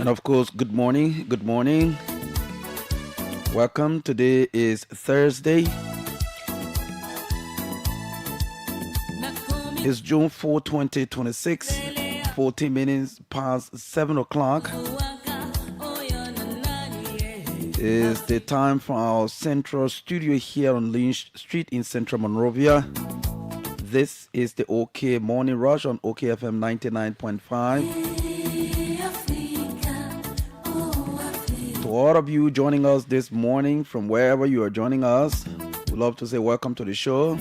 And of course, good morning. Good morning. Welcome. Today is Thursday. It's June 4, 2026. 14 minutes past 7 o'clock is the time for our central studio here on Lynch Street in Central Monrovia. This is the OK Morning Rush on OKFM 99.5. To all of you joining us this morning from wherever you are joining us, we'd love to say welcome to the show.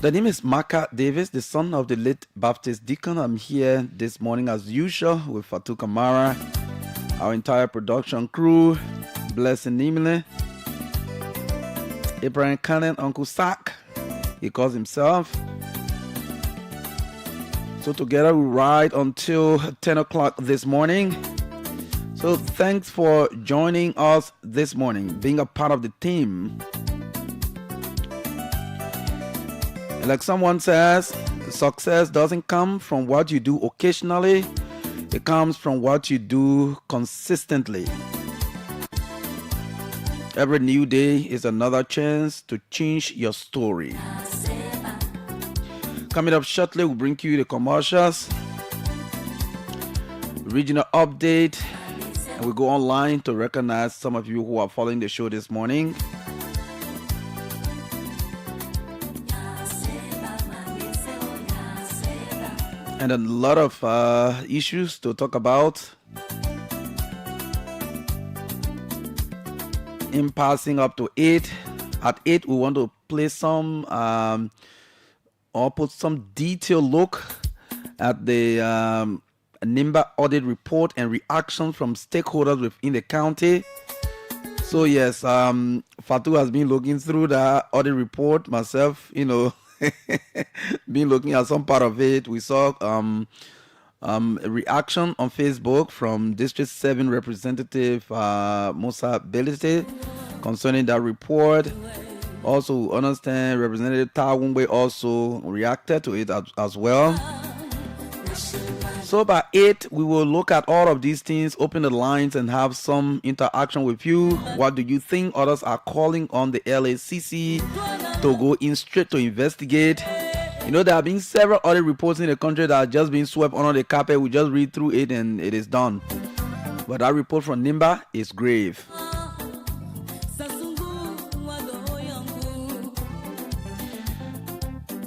The name is Marka Davis, the son of the late Baptist deacon. I'm here this morning as usual with Fatu Kamara, our entire production crew, Blessing Nimile, Abraham Cannon, Uncle Sack, he calls himself. So together we ride until 10 o'clock this morning. So thanks for joining us this morning, being a part of the team. Like someone says, success doesn't come from what you do occasionally. It comes from what you do consistently. Every new day is another chance to change your story. Coming up shortly, we'll bring you the commercials, regional update, and we go online to recognize some of you who are following the show this morning. And a lot of issues to talk about. In passing up to 8. At 8, we want to play some or put some detailed look at the NIMBA audit report and reaction from stakeholders within the county. So yes, Fatu has been looking through the audit report. Myself, been looking at some part of it. We saw a reaction on Facebook from District 7 Representative Musa Belite concerning that report. Also, understand Representative Tawumbe also reacted to it as well. So by 8, we will look at all of these things, open the lines and have some interaction with you. What do you think? Others are calling on the LACC to go in straight to investigate. There have been several other reports in the country that are just being swept under the carpet. We just read through it and it is done. But that report from NIMBA is grave.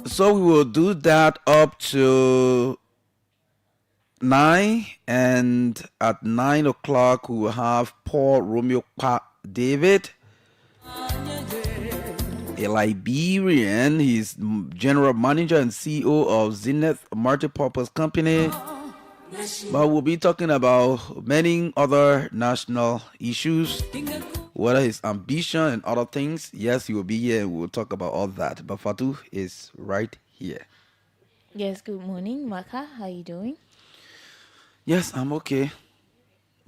So we will do that up to 9, and at 9 o'clock we will have Paul Romeo David, a Liberian. He's general manager and CEO of Zenith Multipurpose Company. But we'll be talking about many other national issues, whether his ambition and other things. Yes, he will be here and we'll talk about all that. But Fatu is right here. Yes, good morning, Marka. How are you doing? Yes, I'm okay.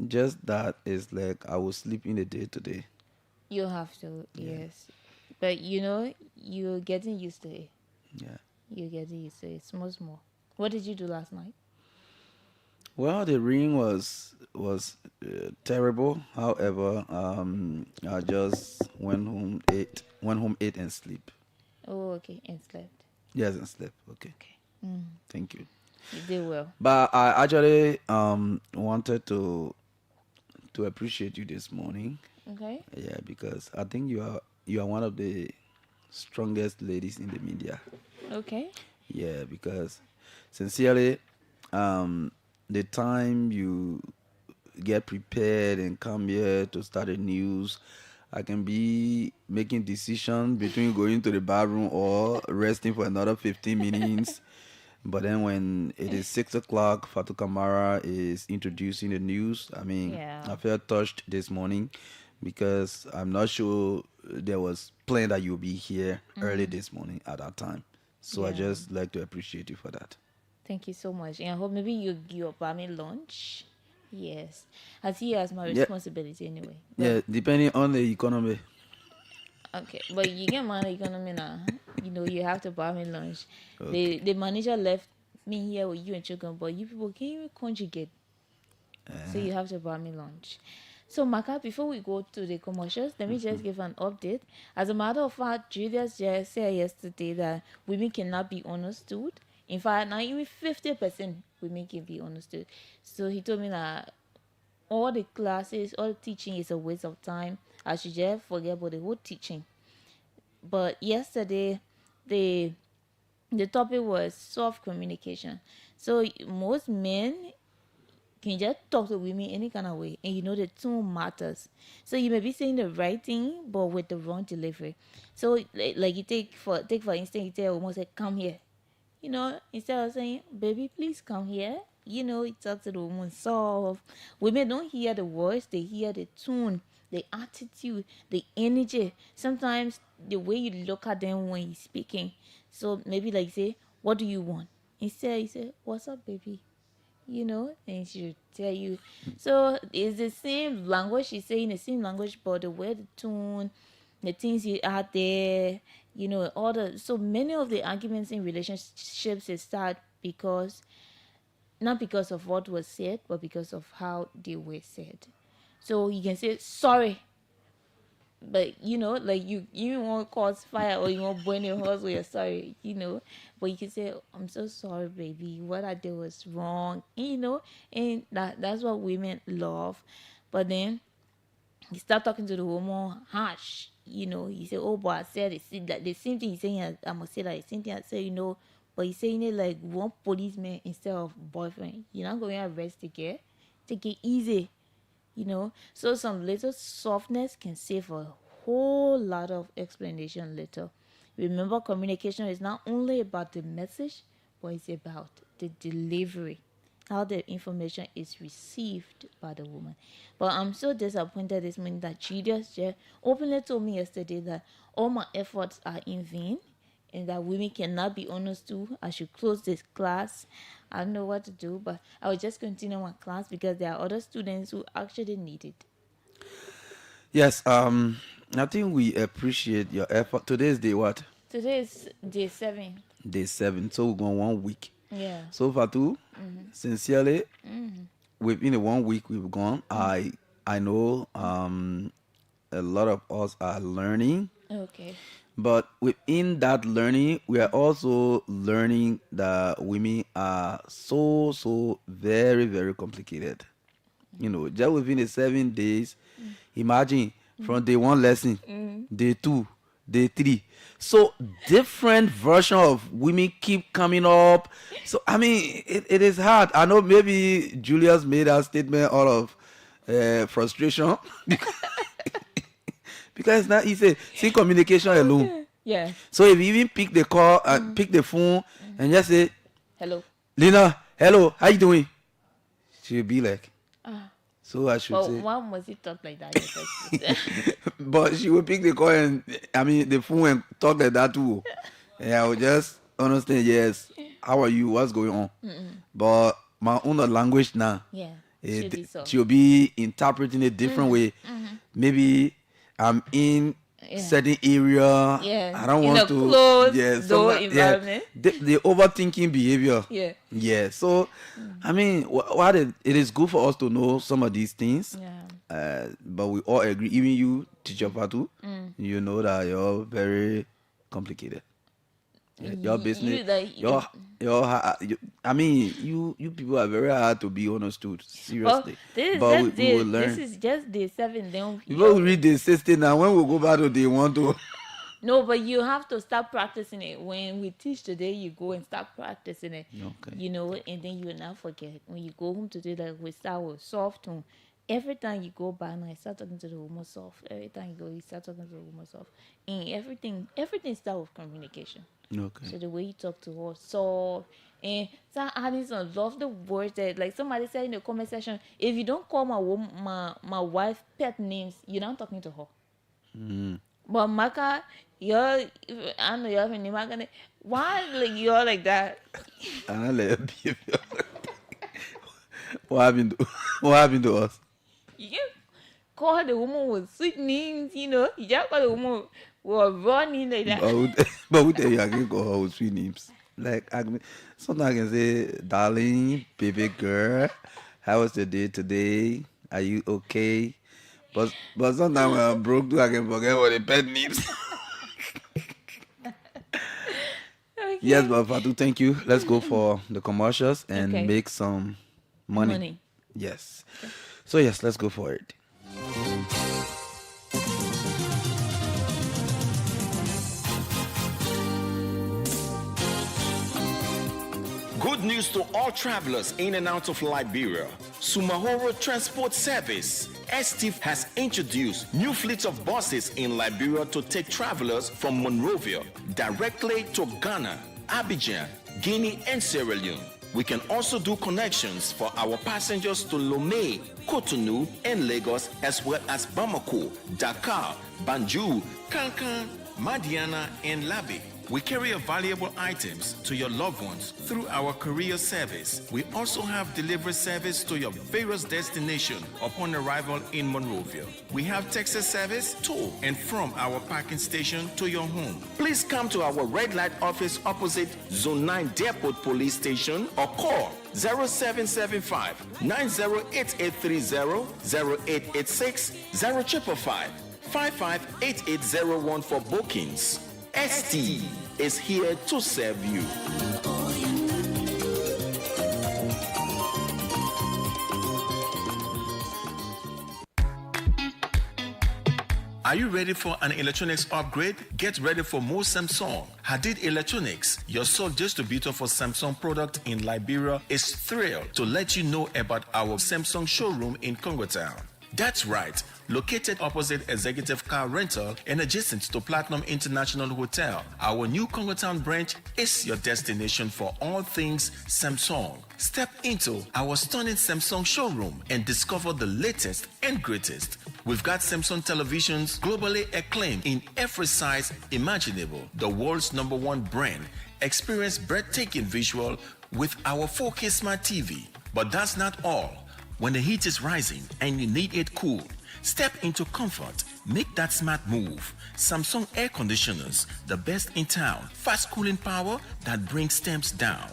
Just that is like I will sleep in the day today. You have to, yes. But you're getting used to it. Yeah. You're getting used to it. Small. What did you do last night? Well, the ring was terrible. However, I just went home, ate, and sleep. Oh, okay, and slept. Yes, and slept. Okay. Mm. Thank you. You did well. But I actually wanted to appreciate you this morning. Okay. Yeah, because I think you are one of the strongest ladies in the media. Okay. Yeah, because sincerely, the time you get prepared and come here to start the news, I can be making decisions between going to the bathroom or resting for another 15 minutes. But then when it is 6 o'clock, Fatu Kamara is introducing the news. I felt touched this morning because I'm not sure there was plan that you'll be here early this morning at that time. So I just like to appreciate you for that. Thank you so much. And I hope maybe you'll buy me lunch. Yes. I see it as my Yeah. responsibility anyway. Yeah, depending on the economy. Okay, but you get my economy now. You know, you have to buy me lunch. Okay. The manager left me here with you and children, but you people can't even conjugate. So you have to buy me lunch. So Maka, before we go to the commercials, let me just give an update. As a matter of fact, Julius just said yesterday that women cannot be understood. In fact, now even 50% women can be understood. So he told me that all the classes, all the teaching is a waste of time. I should just forget about the whole teaching. But yesterday, the the topic was soft communication. So most men can just talk to women any kind of way, and you know the tone matters. So you may be saying the right thing but with the wrong delivery. So like you take for instance, you tell a woman, say come here, you know, instead of saying baby please come here, you know, you talk to the woman soft. Women don't hear the words, they hear the tone, the attitude, the energy, sometimes the way you look at them when you're speaking. So maybe like say, what do you want? Instead you say, what's up baby, you know, and she'll tell you. So it's the same language, she's saying the same language, but the way, the tone, the things you add there, you know, all the, so many of the arguments in relationships start because, not because of what was said, but because of how they were said. So you can say sorry, but you know, like you won't cause fire or you won't burn your house with your sorry, you know. But you can say, I'm so sorry baby, what I did was wrong, you know. And that's what women love. But then you start talking to the woman harsh, you know, you say, oh, but I said the same thing he's saying, I must say that the same thing I say, you know. But he's saying it like one policeman instead of boyfriend. You're not going to arrest the girl, take it easy, you know. So some little softness can save a whole lot of explanation later. Remember, communication is not only about the message, but it's about the delivery, how the information is received by the woman. But I'm so disappointed this morning that Julius just openly told me yesterday that all my efforts are in vain and that women cannot be understood. I should close this class. I don't know what to do, but I will just continue my class because there are other students who actually need it. Yes. I think we appreciate your effort. Today is day what? Today is day 7. Day 7. So we're going 1 week. Yeah. So Fatu, sincerely, within the 1 week we've gone, I know a lot of us are learning, Okay. but within that learning, we are also learning that women are so very very complicated. You know, just within the 7 days, imagine from day one lesson, day two, day three. So different version of women keep coming up. So I mean, it is hard. I know maybe Julius made that statement out of frustration because because it's not easy. See communication alone. Yeah. So if you even pick the call and pick the phone and just say, Hello. Lena, hello, how you doing? She'll be like, Ah. so I should But say, why must it talk like that in the first place? but she will pick the call and I mean the phone and talk like that too. And I will just understand, yes, how are you? What's going on? But my own language now, Yeah. Should be so. she'll be interpreting a different way. Maybe I'm in Yeah. certain area. Yeah. I don't In want a to. closed Yeah, door sometimes. Yeah, environment. the overthinking behavior. Yeah. Yeah. So, I mean, what it is good for us to know some of these things. Yeah. But we all agree, even you, teacher Fatu, you know that you're very complicated. Your business, You like I mean, you people are very hard to be understood. well, Seriously, this is but just we will day, this learn. is just day 7. Then Before we you read the 16 now, when we go back to day one to no, but you have to start practicing it. When we teach today, you go and start practicing it. Okay. You know, and then you will not forget. When you go home today, like we start with soft tone. Every time you go by now, you start talking to the woman soft. Every time you go, you start talking to the woman soft. And everything starts with communication. Okay. So the way you talk to her, soft, and start adding some love the words that, like somebody said in the comment section, if you don't call my wife pet names, you're not talking to her. But Maka, you're, I know you're name. Why like you're like that? And I let her be. What happened to what happened to us? You can call the woman with sweet names, you know. You just call the woman were running like that. But who tell you I can call her with sweet names? Like sometimes I can say, darling, baby girl, how was your day today? Are you okay? But sometimes when I'm broke too, I can forget what the pet names. Yes, Okay. but Fatu, thank you. Let's go for the commercials and Okay. make some money. Money. Yes. So yes, let's go for it. Good news to all travelers in and out of Liberia. Sumahoro Transport Service, STF, has introduced new fleets of buses in Liberia to take travelers from Monrovia directly to Ghana, Abidjan, Guinea, and Sierra Leone. We can also do connections for our passengers to Lomé, Cotonou, and Lagos, as well as Bamako, Dakar, Banjul, Kankan, Madiana, and Labe. We carry valuable items to your loved ones through our courier service. We also have delivery service to your various destinations upon arrival in Monrovia. We have taxi service to and from our parking station to your home. Please come to our red light office opposite Zone 9 Depot Police Station or call 0775 908830 0886 0555 558801 for bookings. ST is here to serve you. Are you ready for an electronics upgrade? Get ready for more Samsung. Hadid Electronics, your sole distributor for Samsung product in Liberia, is thrilled to let you know about our Samsung showroom in Congo Town. That's right, located opposite Executive Car Rental and adjacent to Platinum International Hotel. Our new Congo Town branch is your destination for all things Samsung. Step into our stunning Samsung showroom and discover the latest and greatest. We've got Samsung televisions globally acclaimed in every size imaginable. The world's #1 brand. Experience breathtaking visual with our 4K Smart TV. But that's not all. When the heat is rising and you need it cool, step into comfort. Make that smart move. Samsung air conditioners, the best in town. Fast cooling power that brings temps down.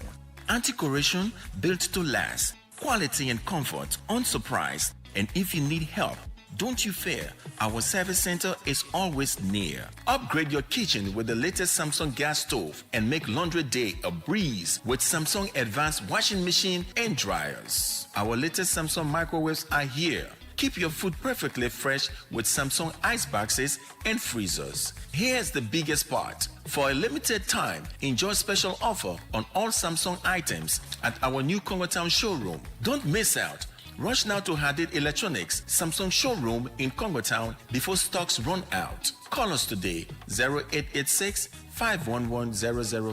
Anti-corrosion, built to last. Quality and comfort, unsurprised. And if you need help, don't you fear, our service center is always near. Upgrade your kitchen with the latest Samsung gas stove and make laundry day a breeze with Samsung advanced washing machine and dryers. Our latest Samsung microwaves are here. Keep your food perfectly fresh with Samsung ice boxes and freezers. Here's the biggest part. For a limited time, enjoy special offer on all Samsung items at our new Congo Town showroom. Don't miss out. Rush now to Hadid Electronics Samsung showroom in Congo Town before stocks run out. Call us today 0886 511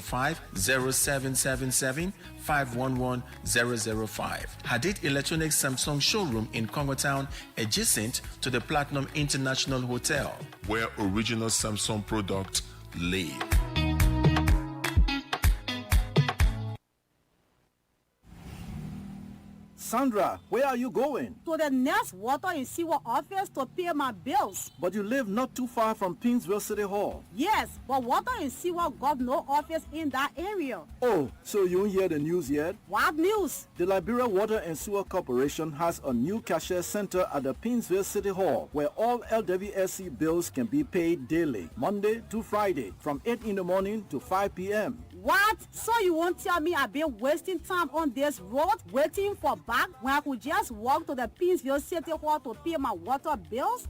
005 0777 511 005. Hadid Electronics Samsung showroom in Congo Town, adjacent to the Platinum International Hotel, where original Samsung products live. Sandra, where are you going? To the next water and sewer office to pay my bills. But you live not too far from Pinsville City Hall. Yes, but water and sewer got no office in that area. Oh, so you don't hear the news yet? What news? The Liberia Water and Sewer Corporation has a new cashier center at the Pinsville City Hall where all LWSC bills can be paid daily, Monday to Friday, from 8 in the morning to 5 p.m. What? So you won't tell me I've been wasting time on this road waiting for back when I could just walk to the Pinsville City Hall to pay my water bills?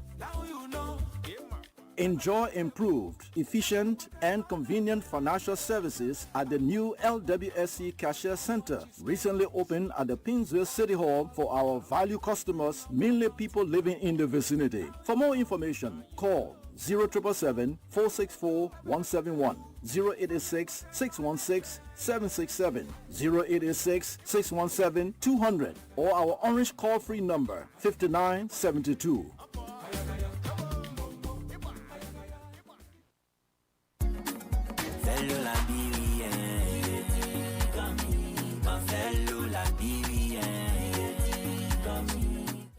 Enjoy improved, efficient, and convenient financial services at the new LWSC Cashier Center, recently opened at the Pinsville City Hall for our value customers, mainly people living in the vicinity. For more information, call 0777 464 171, 0886 616 767, 0886 617 200, or our orange call-free number 5972.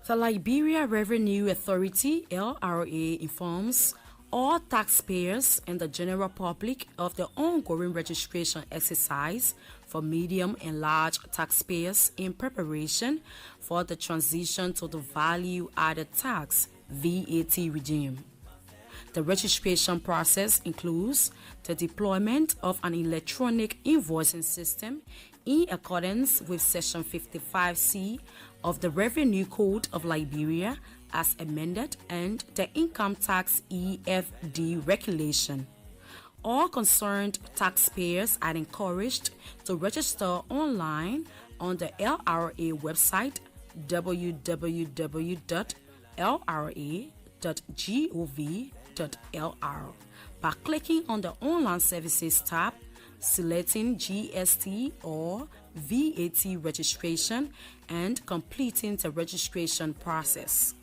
The Liberia Revenue Authority, LRA, informs all taxpayers and the general public of the ongoing registration exercise for medium and large taxpayers in preparation for the transition to the value-added tax VAT regime. The registration process includes the deployment of an electronic invoicing system in accordance with Section 55C of the Revenue Code of Liberia as amended and the Income Tax EFD regulation. All concerned taxpayers are encouraged to register online on the LRA website www.lra.gov.lr by clicking on the Online Services tab, selecting GST or VAT registration and completing the registration process.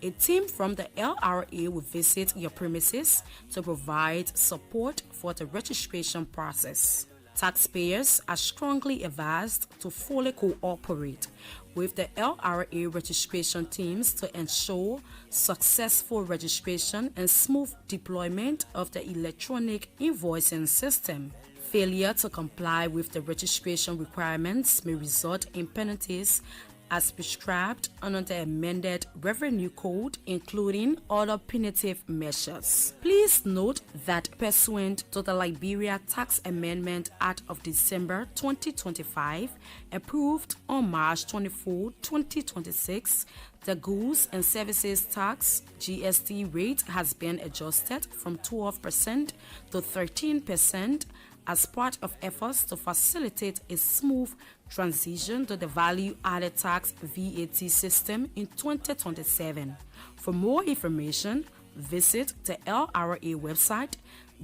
A team from the LRA will visit your premises to provide support for the registration process. Taxpayers are strongly advised to fully cooperate with the LRA registration teams to ensure successful registration and smooth deployment of the electronic invoicing system. Failure to comply with the registration requirements may result in penalties as prescribed under the amended Revenue Code, including other punitive measures. Please note that pursuant to the Liberia Tax Amendment Act of December 2025, approved on March 24, 2026, the Goods and Services Tax GST rate has been adjusted from 12% to 13% as part of efforts to facilitate a smooth transition to the value-added tax VAT system in 2027. For more information, visit the LRA website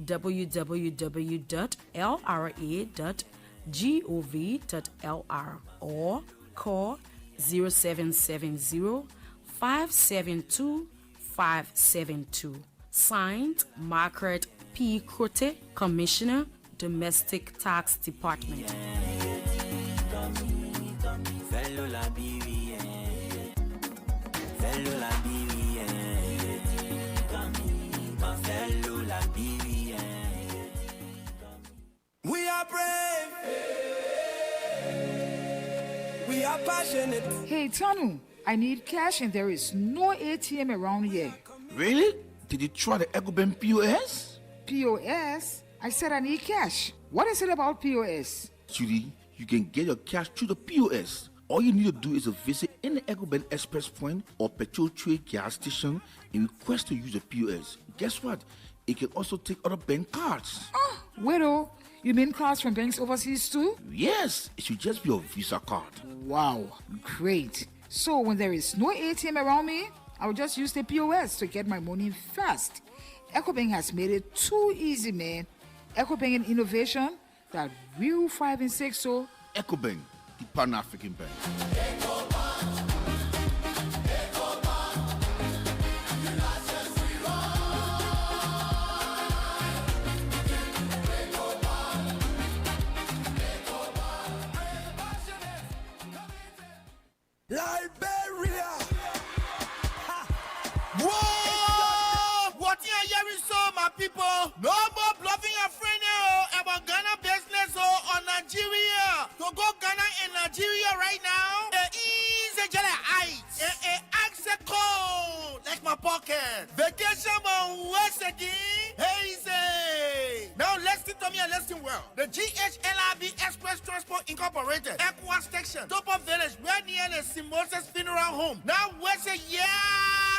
www.lra.gov.lr or call 0770 572 572. Signed, Marka P. Crote, Commissioner, Domestic Tax Department. We are brave. We are passionate. Hey, Tanu, I need cash and there is no ATM around here. Really? Did you try the EcoBank POS? POS? I said I need cash. What is it about POS? Judy, you can get your cash through the POS. All you need to do is to visit any EcoBank Express point or petrol trade gas station and request to use the POS. Guess what? It can also take other bank cards. Oh, widow, you mean cards from banks overseas too? Yes, it should just be your Visa card. Wow, great. So when there is no ATM around me, I will just use the POS to get my money fast. EcoBank has made it too easy, man. EcoBank and innovation that real 5 and 6 so. EcoBank, the Pan-African Bank. Liberia. Whoa! What you are hearing so, my people? No more bluffing your friend about Ghana business or Nigeria. To go Ghana and Nigeria right now, is a jelly ice. Access code. Like my pocket. Vacation on West again. Hey, now listen to me and listen well. The GHLRB Express Transport Incorporated, Equa Station, Top of Village, where near the Simoses Funeral Home. Now, what's a year?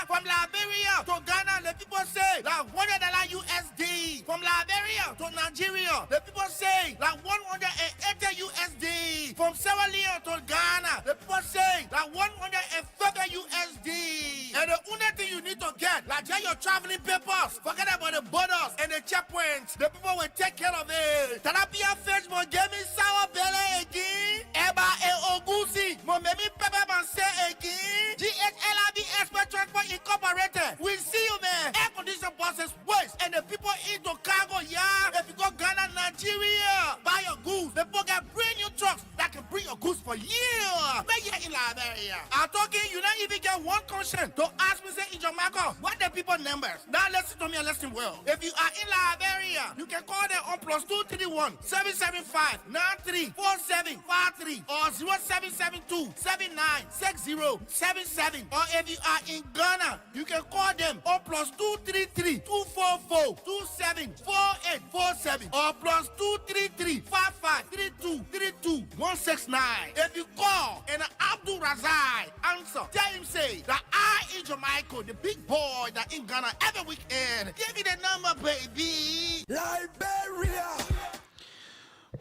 From Liberia to Ghana, the people say like $100 USD. From Liberia to Nigeria, the people say like 180 USD. From Sierra Leone to Ghana, the people say like 150 USD. And the only thing you need to get, like get your traveling papers. Forget about the borders and the checkpoints. The people will take care of it. Talapia fish, mo give me sour belly again. Eba e ogusi, mo memi pepe man say again. GHLRB Express Transport Incorporated. We see you, man. Air condition buses waste, and the people into cargo, yeah. If you go Ghana, Nigeria, buy your goods. The people get brand new trucks that can bring your goods for years. Where you in Liberia? I'm talking, you don't even get one conscience to ask me, say, in Jamaica, what the people numbers? Now listen to me and listen well. If you are in Liberia, you can call them on +231 775 934753 or 0772 796077. Or if you are in Ghana, you can call them on +233 244 274847 or +233 5532 169. If you call and Abdul Razai answer, tell him say that I in Jamaica, the big boy that in Ghana every weekend. Give me the number, baby. Liberia.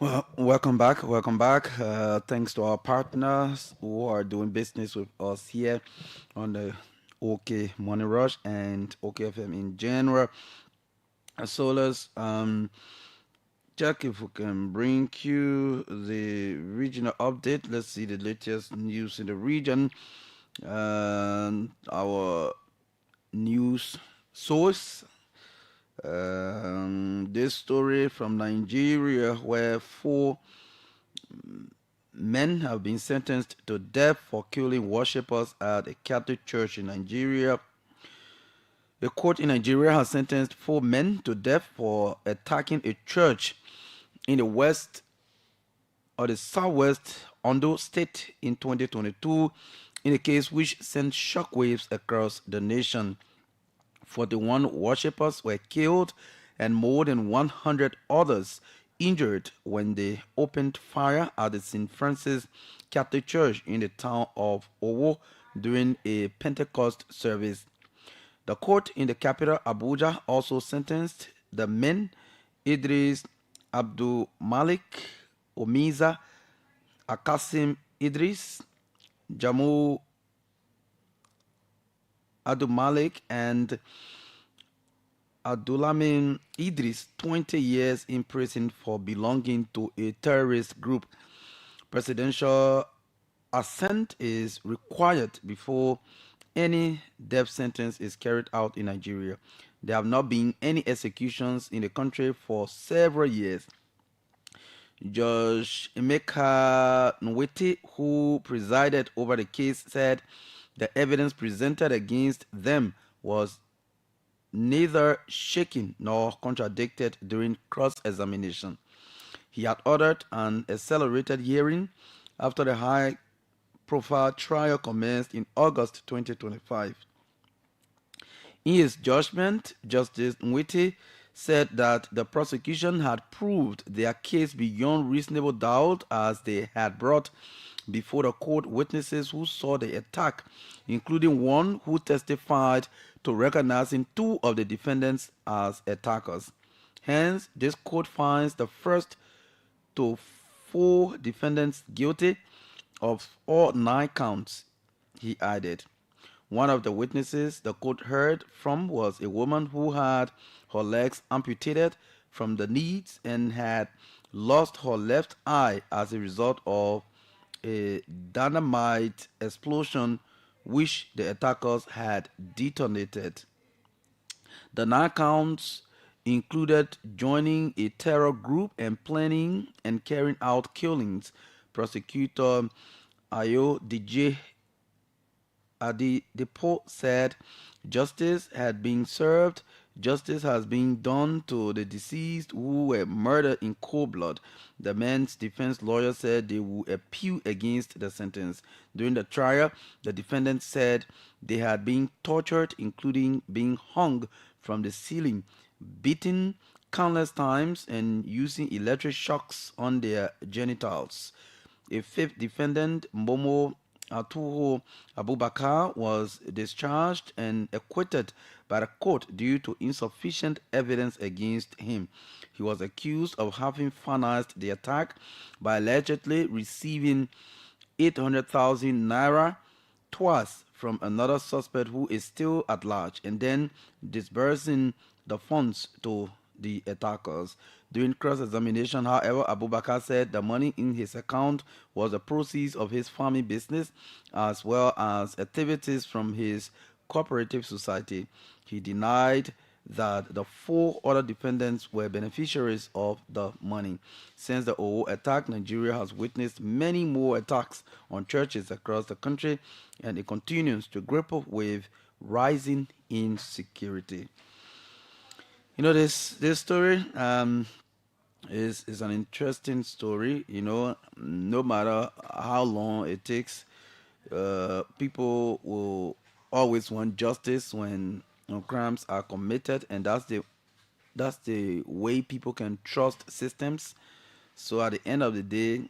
Well, welcome back. Welcome back. Thanks to our partners who are doing business with us here on the OK Money Rush and OK FM in general. So let's check if we can bring you the regional update. Let's see the latest news in the region. Our news source. This story from Nigeria, where 4 men have been sentenced to death for killing worshippers at a Catholic church in Nigeria. A court in Nigeria has sentenced 4 men to death for attacking a church in the west or the southwest Ondo State in 2022, in a case which sent shockwaves across the nation. 41 worshippers were killed and more than 100 others injured when they opened fire at the St. Francis Catholic Church in the town of Owo during a Pentecost service. The court in the capital, Abuja, also sentenced the men Idris Abdul Malik, Omiza Akasim Idris, Jamu Abdul Malik, and Abdulamin Idris 20 years in prison for belonging to a terrorist group. Presidential assent is required before any death sentence is carried out in Nigeria. There have not been any executions in the country for several years. Judge Emeka Nwete, who presided over the case, said the evidence presented against them was neither shaken nor contradicted during cross-examination. He had ordered an accelerated hearing after the high-profile trial commenced in August 2025. In his judgment, Justice Nwite said that the prosecution had proved their case beyond reasonable doubt, as they had brought before the court witnesses who saw the attack, including one who testified to recognizing 2 of the defendants as attackers. Hence, this court finds the first to 4 defendants guilty of all 9 counts, he added. One of the witnesses the court heard from was a woman who had her legs amputated from the knees and had lost her left eye as a result of a dynamite explosion which the attackers had detonated. The 9 counts included joining a terror group and planning and carrying out killings. Prosecutor Ayo DJ Adidepo said justice had been served. Justice has been done to the deceased who were murdered in cold blood. The men's defense lawyer said they would appeal against the sentence. During the trial, the defendants said they had been tortured, including being hung from the ceiling, beaten countless times, and using electric shocks on their genitals. A 5th defendant, Momo Atuho Abubakar, was discharged and acquitted by the court due to insufficient evidence against him. He was accused of having financed the attack by allegedly receiving 800,000 naira twice from another suspect who is still at large, and then disbursing the funds to the attackers. During cross-examination, however, Abubakar said the money in his account was the proceeds of his farming business as well as activities from his cooperative society. He denied that the four other defendants were beneficiaries of the money. Since the OO attack, Nigeria has witnessed many more attacks on churches across the country, and it continues to grapple with rising insecurity. This story is an interesting story. No matter how long it takes, people will always want justice when crimes are committed, and that's the way people can trust systems. So at the end of the day,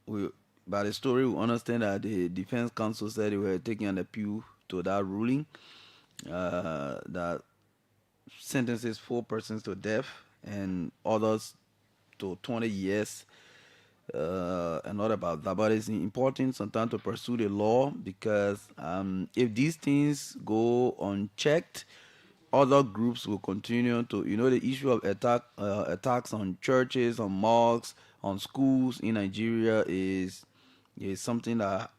we by the story we understand that the defense counsel said they were taking an appeal to that ruling that sentences four persons to death and others to 20 years and not about that. But it's important sometimes to pursue the law because if these things go unchecked, other groups will continue to, the issue of attacks on churches, on mosques, on schools in Nigeria is something that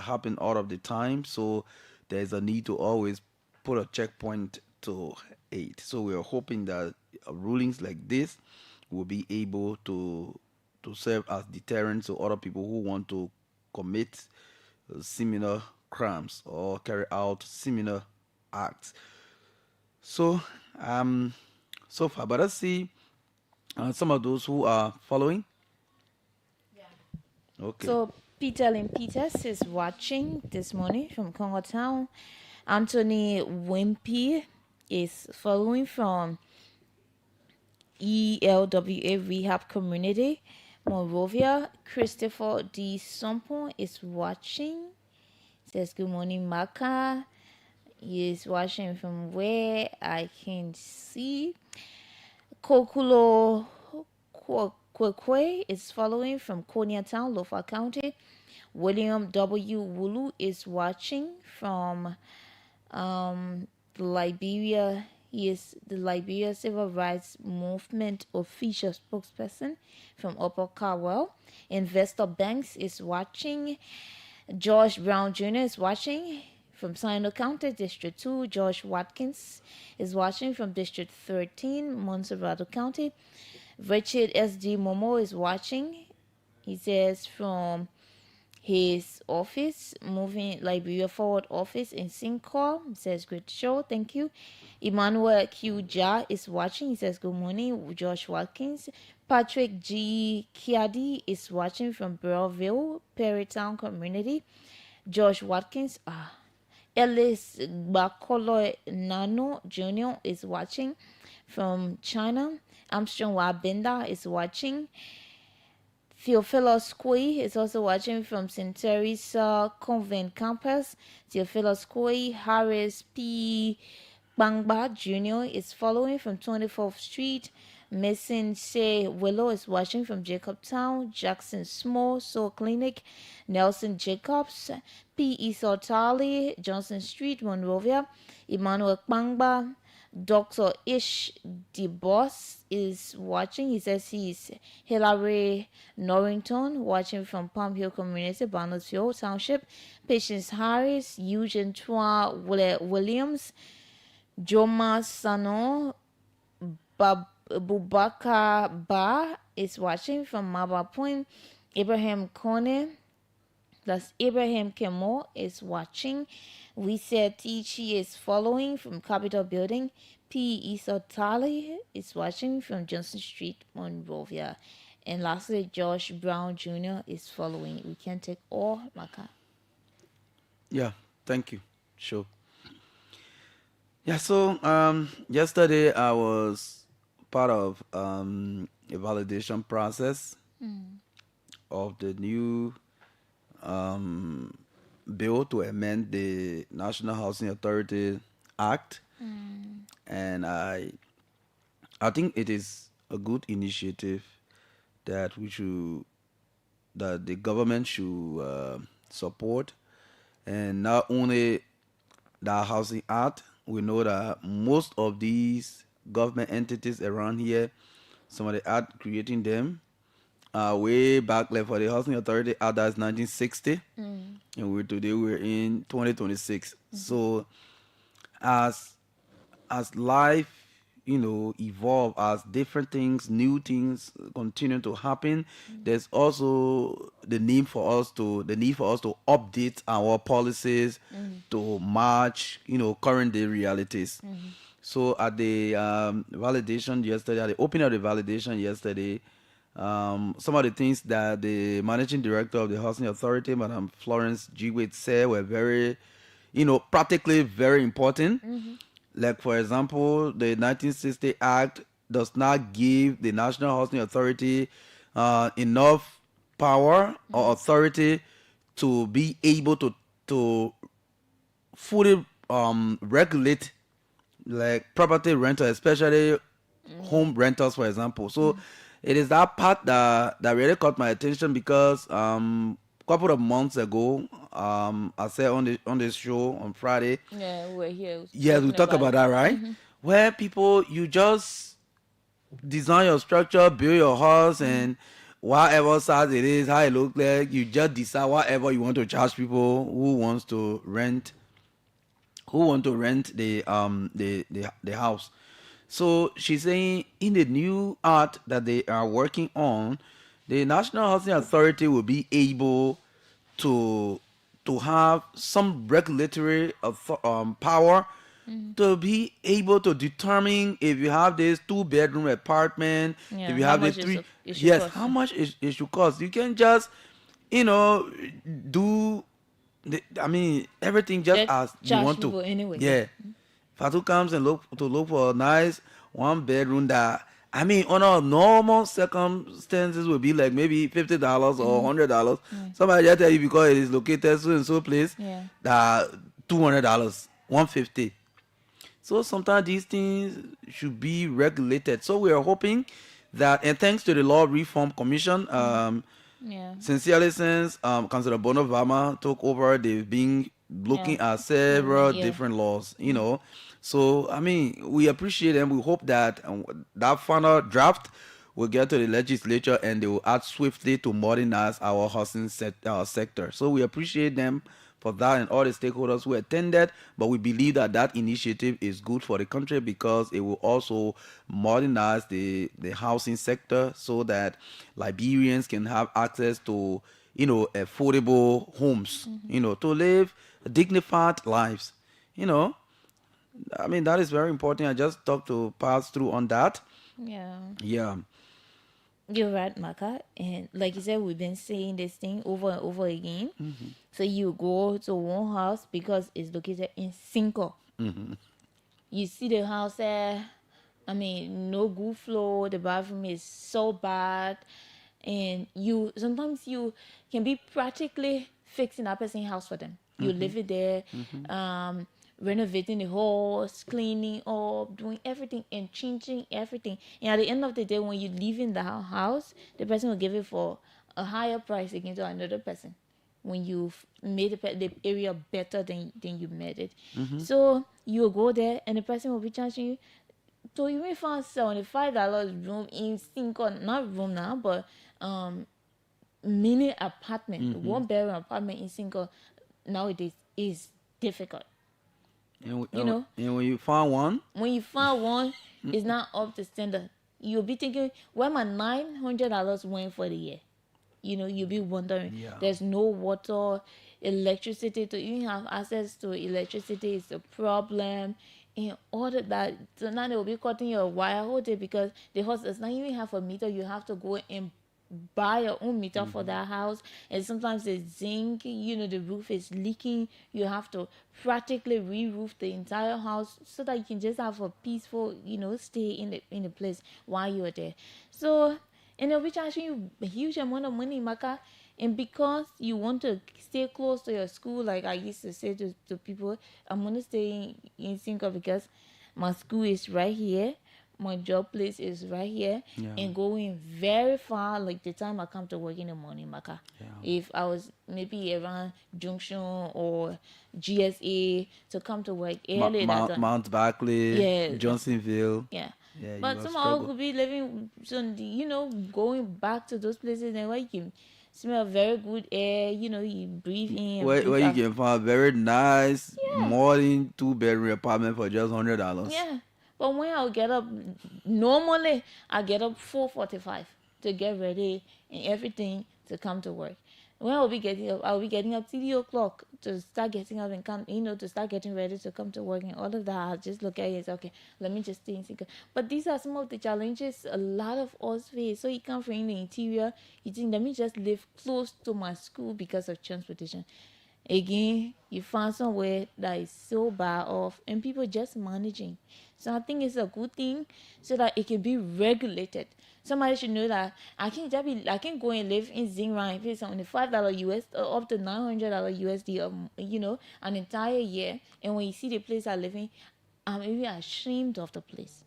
happen all of the time. So there's a need to always put a checkpoint to it. So we are hoping that rulings like this will be able to serve as deterrents to other people who want to commit similar crimes or carry out similar acts. So, so far, but let's see some of those who are following. Okay. So Peter Lynn Peters is watching this morning from Congo Town. Anthony Wimpy is following from ELWA Rehab Community, Monrovia. Christopher D. Sompon is watching. Says good morning, Marka. He is watching from where I can see. Kokulo Kwekwe is following from Konya Town, Lofa County. William W. Wulu is watching from Liberia. He is the Liberia Civil Rights Movement official spokesperson from Upper Carwell. Investor Banks is watching. George Brown Jr. is watching from Sino County, District 2. George Watkins is watching from District 13, Montserrat County. Richard S.D. Momo is watching. He says from his office, moving Liberia Forward office in Sincor. He says, great show, thank you. Emmanuel Q. Ja is watching. He says, good morning, Josh Watkins. Patrick G. Kiadi is watching from Burrillville, Perrytown Community. Josh Watkins. Ellis Bakolo Nano Jr. is watching from China. Armstrong Wabenda is watching. Theophilus Kwe is also watching from St. Teresa Convent Campus. Theophilus Kwe. Harris P. Bangba Jr. is following from 24th Street. Mason Se Willow is watching from Jacobtown. Jackson Small Soul Clinic. Nelson Jacobs. P. Esau Tali, Johnson Street, Monrovia. Emmanuel Bangba. Dr. Ish DeBoss is watching. He says he's Hilary Norrington watching from Palm Hill Community, Barnardsville Township. Patience Harris, Eugene Twa Williams, Joma Sano, Bubaka Ba is watching from Maba Point. Abraham Kone, that's Abraham Kemo is watching. We said Tichi is following from Capitol Building. P. Isotali is watching from Johnson Street, Monrovia. And lastly, Josh Brown Jr. is following. We can take all, Maka. Yeah, thank you. Sure. Yeah, so yesterday I was part of a validation process of the new bill to amend the National Housing Authority Act, and I think it is a good initiative that the government should support, and not only the Housing Act. We know that most of these government entities around here, some of the act creating them way back like for the Housing Authority Act, that's 1960, and today we're in 2026. So as as life, evolve, as different things, new things continue to happen, there's also the need for us to update our policies to match, current day realities. So at the validation yesterday, at the opening of the validation yesterday, some of the things that the managing director of the housing authority, Madam Florence G. said were very, practically very important. Like, for example, the 1960 Act does not give the National Housing Authority enough power or authority to be able to fully regulate like property rental, especially home rentals, for example. So it is that part that really caught my attention because couple of months ago, I said on this show on Friday. Yeah, we're here. Yes, we talk about that, right? Where people, you just design your structure, build your house, and whatever size it is, how it looks like, you just decide whatever you want to charge people who want to rent the house. So she's saying in the new art that they are working on, the National Housing Authority will be able to have some regulatory power to be able to determine if you have this 2-bedroom apartment, Yeah, if you how have this much three, it should yes, cost. how much it should cost. You can just, you know, do everything just Just as you charge want to. people anyway. Yeah. Fatu comes and look for a nice 1-bedroom that under normal circumstances would be like maybe $50 or $100. Somebody just tell you because it is located so and so place Yeah. that $200, 150. So sometimes these things should be regulated. So we are hoping that, and thanks to the Law Reform Commission, Yeah. sincerely since Councilor Bonavama took over, they've been looking Yeah. at several Yeah. different laws. So we appreciate and we hope that that final draft will get to the legislature and they will act swiftly to modernize our housing sector. So we appreciate them for that and all the stakeholders who attended, but we believe that that initiative is good for the country because it will also modernize the housing sector so that Liberians can have access to affordable homes, to live dignified lives. That is very important. I just talked to pass through on that. Yeah. Yeah. You're right, Marka. And like you said, we've been saying this thing over and over again. So you go to one house because it's located in Cinco. You see the house there, no good floor, the bathroom is so bad. And sometimes you can be practically fixing that person's house for them. You live it there, renovating the house, cleaning up, doing everything and changing everything. And at the end of the day, when you leave in the house, the person will give it for a higher price again to another person when you've made the area better than you made it. So you'll go there and the person will be charging you to even find $75 room in Cinco, not room now, but mini apartment, 1-bedroom apartment in Cinco nowadays is difficult. And know? and when you find one, When you find one, it's not up to standard. You'll be thinking, where my $900 went for the year? You'll be wondering. Yeah. There's no water, electricity. To even have access to electricity is a problem. And all of that. So now they will be cutting your wire whole day because the house does not even have a meter. You have to go and buy your own meter for that house. And sometimes the zinc, the roof is leaking. You have to practically re-roof the entire house so that you can just have a peaceful, stay in the place while you're there. So, and they'll be charging you a huge amount of money, Maka. And because you want to stay close to your school, like I used to say to people, I'm going to stay in Cinco because my school is right here. My job place is right here. Yeah. And going very far, like the time I come to work in the morning, Maka. Yeah. If I was maybe around Junction or GSA to come to work early that time. Mount Barclay, Yeah. Johnsonville. Yeah. Yeah, you But will somehow struggle. could be living, so, going back to those places and working. smell very good air. You breathe in and Where breathe you out. can find very nice, Yeah. more than 2-bedroom apartment for just $100. Yeah, but when I'll get up, normally I get up 4:45 to get ready and everything to come to work. When I'll be getting up 3 o'clock to start getting up and come, to start getting ready to come to work and all of that. I'll just look at it and say, okay, let me just stay in sync. But these are some of the challenges a lot of us face. So you come from the interior, you think, let me just live close to my school because of transportation. Again, you find somewhere that is so bad off and people just managing. So I think it's a good thing so that it can be regulated. Somebody should know that I can go and live in Zingra and pay something $5 US up to $900 USD an entire year. And when you see the place I live in, I'm even ashamed of the place.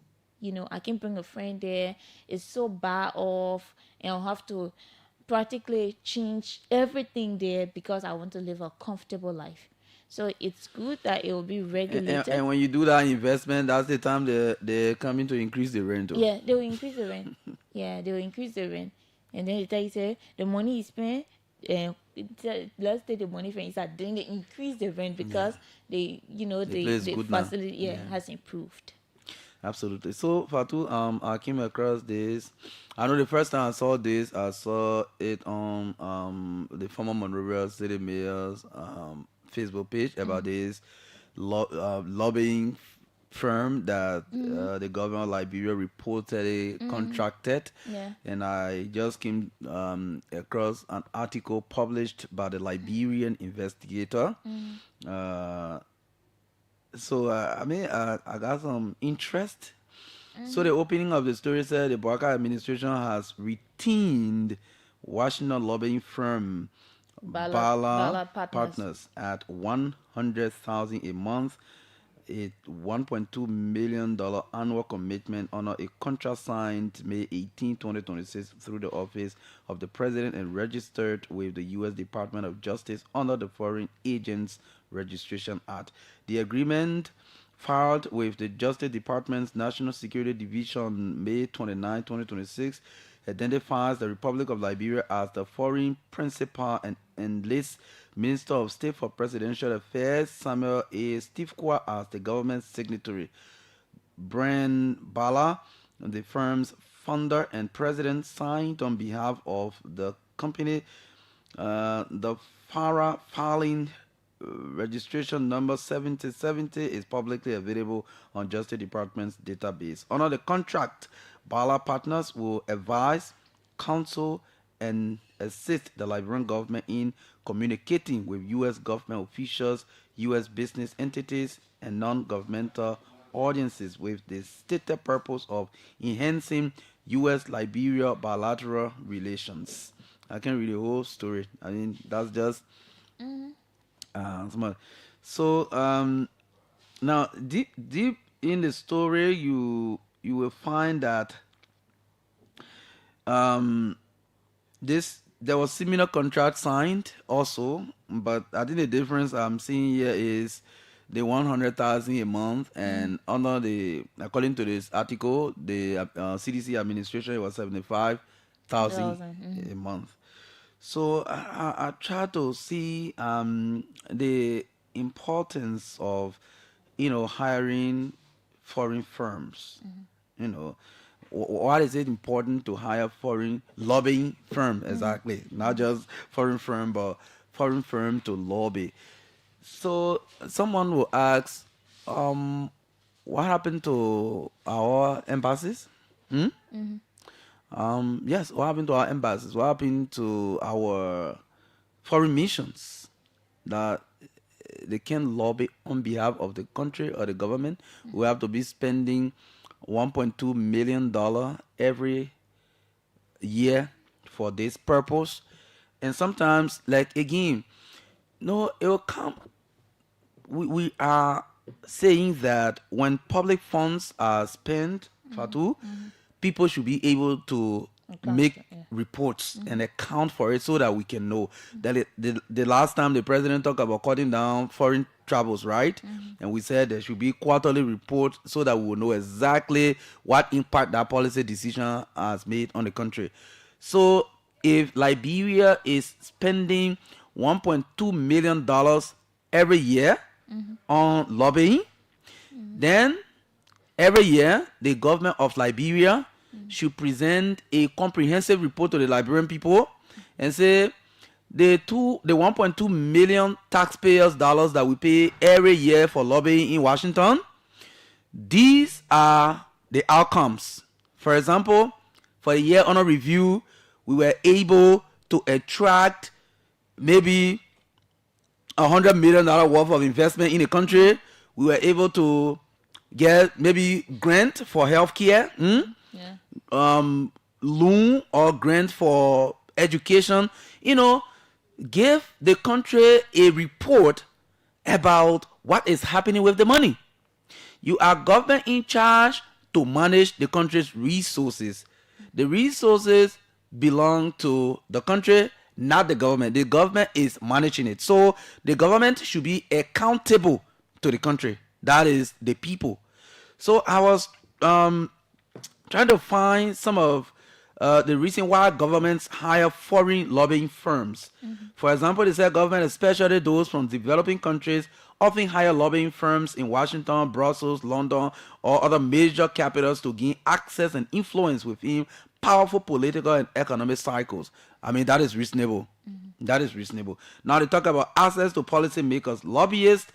I can bring a friend there. It's so bad off, and I'll have to practically change everything there because I want to live a comfortable life. So it's good that it will be regulated. And when you do that investment, that's the time they're coming to increase the rent. Yeah, they will increase the rent. Yeah, they will increase the rent. And then they tell you, say, the money you spend, let's take the money from inside. Then they increase the rent because the place the good now. facility has improved. Absolutely. So Fatu, I came across this. I know the first time I saw this, I saw it on the former Monrovia City Mayor's Facebook page about this lobbying firm that the government of Liberia reportedly contracted. Yeah. And I just came across an article published by the Liberian investigator. So I got some interest. So the opening of the story said the Barker administration has retained Washington lobbying firm Bala Partners. Partners at $100,000 a month, a $1.2 million annual commitment under a contract signed May 18, 2026 through the Office of the President and registered with the U.S. Department of Justice under the Foreign Agents Registration Act. The agreement, filed with the Justice Department's National Security Division May 29, 2026, identifies the Republic of Liberia as the foreign principal and lists Minister of State for Presidential Affairs Samuel A. Stifkwa as the government signatory. Brian Bala, the firm's founder and president, signed on behalf of the company. The FARA filing registration number 7070 is publicly available on Justice Department's database. Under the contract, Bala Partners will advise, counsel, and assist the Liberian government in communicating with U.S. government officials, U.S. business entities, and non-governmental audiences with the stated purpose of enhancing U.S.-Liberia bilateral relations. I can't read the whole story. I mean, that's just smart. So now deep in the story, you will find that there was similar contract signed also, but I think the difference I'm seeing here is the 100,000 a month, and according to this article, the CDC administration, it was 75,000 a month. So I try to see the importance of hiring foreign firms. What is it important to hire foreign lobbying firm exactly? Not just foreign firm, but foreign firm to lobby. So someone will ask, what happened to our embassies? Yes, what happened to our embassies? What happened to our foreign missions that they can lobby on behalf of the country or the government? We have to be spending $1.2 million every year for this purpose. And sometimes, like again, no, it will come. We are saying that when public funds are spent, Fatu, people should be able to make reports and account for it so that we can know that the last time the president talked about cutting down foreign travels, right? And we said there should be quarterly report so that we will know exactly what impact that policy decision has made on the country. So if Liberia is spending $1.2 million every year on lobbying, then every year the government of Liberia should present a comprehensive report to the Liberian people and say the 1.2 million taxpayers dollars that we pay every year for lobbying in Washington, these are the outcomes. For example, for the year under review, we were able to attract maybe $100 million worth of investment in the country. We were able to get maybe grant for healthcare, loan or grant for education. Give the country a report about what is happening with the money. You are government in charge to manage the country's resources. The resources belong to the country, not the government. The government is managing it. So the government should be accountable to the country. That is the people. So I was trying to find some of the reason why governments hire foreign lobbying firms. For example, they said government, especially those from developing countries, often hire lobbying firms in Washington, Brussels, London, or other major capitals to gain access and influence within powerful political and economic cycles. I mean, that is reasonable. That is reasonable. Now they talk about access to policymakers. Lobbyists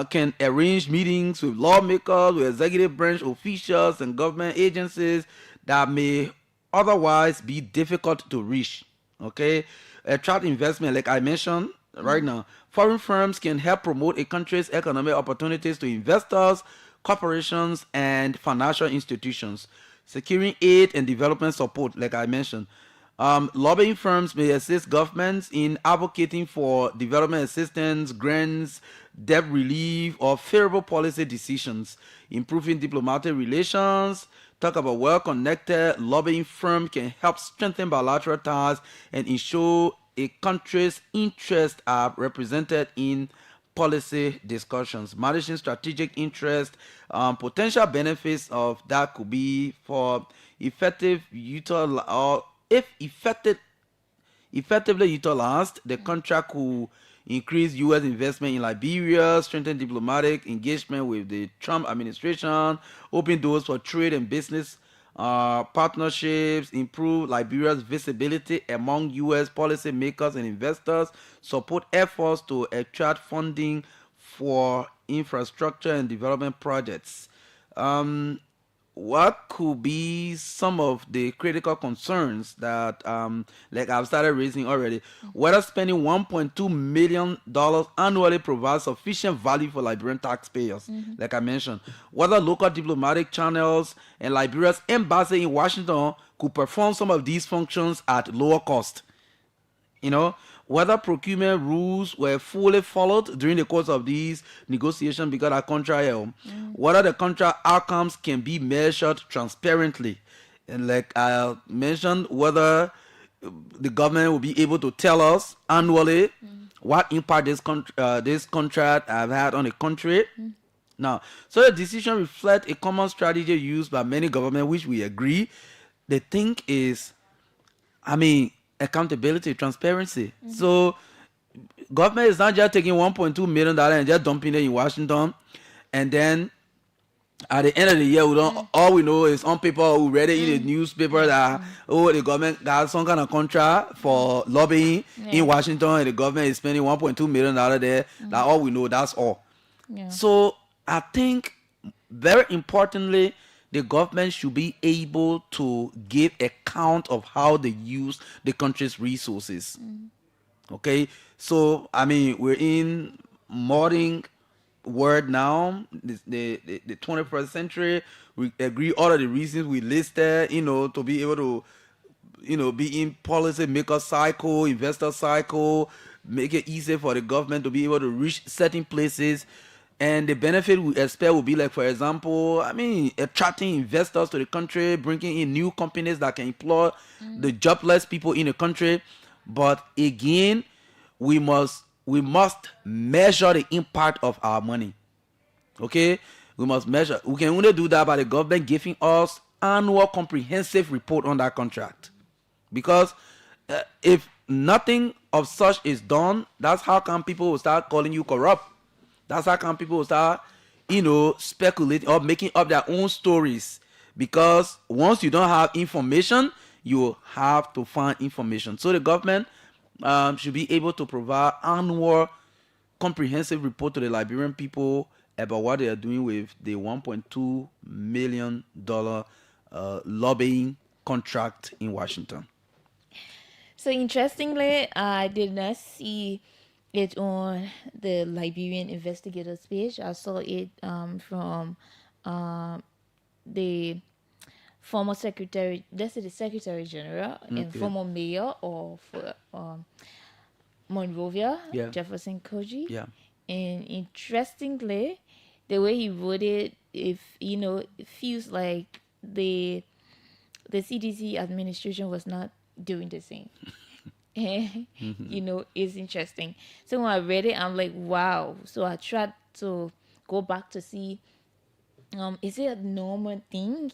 can arrange meetings with lawmakers, with executive branch officials and government agencies that may otherwise be difficult to reach. Okay, attract investment, like I mentioned right now. Foreign firms can help promote a country's economic opportunities to investors, corporations, and financial institutions. Securing aid and development support, like I mentioned. Lobbying firms may assist governments in advocating for development assistance, grants, debt relief, or favorable policy decisions. Improving diplomatic relations. Talk about well-connected lobbying firm can help strengthen bilateral ties and ensure a country's interests are represented in policy discussions. Managing strategic interest, potential benefits of that could be for effectively utilized, the contract could increase U.S. investment in Liberia, strengthen diplomatic engagement with the Trump administration, open doors for trade and business partnerships, improve Liberia's visibility among U.S. policymakers and investors, support efforts to attract funding for infrastructure and development projects. What could be some of the critical concerns that, like I've started raising already? Whether spending $1.2 million annually provides sufficient value for Liberian taxpayers, like I mentioned. Whether local diplomatic channels and Liberia's embassy in Washington could perform some of these functions at lower cost. Whether procurement rules were fully followed during the course of these negotiations because of contract, whether the contract outcomes can be measured transparently, and like I mentioned, whether the government will be able to tell us annually what impact this contract have had on the country. Now, so the decision reflects a common strategy used by many governments, which we agree. The thing is, accountability, transparency. So government is not just taking $1.2 million and just dumping it in Washington, and then at the end of the year, all we know is on paper, we read it in the newspaper that the government got some kind of contract for lobbying in Washington, and the government is spending $1.2 million there. That all we know, that's all. So I think very importantly, the government should be able to give account of how they use the country's resources. Okay, so we're in modern world now, the 21st century. We agree all of the reasons we listed, to be able to, be in policy maker cycle, investor cycle, make it easier for the government to be able to reach certain places. And the benefit we expect will be like, for example, attracting investors to the country, bringing in new companies that can employ the jobless people in the country. But again, we must measure the impact of our money. Okay, we must measure. We can only do that by the government giving us annual comprehensive report on that contract, because If nothing of such is done, that's how come people will start calling you corrupt. That's how come people will start, speculating or making up their own stories. Because once you don't have information, you have to find information. So the government should be able to provide annual comprehensive report to the Liberian people about what they are doing with the $1.2 million lobbying contract in Washington. So interestingly, I did not see it on the Liberian investigators page. I saw it from the former secretary, let's say the secretary general and former mayor of Monrovia, Yeah. Jefferson Koji. Yeah. And interestingly, the way he wrote it, if it feels like the CDC administration was not doing the same. It's interesting. So when I read it, I'm like, wow. So I tried to go back to see, is it a normal thing,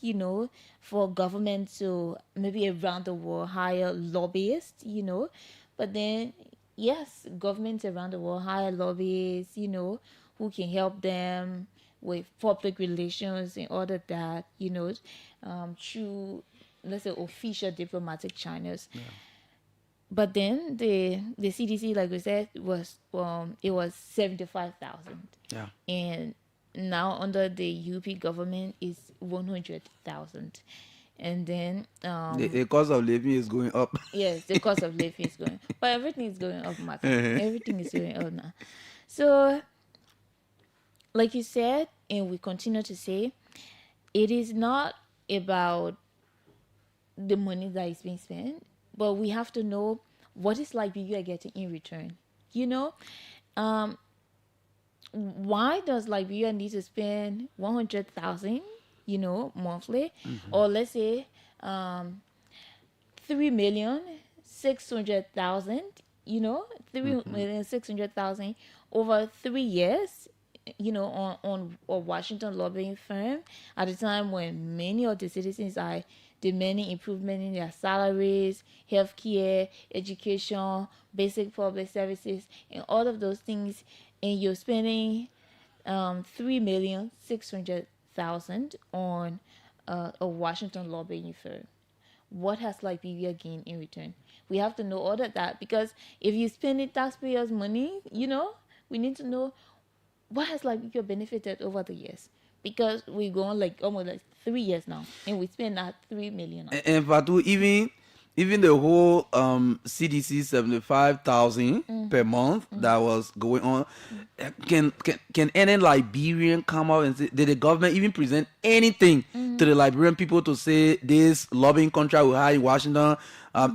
for government to maybe around the world hire lobbyists, But then, yes, governments around the world hire lobbyists, who can help them with public relations and all of that, through, let's say, official diplomatic channels. Yeah. But then the CDC, like we said, was it was 75,000. Yeah. And now under the UP government is 100,000. And then The cost of living is going up. yes, the cost of living is going, but everything is going up, Mark. Everything is going up now. So, like you said, and we continue to say, it is not about the money that is being spent, but we have to know what is Liberia getting in return. Why does Liberia need to spend 100,000, monthly, or let's say 3,600,000, 3,600,000 over 3 years, on a Washington lobbying firm at a time when many of the citizens are demanding improvement in their salaries, healthcare, education, basic public services, and all of those things, and you're spending 3,600,000 on a Washington lobbying firm. What has Liberia gained in return? We have to know all of that, because if you spend taxpayers' money, we need to know what has Liberia benefited over the years. Because we're going almost 3 years now, and we spend that 3 million. And Fatu, even the whole CDC 75,000 per month that was going on, can any Liberian come out and say, did the government even present anything to the Liberian people to say this lobbying contract we had in Washington,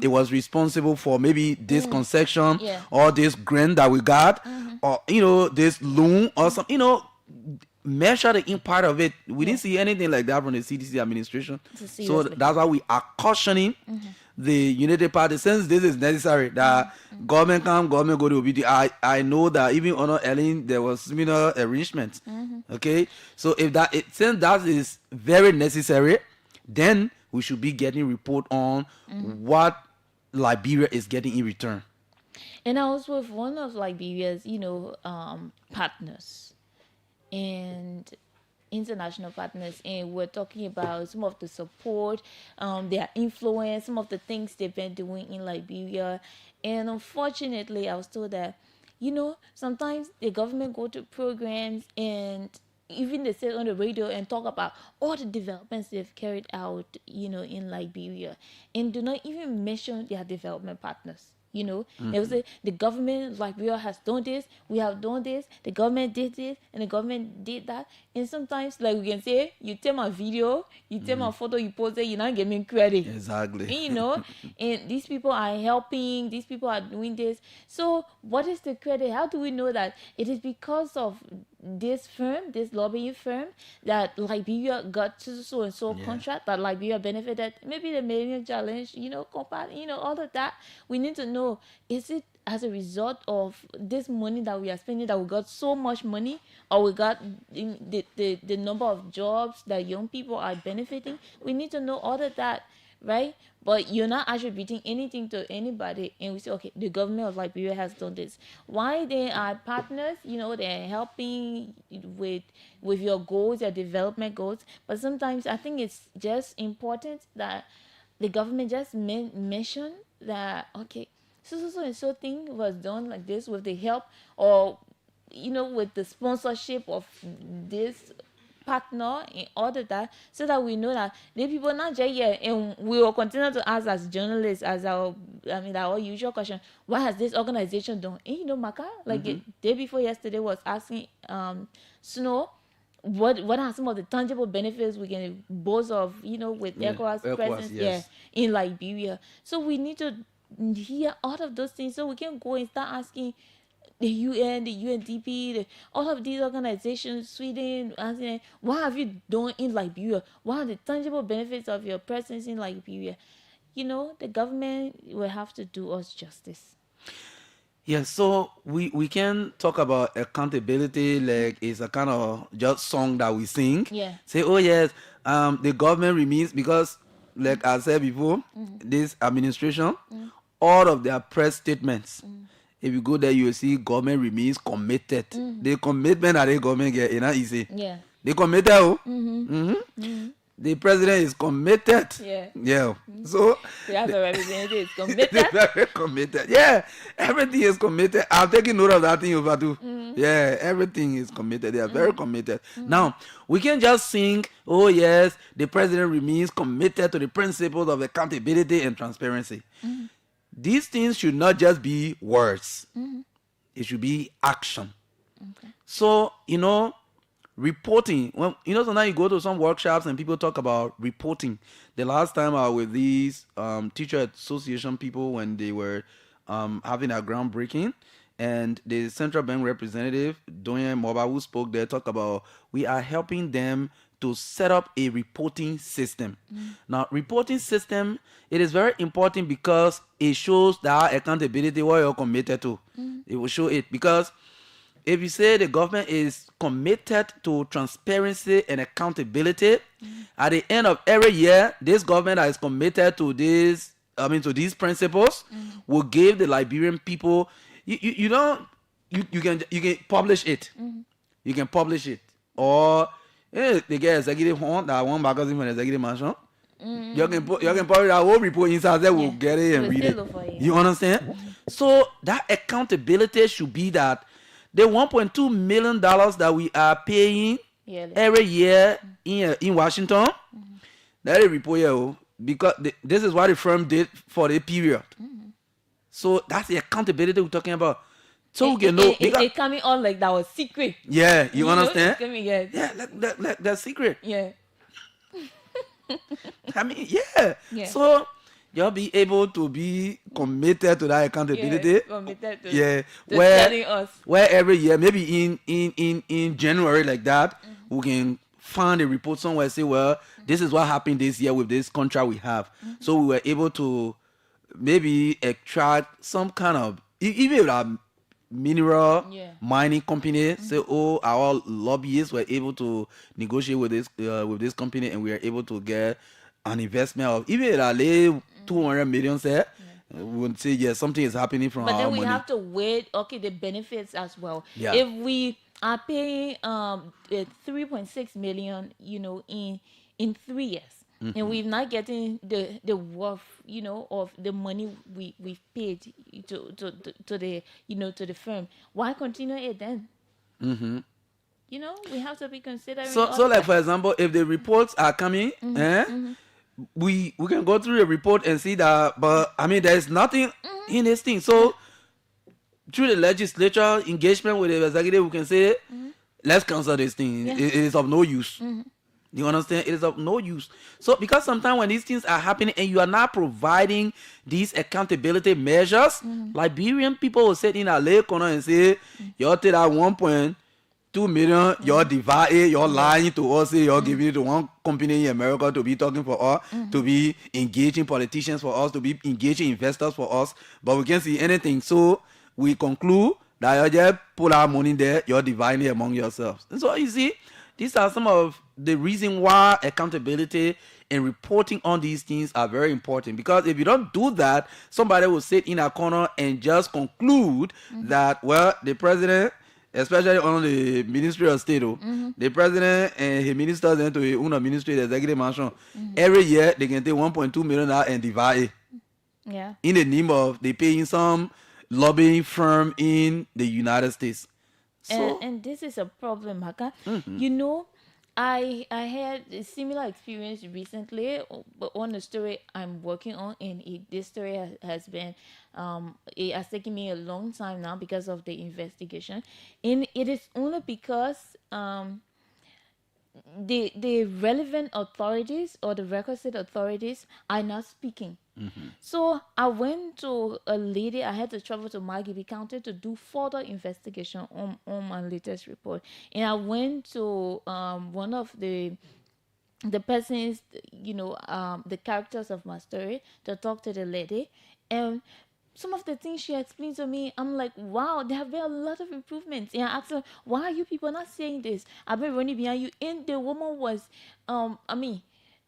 it was responsible for maybe this concession or this grant that we got, or this loan or something, measure the impact of it. We didn't see anything like that from the CDC administration. So that's why we are cautioning the United Party, since this is necessary, that government come, government go to OBD. I know that even under Ellen, there was similar arrangements. Okay, so since that is very necessary, then we should be getting report on what Liberia is getting in return. And I was with one of Liberia's, partners and international partners, and we're talking about some of the support, their influence, some of the things they've been doing in Liberia. And unfortunately, I was told that, sometimes the government go to programs and even they say on the radio and talk about all the developments they've carried out, in Liberia, and do not even mention their development partners. They will say the government, Liberia, has done this, we have done this, the government did this, and the government did that. And sometimes, like we can say, you take my video, you take my photo, you post it, you're not giving credit. Exactly. And these people are helping, these people are doing this. So what is the credit? How do we know that it is because of this firm, this lobbying firm, that Liberia got to so and so contract, that Liberia benefited, maybe the Millennium Challenge, all of that. We need to know, is it as a result of this money that we are spending that we got so much money, or we got the number of jobs that young people are benefiting? We need to know all of that right? But you're not attributing anything to anybody, and we say, okay, the government of Liberia has done this. Why they are partners? They're helping with your goals, your development goals. But sometimes I think it's just important that the government just mention that, okay, so thing was done like this with the help, or with the sponsorship of this partner and all of that, so that we know that the people not just here, and we will continue to ask as journalists, as our usual question, what has this organization done? And Marka, like the day before yesterday, was asking Snow, what are some of the tangible benefits we can boast of, with ECOWAS presence in Liberia. So we need to hear all of those things, so we can go and start asking the UN, the UNDP, all of these organizations, Sweden, asking, what have you done in Liberia? What are the tangible benefits of your presence in Liberia? The government will have to do us justice. Yeah, so we can talk about accountability like it's a kind of just song that we sing. Yeah. Say, oh yes, the government remains, because like I said before, this administration, all of their press statements, if you go there, you will see government remains committed. The commitment that the government get, easy. Yeah. They committed. The president is committed. Yeah. So we have a representative committed. they're very committed. Yeah, everything is committed. I'm taking note of that thing, Fatu. Yeah, everything is committed. They are very committed. Now, we can just sing, oh yes, the president remains committed to the principles of accountability and transparency. These things should not just be words. It should be action. Okay. So, reporting, when sometimes you go to some workshops and people talk about reporting. The last time I was with these teacher association people, when they were having a groundbreaking, and the central bank representative Doyen Moba, who spoke there, talked about we are helping them to set up a reporting system. Now, reporting system, it is very important because it shows that accountability, what you're committed to. It will show it, because if you say the government is committed to transparency and accountability, at the end of every year, this government that is committed to to these principles will give the Liberian people, you can publish it. You can publish it. Or they get executive hunt, that one magazine from the executive mansion. You can publish that whole report inside there, we'll get it and read it. You understand? So that accountability should be that the $1.2 million that we are paying every year in Washington, that is report here, because this is what the firm did for the period. So that's the accountability we're talking about. So we can know. It coming on like that was secret. Yeah, you understand? Yeah, like that's secret. Yeah. I mean, yeah. So you'll be able to be committed to that accountability. Yeah, committed to where telling us. Where every year, maybe in January like that, we can find a report somewhere, say, well, this is what happened this year with this contract we have. So we were able to maybe extract some kind of, even if a mineral mining company, say, oh, our lobbyists were able to negotiate with this company, and we are able to get an investment of even a 200 million, say, we would say, yes, something is happening from our money. But then we have to weigh, the benefits as well. Yeah. If we are paying 3.6 million, in 3 years, and we're not getting the worth, of the money we've paid to the firm, why continue it then? We have to be considering. So like, for example, if the reports are coming, we can go through the report and see that, but I mean, there's nothing in this thing. So through the legislature engagement with the executive, we can say, let's cancel this thing. It is of no use. You understand? It is of no use. So because sometimes when these things are happening and you are not providing these accountability measures, Liberian people will sit in a lay corner and say, you'll take that 1.2 million, you're divided, you're lying to us, you're giving it to one company in America to be talking for us, to be engaging politicians for us, to be engaging investors for us, but we can't see anything. So we conclude that you just put our money there, you're dividing it among yourselves. And so you see, these are some of the reason why accountability and reporting on these things are very important, because if you don't do that, somebody will sit in a corner and just conclude that, well, the president, especially on the Ministry of State, the president and his ministers into his own ministry, the executive mansion, every year they can take 1.2 million out and divide it. Yeah. In the name of they paying some lobbying firm in the United States. So And this is a problem, Marka. You know, I had a similar experience recently, but on a story I'm working on, and this story has been it has taken me a long time now because of the investigation, and it is only because the relevant authorities or the requisite authorities are not speaking. So I went to a lady. I had to travel to Margibi County to do further investigation on my latest report, and I went to one of the persons, the characters of my story, to talk to the lady, and some of the things she explained to me, I'm like, wow, there have been a lot of improvements. And I asked her, why are you people not saying this? I've been running behind you. And the woman was,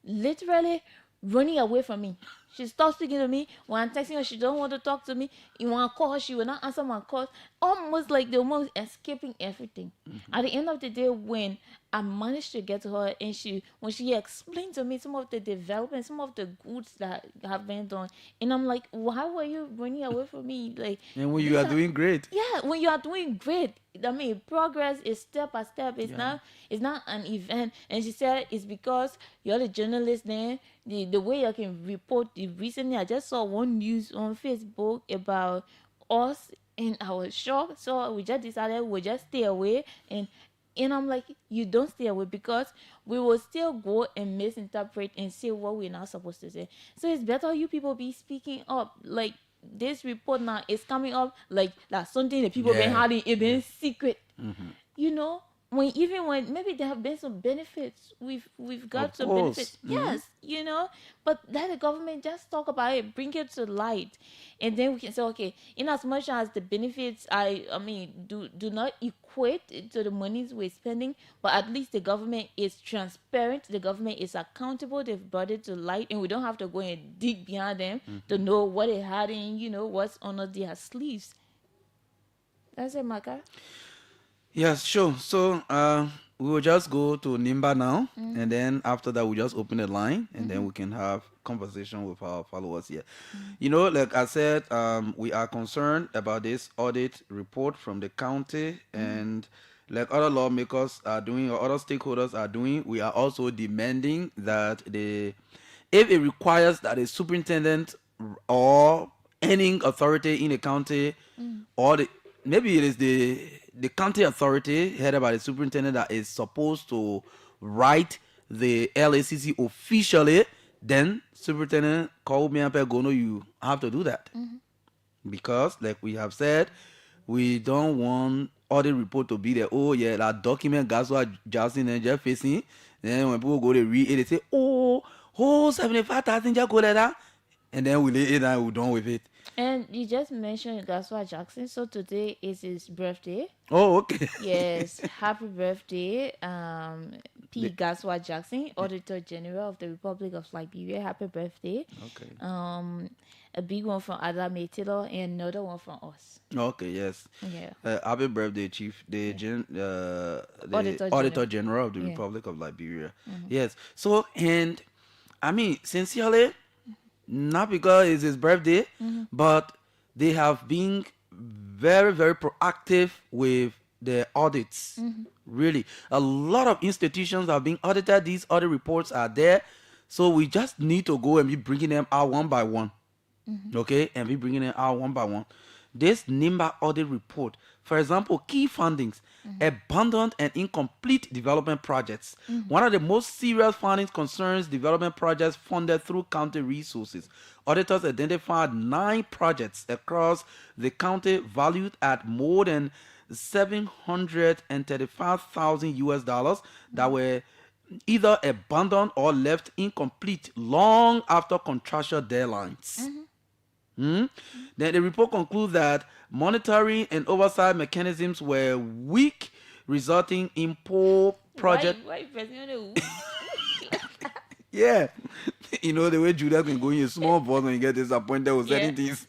literally running away from me. She stopped speaking to me. When I'm texting her, she don't want to talk to me. You want to call her, she will not answer my calls. Almost like the woman was escaping everything. At the end of the day, when I managed to get to her, and when she explained to me some of the development, some of the goods that have been done, and I'm like, why were you running away from me? Like, and when you are doing great. yeah, when you are doing great, I mean, progress is step by step. It's not an event. And she said it's because you're the journalist then. The way you can report. Recently, I just saw one news on Facebook about us, and I was shocked. So we just decided we'll just stay away. And I'm like, you don't stay away, because we will still go and misinterpret and say what we're not supposed to say. So it's better you people be speaking up. Like, this report now is coming up like that's something that people been hiding it in secret. You know, when maybe there have been some benefits, we've got Of some course. benefits. Yes, you know, but let the government just talk about it, bring it to light, and then we can say, okay, in as much as the benefits, I mean, do not equate to the monies we're spending, but at least the government is transparent, the government is accountable, they've brought it to light, and we don't have to go and dig behind them to know what they had in, what's under their sleeves. That's it, Marka. Yes, sure. So we will just go to Nimba now, and then after that we just open the line, and then we can have conversation with our followers here. You know, like I said, we are concerned about this audit report from the county, and like other lawmakers are doing or other stakeholders are doing, we are also demanding that if it requires that a superintendent or any authority in the county, or maybe it is the county authority headed by the superintendent that is supposed to write the LACC officially, then superintendent call me up and go, no, you have to do that. Because like we have said, we don't want audit report to be there. Oh yeah, that document guys what Justin and Jeff facing. Then when people go to read it, they say, oh 75,000 just go like that. And then we lay it and we're done with it. And you just mentioned Gaswa Jackson, so today is his birthday. Oh, okay. Yes, happy birthday, P. Gaswa Jackson, Auditor General of the Republic of Liberia. Happy birthday. Okay. A big one from Adame Taylor and another one from us. Okay, yes. Yeah. Happy birthday, Chief. The Auditor General of the Republic of Liberia. Yes. So, and I mean, sincerely, not because it's his birthday, but they have been very, very proactive with the audits. Really, a lot of institutions are being audited. These audit reports are there, so we just need to go and be bringing them out one by one. Okay, and be bringing them out one by one. This NIMBA audit report, for example, key findings, abundant and incomplete development projects. One of the most serious findings concerns development projects funded through county resources. Auditors identified 9 projects across the county valued at more than $735,000 that were either abandoned or left incomplete long after contractual deadlines. Then the report concludes that monitoring and oversight mechanisms were weak, resulting in poor project. Why pressing on the Yeah. You know the way Judas can go in a small voice when you get disappointed with certain things.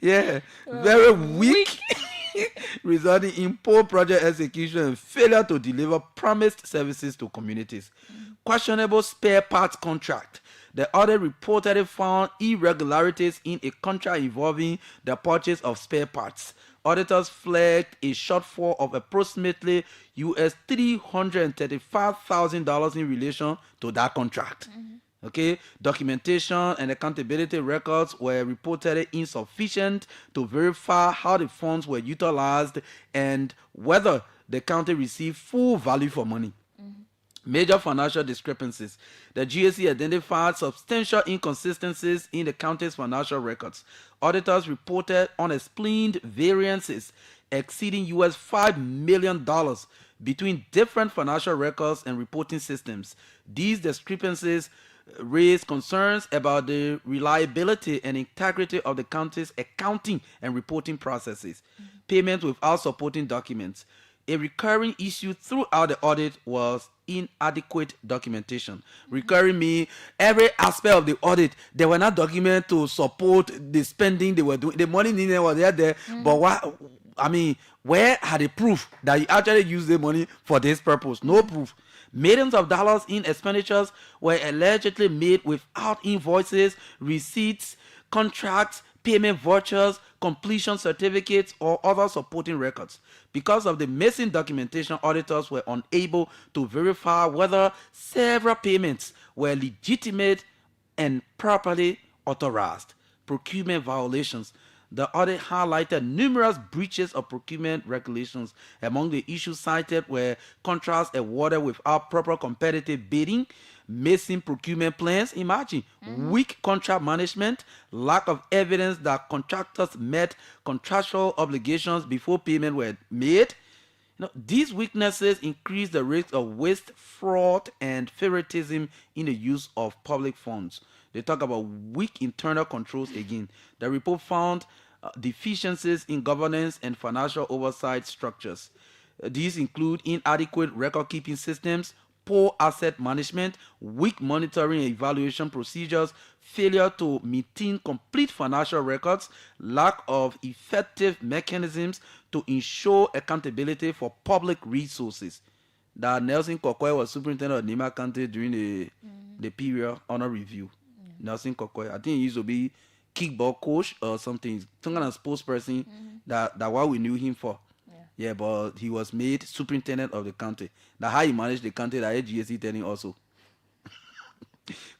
Yeah. Very weak. Resulting in poor project execution and failure to deliver promised services to communities. Questionable spare parts contract. The audit reportedly found irregularities in a contract involving the purchase of spare parts. Auditors flagged a shortfall of approximately US $335,000 in relation to that contract. Okay, documentation and accountability records were reportedly insufficient to verify how the funds were utilized and whether the county received full value for money. Major financial discrepancies. The GSC identified substantial inconsistencies in the county's financial records. Auditors reported unexplained variances exceeding US $5 million between different financial records and reporting systems. These discrepancies raised concerns about the reliability and integrity of the county's accounting and reporting processes. Payments without supporting documents. A recurring issue throughout the audit was inadequate documentation. Recurring means every aspect of the audit, they were not documented to support the spending they were doing. The money needed was there, but where had the proof that you actually used the money for this purpose? No proof. Millions of dollars in expenditures were allegedly made without invoices, receipts, contracts, payment vouchers, completion certificates, or other supporting records. Because of the missing documentation, auditors were unable to verify whether several payments were legitimate and properly authorized. Procurement violations. The audit highlighted numerous breaches of procurement regulations. Among the issues cited were contracts awarded without proper competitive bidding, missing procurement plans, imagine, weak contract management, lack of evidence that contractors met contractual obligations before payment were made. These weaknesses increase the risk of waste, fraud, and favoritism in the use of public funds. They talk about weak internal controls again. The report found deficiencies in governance and financial oversight structures. These include inadequate record-keeping systems, poor asset management, weak monitoring and evaluation procedures, failure to maintain complete financial records, lack of effective mechanisms to ensure accountability for public resources. That Nelson Kokoy was superintendent of Nima County during the period honor review. Nelson Kokoy, I think he used to be kickball coach or something, some kind of sports person. That what we knew him for. Yeah, but he was made superintendent of the county. That's how he managed the county that GSC telling also.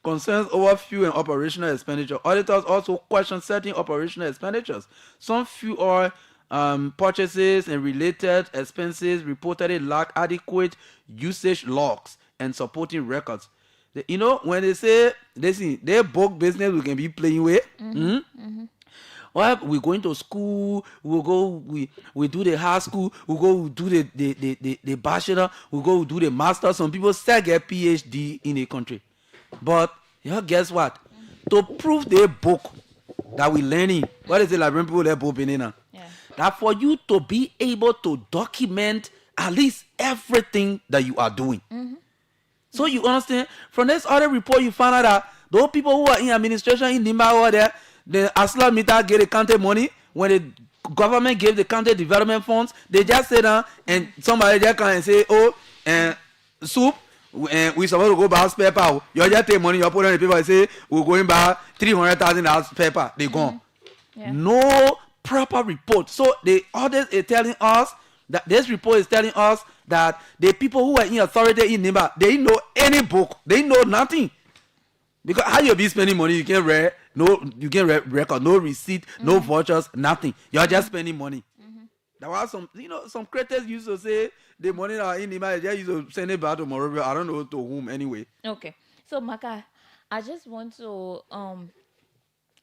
Concerns over fuel and operational expenditure. Auditors also question certain operational expenditures. Some fuel oil purchases and related expenses reportedly lack adequate usage logs and supporting records. When they say, listen, they're book business we can be playing with. Well, we're going to school, we'll go, we do the high school, we'll go do the bachelor, we'll go do the master. Some people still get PhD in a country. But guess what? To prove the book that we're learning, what is it like when people let book in now? That for you to be able to document at least everything that you are doing. So you understand? From this other report, you find out that those people who are in administration in Nimba over there, the Asla Mita get the county money. When the government gave the county development funds, they just sit down and somebody just come and say, soup, we supposed to go buy spare power. You just take money, you put on the paper and say, we're going to buy $300,000 spare power. They gone. No proper report. So the audit is telling us that this report is telling us that the people who are in authority in Nimba, they know any book, they know nothing. Because how you be spending money, you can't read record, no receipt, no vouchers, nothing. You're just spending money. There was some creators used to say the money that are in Nimba, they used to send it back to Morovia. I don't know to whom anyway. Okay. So Marka, I just want to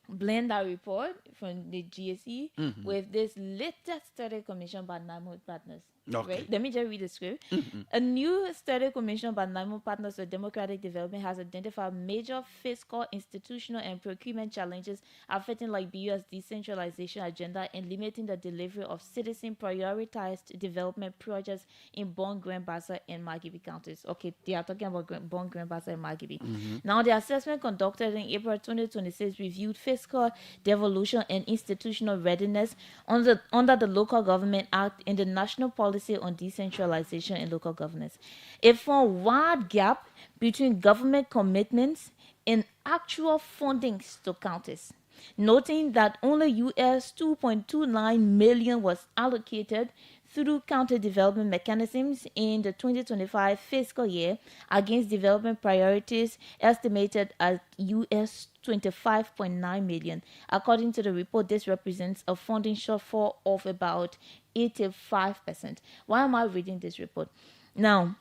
blend that report from the GSE with this latest study commission by NIMO partners. Okay. Right? Let me just read the script. A new study commission by NIMO partners for democratic development has identified major fiscal, institutional, and procurement challenges affecting Liberia's decentralization agenda and limiting the delivery of citizen prioritized development projects in Bon Grand Bassa and Margibi counties. Okay, they are talking about Bon Grand Bassa and Margibi. Now, the assessment conducted in April 2026 reviewed fiscal devolution and institutional readiness under the Local Government Act and the National Policy on Decentralization and Local Governance. It found wide gap between government commitments and actual fundings to counties, noting that only US 2.29 million was allocated through county development mechanisms in the 2025 fiscal year against development priorities estimated at US 25.9 million. According to the report, this represents a funding shortfall of about 85%. Why am I reading this report? Now,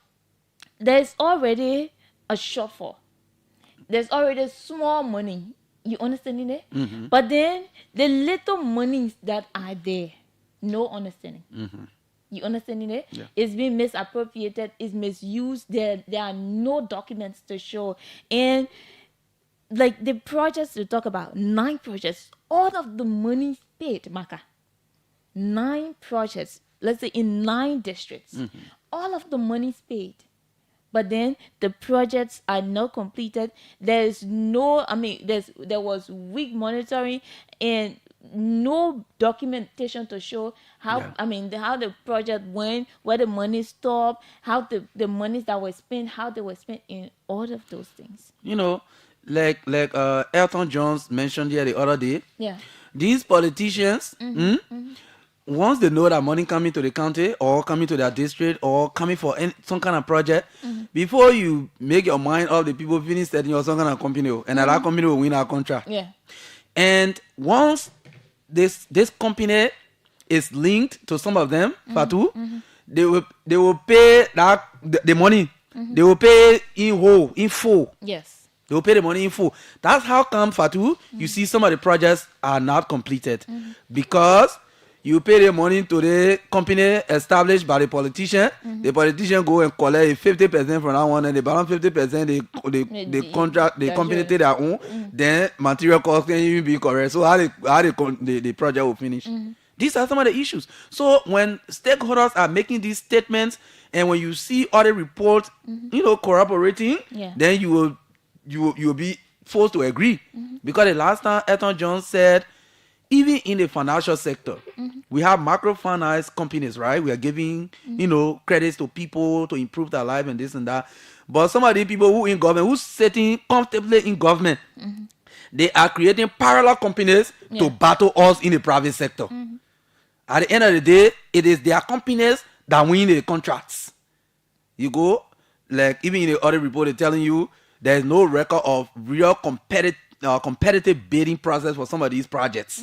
there's already a shortfall. There's already small money. You understanding it? But then the little monies that are there, no understanding. You understanding it? Yeah. It's being misappropriated, it's misused. There are no documents to show. And like the projects we talk about, 9 projects, all of the money paid, Marka. 9 projects, let's say in 9 districts. All of the money is paid. But then the projects are not completed. There's no, there was weak monitoring and no documentation to show how, how the project went, where the money stopped, how the monies that were spent, how they were spent, in all of those things. You know, like Elton Jones mentioned here the other day. Yeah. These politicians, once they know that money coming to the county or coming to their district or coming for some kind of project, before you make your mind up, the people finish setting you some kind of company, and that company will win our contract. Yeah. And once this company is linked to some of them, Fatu, they will pay that the money. They will pay in full. Yes. They will pay the money in full. That's how come, Fatu, you see some of the projects are not completed. Because you pay the money to the company established by the politician. The politician go and collect 50% from that one, and the balance 50% they contract the company take their own. Then material cost can even be correct. So how the project will finish. These are some of the issues. So when stakeholders are making these statements, and when you see other reports, corroborating, then you will be forced to agree. Because the last time Elton John said, even in the financial sector, we have microfinance companies, right? We are giving, credits to people to improve their life and this and that. But some of the people who in government, who's sitting comfortably in government, they are creating parallel companies to battle us in the private sector. At the end of the day, it is their companies that win the contracts. You go, like even in the other report, they're telling you there's no record of real competitive bidding process for some of these projects.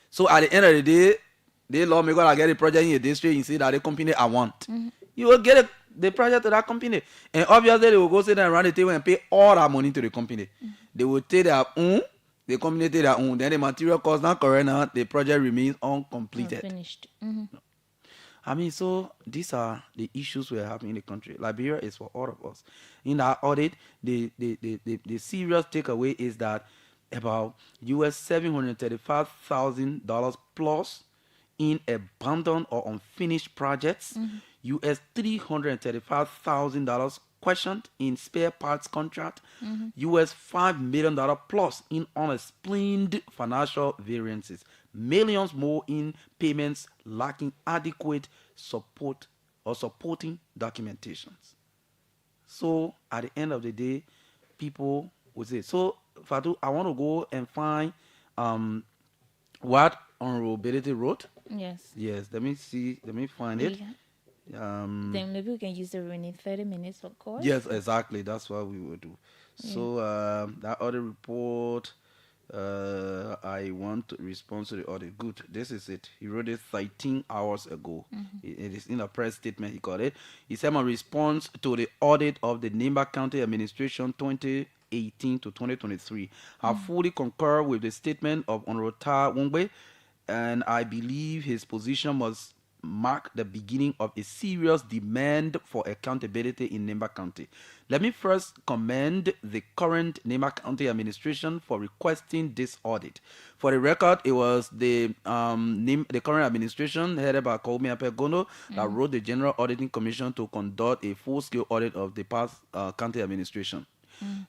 So at the end of the day, the lawmaker that get a project in your district, you see that the company I want. You will get the project to that company. And obviously they will go sit down around the table and pay all that money to the company. They will take their own, the company take their own. Then the material cost not correct now, the project remains uncompleted. Finished. So these are the issues we are having in the country. Liberia is for all of us. In our audit, the serious takeaway is that about US $735,000 plus in abandoned or unfinished projects, US $335,000 questioned in spare parts contract, US $5 million plus in unexplained financial variances, millions more in payments lacking adequate support or supporting documentations. So at the end of the day, people would say, so Fatu, I want to go and find what Honorable Benedict wrote. Yes. Yes, let me find it. Then maybe we can use the remaining 30 minutes for course. Yes, exactly. That's what we will do. Yeah. So that other report, I want to respond to the audit. Good. This is it. He wrote it 13 hours ago. It is in a press statement. He got it. He said, my response to the audit of the Nimba County Administration 2018 to 2023. I fully concur with the statement of Honorable Ta Wongbe, and I believe his position must mark the beginning of a serious demand for accountability in Nimba County. Let me first commend the current Nimba County administration for requesting this audit. For the record, it was the current administration headed by Koumi Apegono that wrote the General Auditing Commission to conduct a full-scale audit of the past county administration.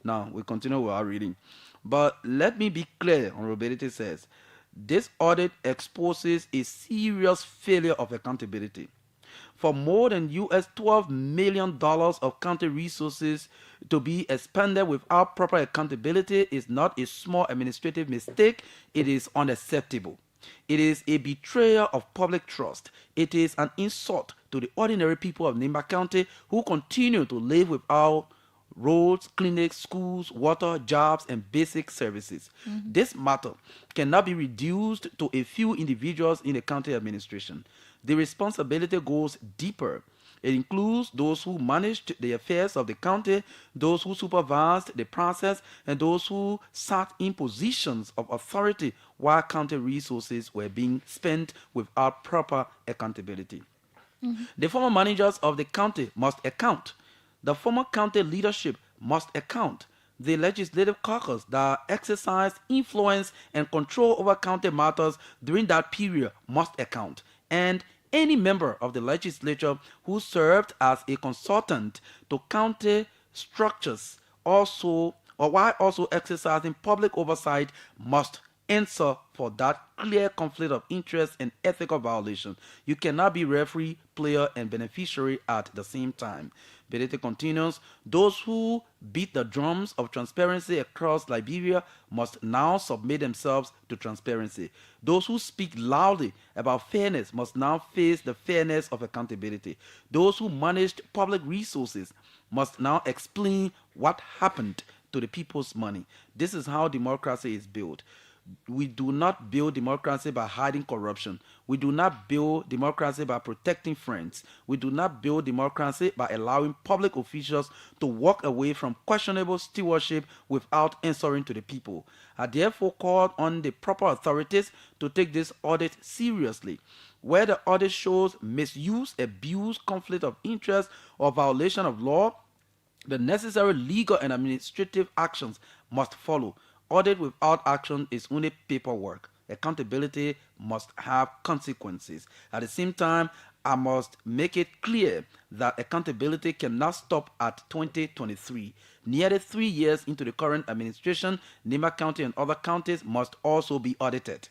Now, we continue with our reading. But let me be clear, Honorability says, this audit exposes a serious failure of accountability. For more than US $12 million of county resources to be expended without proper accountability is not a small administrative mistake, it is unacceptable. It is a betrayal of public trust. It is an insult to the ordinary people of Nimba County who continue to live without roads, clinics, schools, water, jobs, and basic services. This matter cannot be reduced to a few individuals in the county administration. The responsibility goes deeper. It includes those who managed the affairs of the county, those who supervised the process, and those who sat in positions of authority while county resources were being spent without proper accountability. The former managers of the county must account. The former county leadership must account. The legislative caucus that exercised influence and control over county matters during that period must account. And any member of the legislature who served as a consultant to county structures also, or while also exercising public oversight, must answer for that clear conflict of interest and ethical violation. You cannot be referee, player, and beneficiary at the same time. Benedict continues, those who beat the drums of transparency across Liberia must now submit themselves to transparency. Those who speak loudly about fairness must now face the fairness of accountability. Those who managed public resources must now explain what happened to the people's money. This is how democracy is built. We do not build democracy by hiding corruption. We do not build democracy by protecting friends. We do not build democracy by allowing public officials to walk away from questionable stewardship without answering to the people. I therefore call on the proper authorities to take this audit seriously. Where the audit shows misuse, abuse, conflict of interest, or violation of law, the necessary legal and administrative actions must follow. Audit without action is only paperwork. Accountability must have consequences. At the same time, I must make it clear that accountability cannot stop at 2023. Nearly 3 years into the current administration, Nimba County and other counties must also be audited.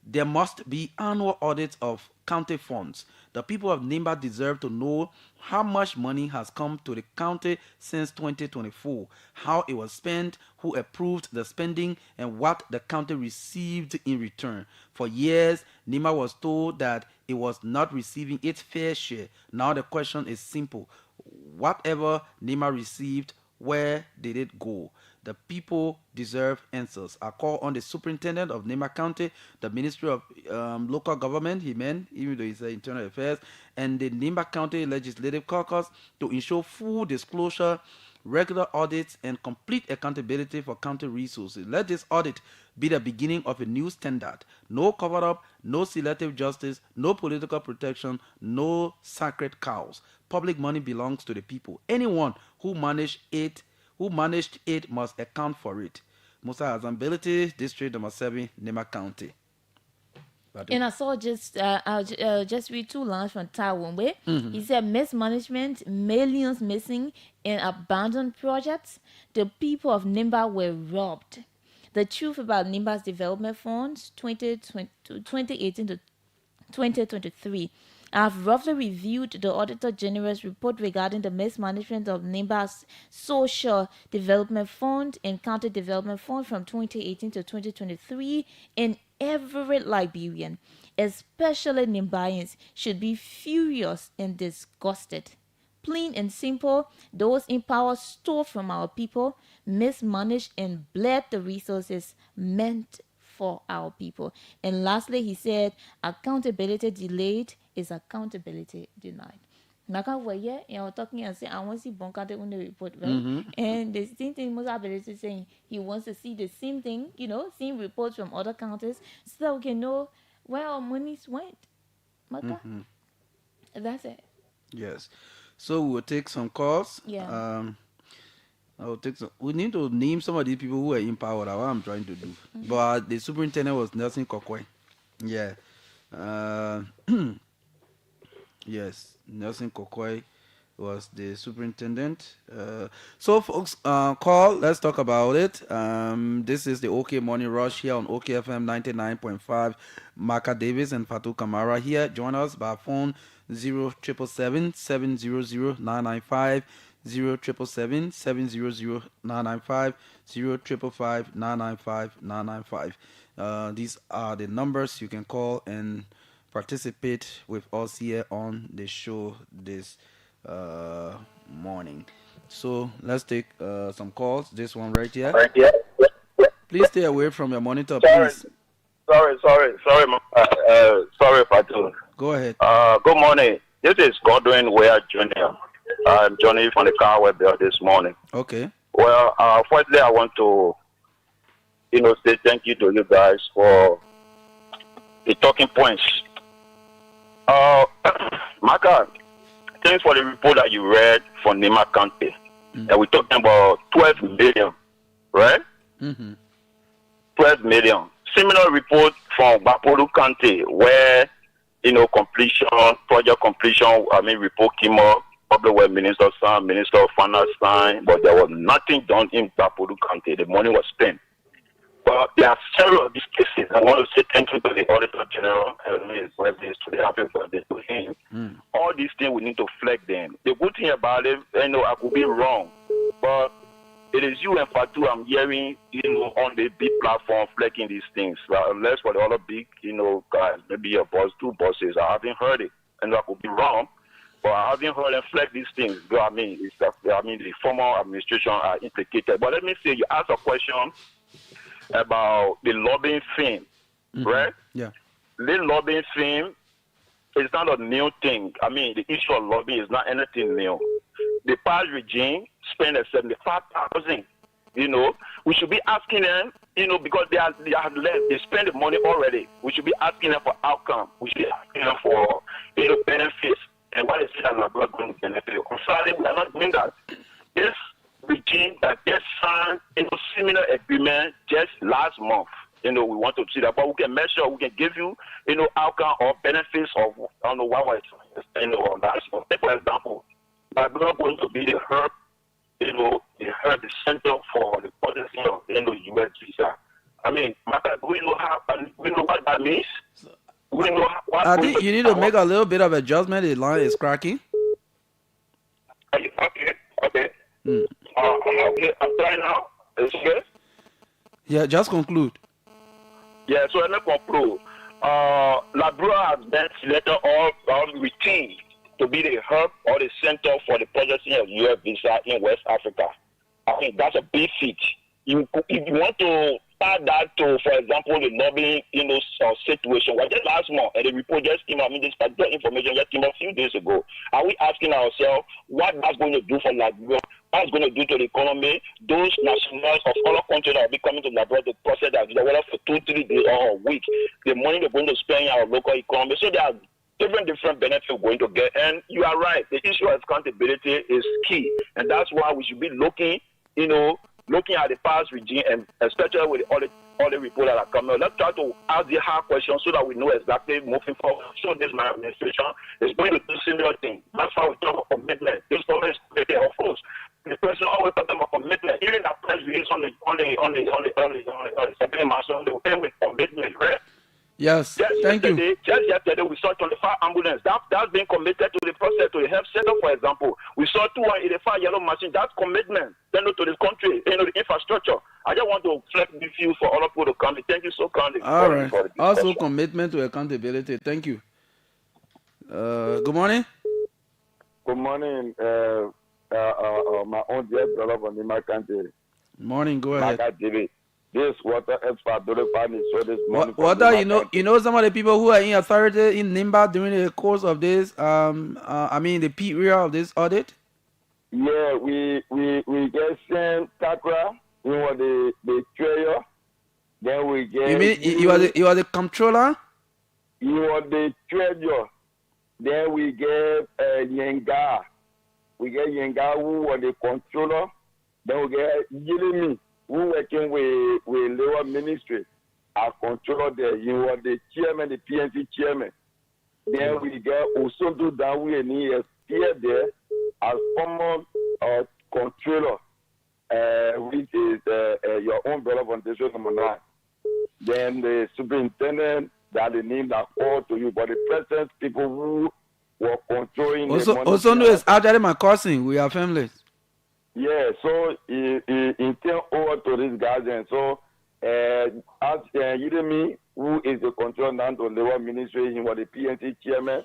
There must be annual audits of county funds. The people of Nimba deserve to know how much money has come to the county since 2024, how it was spent, who approved the spending, and what the county received in return. For years, Nimba was told that it was not receiving its fair share. Now the question is simple. Whatever Nimba received, where did it go? The people deserve answers. I call on the superintendent of Nimba County, the Ministry of Local Government, even though it's Internal Affairs, and the Nimba County Legislative Caucus to ensure full disclosure, regular audits, and complete accountability for county resources. Let this audit be the beginning of a new standard. No cover-up, no selective justice, no political protection, no sacred cows. Public money belongs to the people. Anyone who managed it must account for it. Musa Azambility, District number 7, Nimba County. And I saw I'll just read 2 lines from Taiwan. He said, mismanagement, millions missing in abandoned projects. The people of Nimba were robbed. The truth about Nimba's development funds 2018 to 2023. I've roughly reviewed the Auditor General's report regarding the mismanagement of Nimba's Social Development Fund and County Development Fund from 2018 to 2023, and every Liberian, especially Nimbayans, should be furious and disgusted. Plain and simple, those in power stole from our people, mismanaged and bled the resources meant for our people. And lastly, he said, accountability delayed is accountability denied. Maka were here and I was talking and saying I want to see Bonkate on the report, right? And the same thing Musa is saying he wants to see the same thing, seeing reports from other counties so that we can know where our monies went. Maka. That's it. Yes. So we'll take some calls. Yeah. I'll take some. We need to name some of the people who are in power. That's what I'm trying to do. But the superintendent was Nelson Kokwe. Yeah. Uh, yes, Nelson Kokwe was the superintendent. So, folks, call. Let's talk about it. This is the OK Morning Rush here on OKFM 99.5. Marka Davis and Fatu Kamara here. Join us by phone 0777-700-995, 0777-700-995, 0555-995-995. These are the numbers you can call and participate with us here on the show this morning. So let's take some calls. This one right here. Please stay away from your monitor, please. Sorry, Fatu. Go ahead. Good morning. This is Godwin Ware Jr. I'm Johnny from the car web this morning. Okay. Well, firstly, I want to, say thank you to you guys for the talking points. Marka, thanks for the report that you read from Nima County. And we're talking about 12 million, right? 12 million. Similar report from Bapolu County where, project completion, report came up, public work minister signed, minister of finance signed, but there was nothing done in Bapolu County. The money was spent. But there are several of these cases. I want to say thank you to the Auditor General and his birthday today, happy birthday to him. All these things we need to flag them. The good thing about it, I could be wrong, but it is you and Fatu I'm hearing, on the big platform flagging these things. Unless for the other big, guys, maybe a boss, two bosses, I haven't heard it, and I could be wrong. But I haven't heard them flag these things. The former administration are implicated. But let me say, you asked a question about the lobbying thing, right? Yeah. The lobbying thing is not a new thing. The issue of lobbying is not anything new. The past regime spent 75,000. We should be asking them, because they have left, they spend the money already. We should be asking them for outcome. We should be asking them for benefits. And what is it that we're not going to benefit? I'm sorry, we are not doing that. This regime that just signed similar agreement just last month. We want to see that, but we can measure, we can give you, outcome or benefits of what was, last month. For example, we're not going to be the hub, the center for the policy of U.S. visa. Marka, we know what that means. We know what I think you need to make a little bit of adjustment. The line is cracking. Okay. I'm trying now. Is it okay? Yeah, just conclude. Yeah, so let me conclude. Labrador has been selected or retained to be the hub or the center for the processing of U.S. visa in West Africa. That's a big feat. If you want to add that to, for example, the lobbying, situation. Well, just last month, and the report just came out. This particular information just came out a few days ago. Are we asking ourselves what that's going to do for Liberia? What's going to do to the economy? Those nationals of other countries that will be coming to Liberia to process that, whether for 2-3 days or a week, the money they're going to spend in our local economy. So there are different benefits we're going to get. And you are right. The issue of accountability is key, and that's why we should be looking at the past regime, and especially with all the reports that are coming. Let's try to ask the hard questions so that we know exactly moving forward. So this my administration is going to do similar thing. That's why we talk about commitment. This government is committed, of course. The person always talk about commitment. Even that press release on the second master, they will end with commitment, right? Yes, thank you. Just yesterday, we saw 25 ambulances. That's been committed to the process, to the health center, for example. We saw 285 yellow machines. That's commitment, to the country, the infrastructure. I just want to flex with you for all of you to come. Thank you so kindly. All right. Also, commitment to accountability. Thank you. Good morning. Good morning, my own dear brother from Nima County. Morning, go ahead. Marka David. this water expert don't find so this money. What you know some of the people who are in authority in Nimba during the course of this I mean the period of this audit? Yeah, we get sent Takra, you know the treasurer. Then we get You mean you are the comptroller? You are the treasurer. Then we get Yenga. We get Yenga who are the controller. Then we get Yilimi who working with lower ministry. Our controller there. You are the chairman, the PNC chairman. Then we get Osodu Dawi and he is here there as former controller, which is your own brother foundation number 9. Then the superintendent that the name that called to you, but the present people who were controlling the money. Also is actually my cousin. We are families. Yeah, so he turned over to this guys, and so as Udemy, who is the control now to lower ministry, he was the PNC chairman,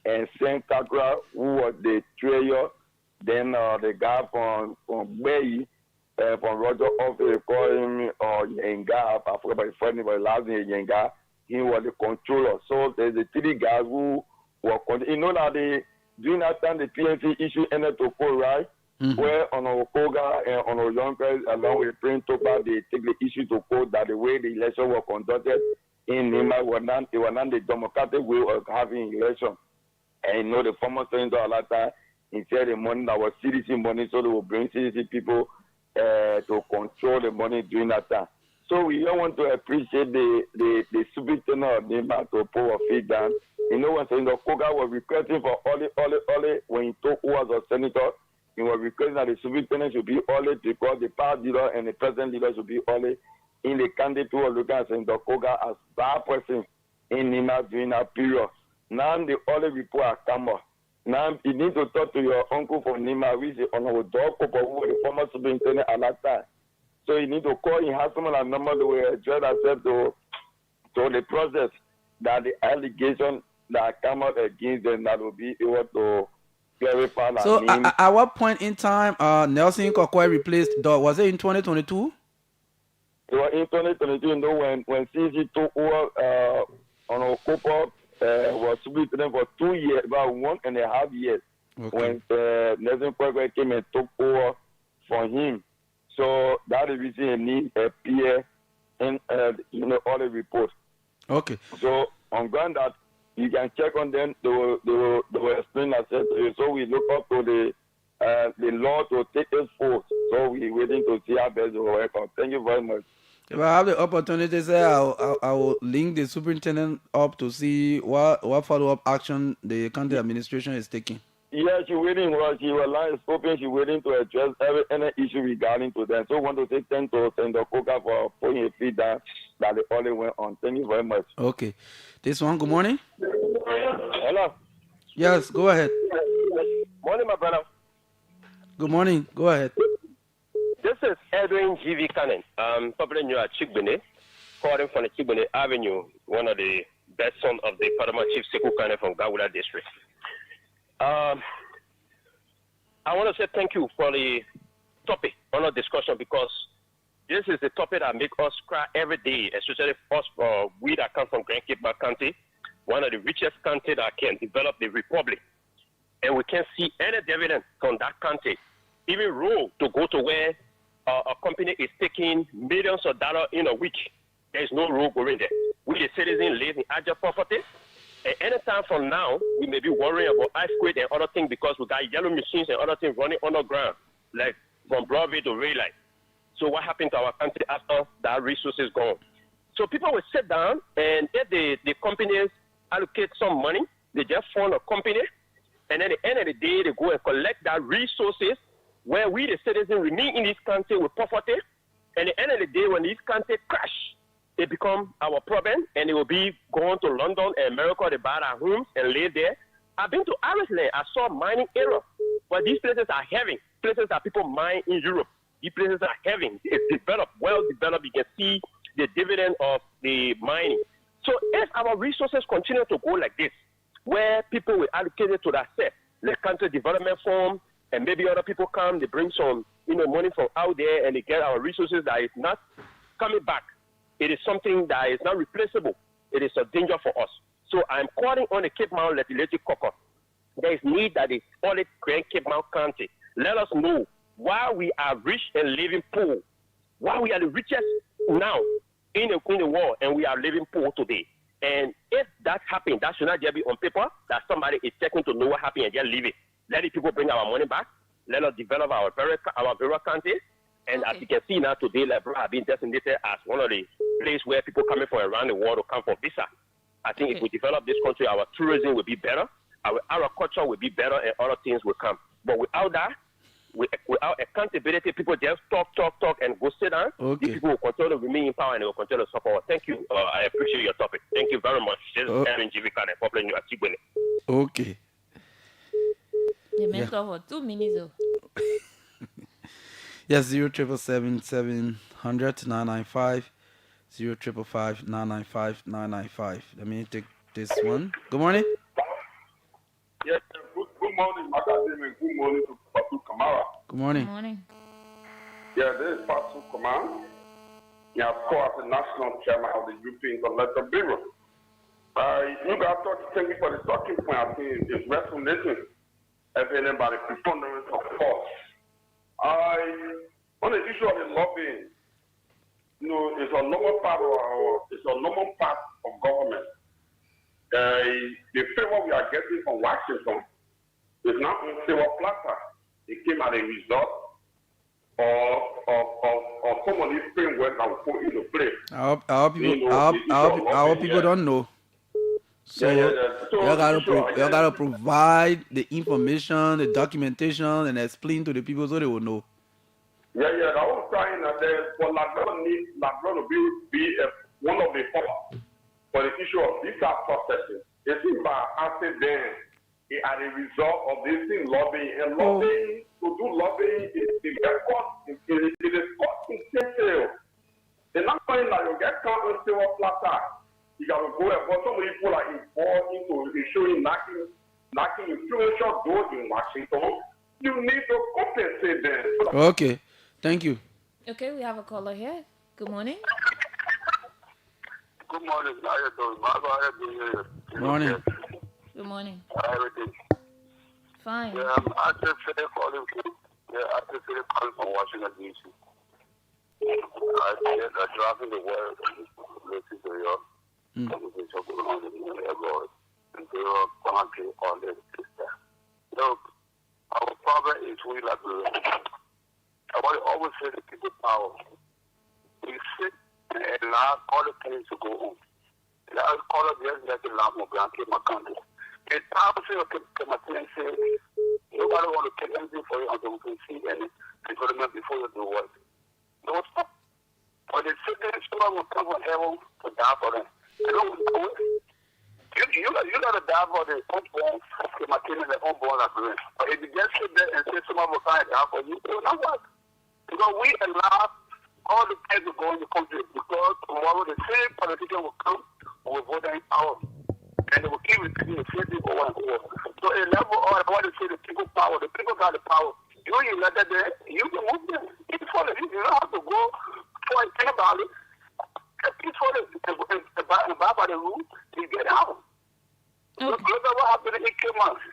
and Saint Kakra, who was the treasurer. Then the guy from Bay, from Roger Office, call him Yenga. I forgot about his first name, but last name Yenga. He was the controller. So there's the 3 guys who were you know that during that time the PNC issued to call, right? Mm-hmm. Where on our Koga and on our Yonkers, along with Prince Topa, they take the issue to court that the way the election was conducted in Nima was not the democratic way of having election. And you know the former senator at that time, he said the money that was CDC money, so they will bring CDC people to control the money during that time. So we don't want to appreciate the superintendent of Nima to pull our feet down. You know when Senator Koga was requesting for Ole when he took who was a senator, he was requesting that the superintendent should be Ole because the past leader and the present leader should be Ole. In the candidate who was looking at Senator Koga as that person in Nima during that period. Now the Ole report has come up. Now you need to talk to your uncle from Nima, which is on our dog, who was the former superintendent at that time. So you need to call him, have someone a number to address ourselves to the process that the allegation that come out against them that will be able to clarify. So at what point in time Nelson Kokwe replaced Dog? Was it in 2022? It was in 2022, you know, when CC took over on our Copa was superintendent for 2 years, about 1.5 years. Okay. When Nelson Kokwe came and took over for him. So that is the reason he needs a peer in all the reports. Okay. So on ground that you can check on them, they will explain that to you. So we look up to the law to take us forth. So we're waiting to see how best it will work out. Thank you very much. If I have the opportunity, say I will link the superintendent up to see what follow-up action the county administration is taking. Yeah, she's waiting. She was line is open. She's waiting to address any issue regarding to them. So I want to say thank to Senator Koga for putting a feed that the only went on. Thank you very much. Okay. This one, good morning. Hello. Yes, go ahead. Morning, my brother. Good morning. Go ahead. This is Edwin G.V. Cannon. Probably new at Chigbene, calling from the Chigbene Avenue, one of the best sons of the Padama Chief Sekou Cannon from Gawula District. I want to say thank you for the topic on our discussion because this is the topic that makes us cry every day, especially us, we that come from Grand Cape County, one of the richest counties that can develop the republic. And we can't see any dividend from that county, even road to go to where a company is taking millions of dollars in a week. There's no road going there. We, the citizens, live in agile property. And anytime from now, we may be worrying about earthquake and other things because we got yellow machines and other things running underground, like from Broadway to Ray Light. So what happened to our country after that resource is gone? So people will sit down and if the companies allocate some money, they just form a company, and at the end of the day, they go and collect that resources where we, the citizens, remain in this country with poverty. And at the end of the day, when this country crash, it become our problem, and it will be going to London and America to buy our homes and live there. I've been to Irisland. I saw mining area, but these places are having places that people mine in Europe. These places are having it's developed, well developed. You can see the dividend of the mining. So if our resources continue to go like this, where people will allocate it to that set, the country development fund, and maybe other people come, they bring some money from out there, and they get our resources that is not coming back, it is something that is not replaceable. It is a danger for us. So I'm calling on the Cape Mount Legislative Caucus. There is need that the audit Grand Cape Mount County. Let us know why we are rich and living poor. Why we are the richest now in the world and we are living poor today. And if that happens, that should not just be on paper, that somebody is checking to know what happened and just leave it. Let the people bring our money back. Let us develop our various counties. And as you can see now today, Lebron has been designated as one of the places where people coming from around the world to come for visa. I think if we develop this country, our tourism will be better, our agriculture will be better, and other things will come. But without that, without accountability, people just talk, and go sit down. These people will continue to remain in power and they will continue to suffer. Thank you. I appreciate your topic. Thank you very much. This is Aaron GVK and Public News at Chigbene. Okay. They meant for 2 minutes. Yes, 0777700 0555995 Let me take this one. Good morning. Yes, good morning, Marka, and good morning to Fatu Kamara. Good morning. Good morning. Yeah, this is Fatu Kamara. Yeah, of course, the national chairman of the European Intellectual Bureau. You guys thank you for the talking point. I think it's resonating as anybody preponderance of force. On the issue of the lobbying, it's a normal part of government. The favor we are getting from Washington is not on silver platter. It came as a result of some of these frameworks that we put into place. Our people don't know. So you gotta provide the information, the documentation, and explain to the people so they will know. Yeah, I was trying that for Labron to be one of the four for the issue of visa processing. It seems by asking them as a result of this thing lobbying and lobbying to do lobbying is cost intensive. They're not saying that you get caught on silver platter. You got to go and but some people are involved into issuing knocking influential doors in Washington. You need to compensate them. Okay, thank you. Okay, we have a caller here. Good morning. Good morning. How you doing? How are you doing? Good morning. Good morning. Everything. Fine. Yeah, I'm actually calling from Washington, D.C. I said that driving the world related to your conversation going on in the abroad. And they were country on the system. Look, our problem is we like the I always say the people power. We sit and allow all the things to go on. Allow all of them like the lamb of Grand Cape country. It's time to say, nobody want to take anything for you until we can see any development before you do what. Don't stop. But the second someone will come from heaven to die for them. You don't do it. You got to die for the unborn, the unborn agreement. But if you just sit there and say someone will come and die for you, it will not work. Because we allow all the things to go in the country because tomorrow the same politician will come with voting power. And they will keep repeating the same thing over and over. So a level of I want to say the people power, the people got the power. You let that there, you can move them. You follow it. You don't have to go for anybody. You follow it and buy by the rules, you get out. Okay. Look at what happened in 8 months.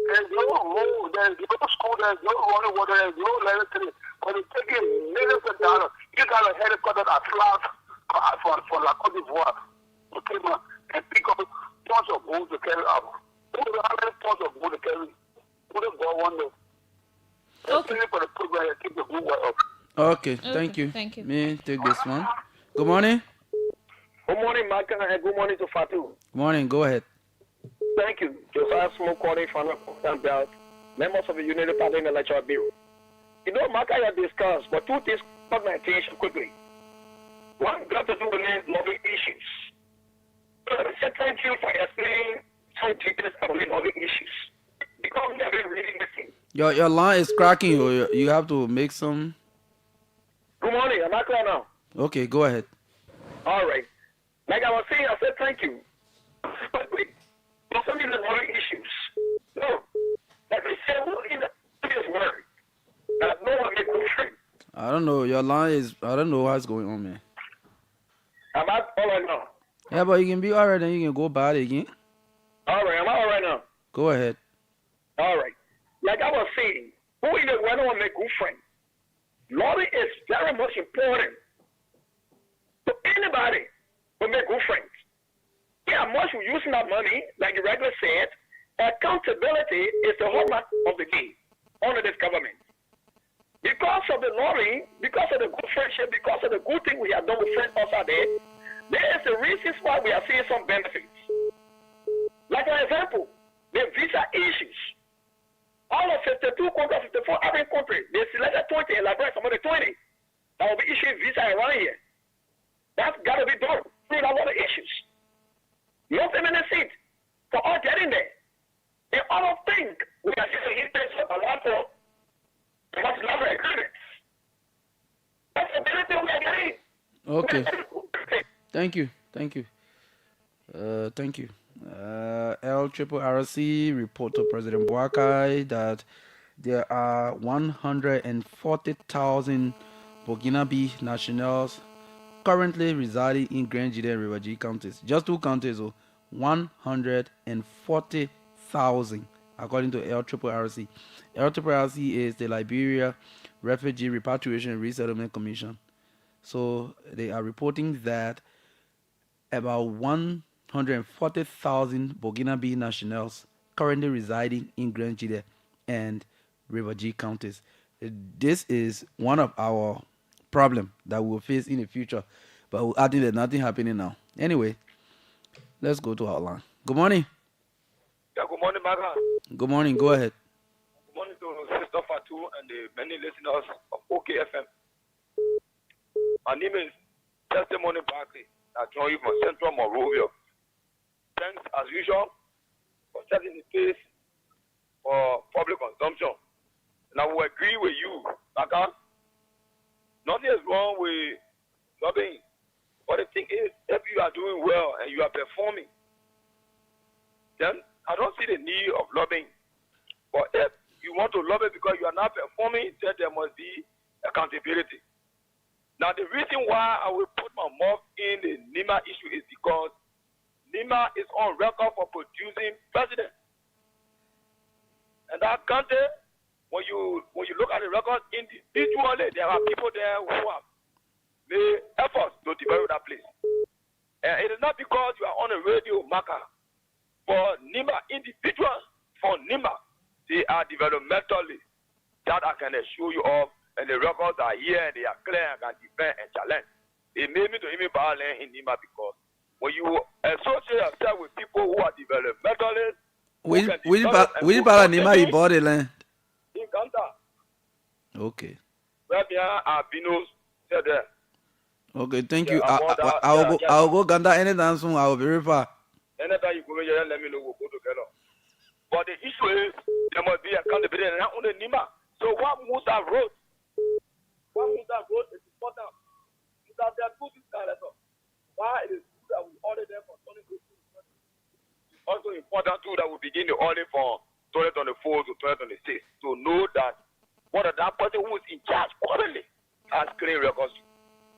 There's no road, there's no school, there's no running water, there's no electricity. But it's taking millions of dollars. You got a helicopter that flies for La Côte d'Ivoire to came up and pick up tons of gold to carry up. How many tons of gold to carry? Put it go one day. Okay. For the program, keep the good work up. Okay, thank you. Thank you. Me take this one. Good morning. Good morning, Marka, and good morning to Fatu. Good morning. Go ahead. Thank you. Josiah Smoke calling from Belt, members of the United Party Electoral Bureau. You know, Marka had discussed, but two things caught my attention quickly. One got to do with lobbying issues. Thank you for explaining some details about lobbying issues. Because we have been really missing. Your line is cracking. You have to make some. Good morning. Am I clear now? Okay, go ahead. All right. Like I was saying, I said thank you. But wait, some of the lobbying issues. No. Like I said, in the previous word, no one may go free. I don't know. Your line is. I don't know what's going on, man. Am I all right now? Yeah, but you can be alright, then you can go bad again. All right, am I all right now? Go ahead. All right. Like I was saying, who in the world want to make good friends? Loving is very much important to anybody to make good friends. Yeah, much we're using that money, like the regular said, accountability is the hallmark of the game under this government. Because of the loving, because of the good friendship, because of the good thing we have done with friends outside there, there is the reasons why we are seeing some benefits. Like for example, the visa issues. All of 52 countries, 54 African countries, they selected 20 and elaborate some of the 20 that will be issuing visa around here. That's got to be done through a lot of issues. No feminine seat for all getting there. And all of things we are just interest of a lot of much longer agreements. That's the benefit we are getting. Okay. Thank you. Thank you. Thank you. LRRC report to President Boakai that there are 140,000 Burkinabe nationals currently residing in Grand Jide and River G counties. Just two counties, 140,000 according to LRRC. LRRC is the Liberia Refugee Repatriation and Resettlement Commission. So they are reporting that about 140,000 Burkinabe nationals currently residing in Grand Jide and River G counties. This is one of our problems that we'll face in the future, but I think there's nothing happening now. Anyway, let's go to our line. Good morning. Yeah, good morning, Marka. Good morning. Go ahead. Good morning to Sister Fatu and the many listeners of OKFM. My name is Testimony Barkley. I join you from Central Monrovia. Thanks, as usual, for setting the pace for public consumption. And I will agree with you, Marka. Nothing is wrong with lobbying. But the thing is, if you are doing well and you are performing, then I don't see the need of lobbying. But if you want to lobby because you are not performing, then there must be accountability. Now, the reason why I will put my mouth in the NIMA issue is because NIMA is on record for producing president. And that country, when you look at the record individually, there are people there who have made efforts to develop that place. And it is not because you are on a radio marker. For NIMA, individuals for NIMA, they are developmentally. That I can assure you of, and the records are here, and they are clear and can defend and challenge. It made me to even violent in NIMA because when you associate yourself with people who are developmentalists, Which part of NIMA you bought the land? in Ganta, Okay. where there are Binos, said there. Okay, thank Yeah, you. I'll go Ganda anytime soon. I will verify. Anytime you go here, let me know. We'll go together. But the issue is there must be accountability and not only NIMA. So what moves that road? What moves that road is important. You have to do this kind of stuff. Why it is good that we order them for 2022. It's also important too that we begin the order for 2024 to 2026 to know that what that person who is in charge currently has clean records.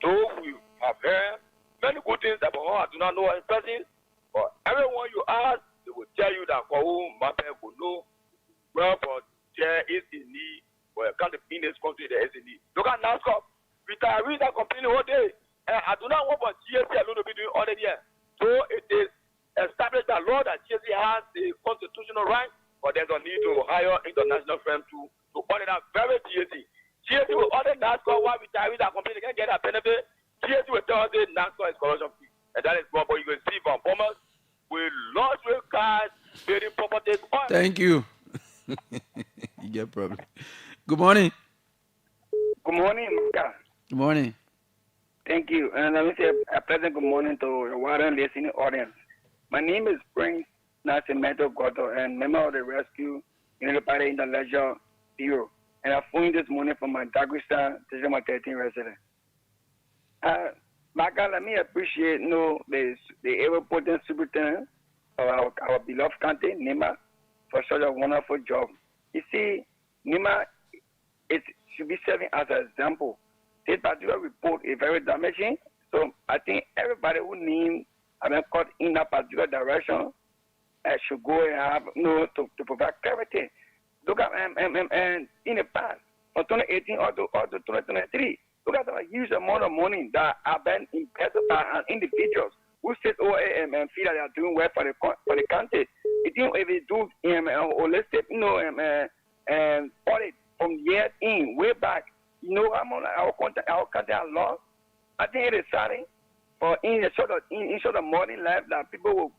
So we have heard many good things that I do not know in person, but everyone you ask, they will tell you that for whom my parents will know, well, but there is a need for a country in this country, there is a need. Look at NASCOP. Retirees are complaining all day. And I do not want for GSC alone to be doing all the year. So it is established that law that GSC has the constitutional right, but there's a need to hire international firms to order that very GSC. GSC will order NASCOP while retirees are complaining they can't get that benefit. GSC will tell us that NASCOP is corruption free. And that is what you can see from bombers with luxury cars, building properties. Thank you. You get problem. Good morning. Good morning, Marka. Good morning. Thank you. And let me say a pleasant good morning to your wide listening audience. My name is Prince Nascimento Goto and member of the Rescue United Party Intellectual Bureau. And I phoned this morning from my Dagusta, District 13 resident. Marka, let me appreciate the ever-potent superintendent of our beloved country, NIMA, for such a wonderful job. You see, NIMA should be serving as an example this particular report is very damaging. So I think everybody who needs caught in that particular direction should go and have to provide clarity. Look at and in the past, from 2018 or to 2023, look at the huge amount of money that have been invested by individuals who sit over and feel that they are doing well for the country. If we do holistic, audit from years in, way back, I'm on our country has lost. I think it is sad for in sort of modern life that people will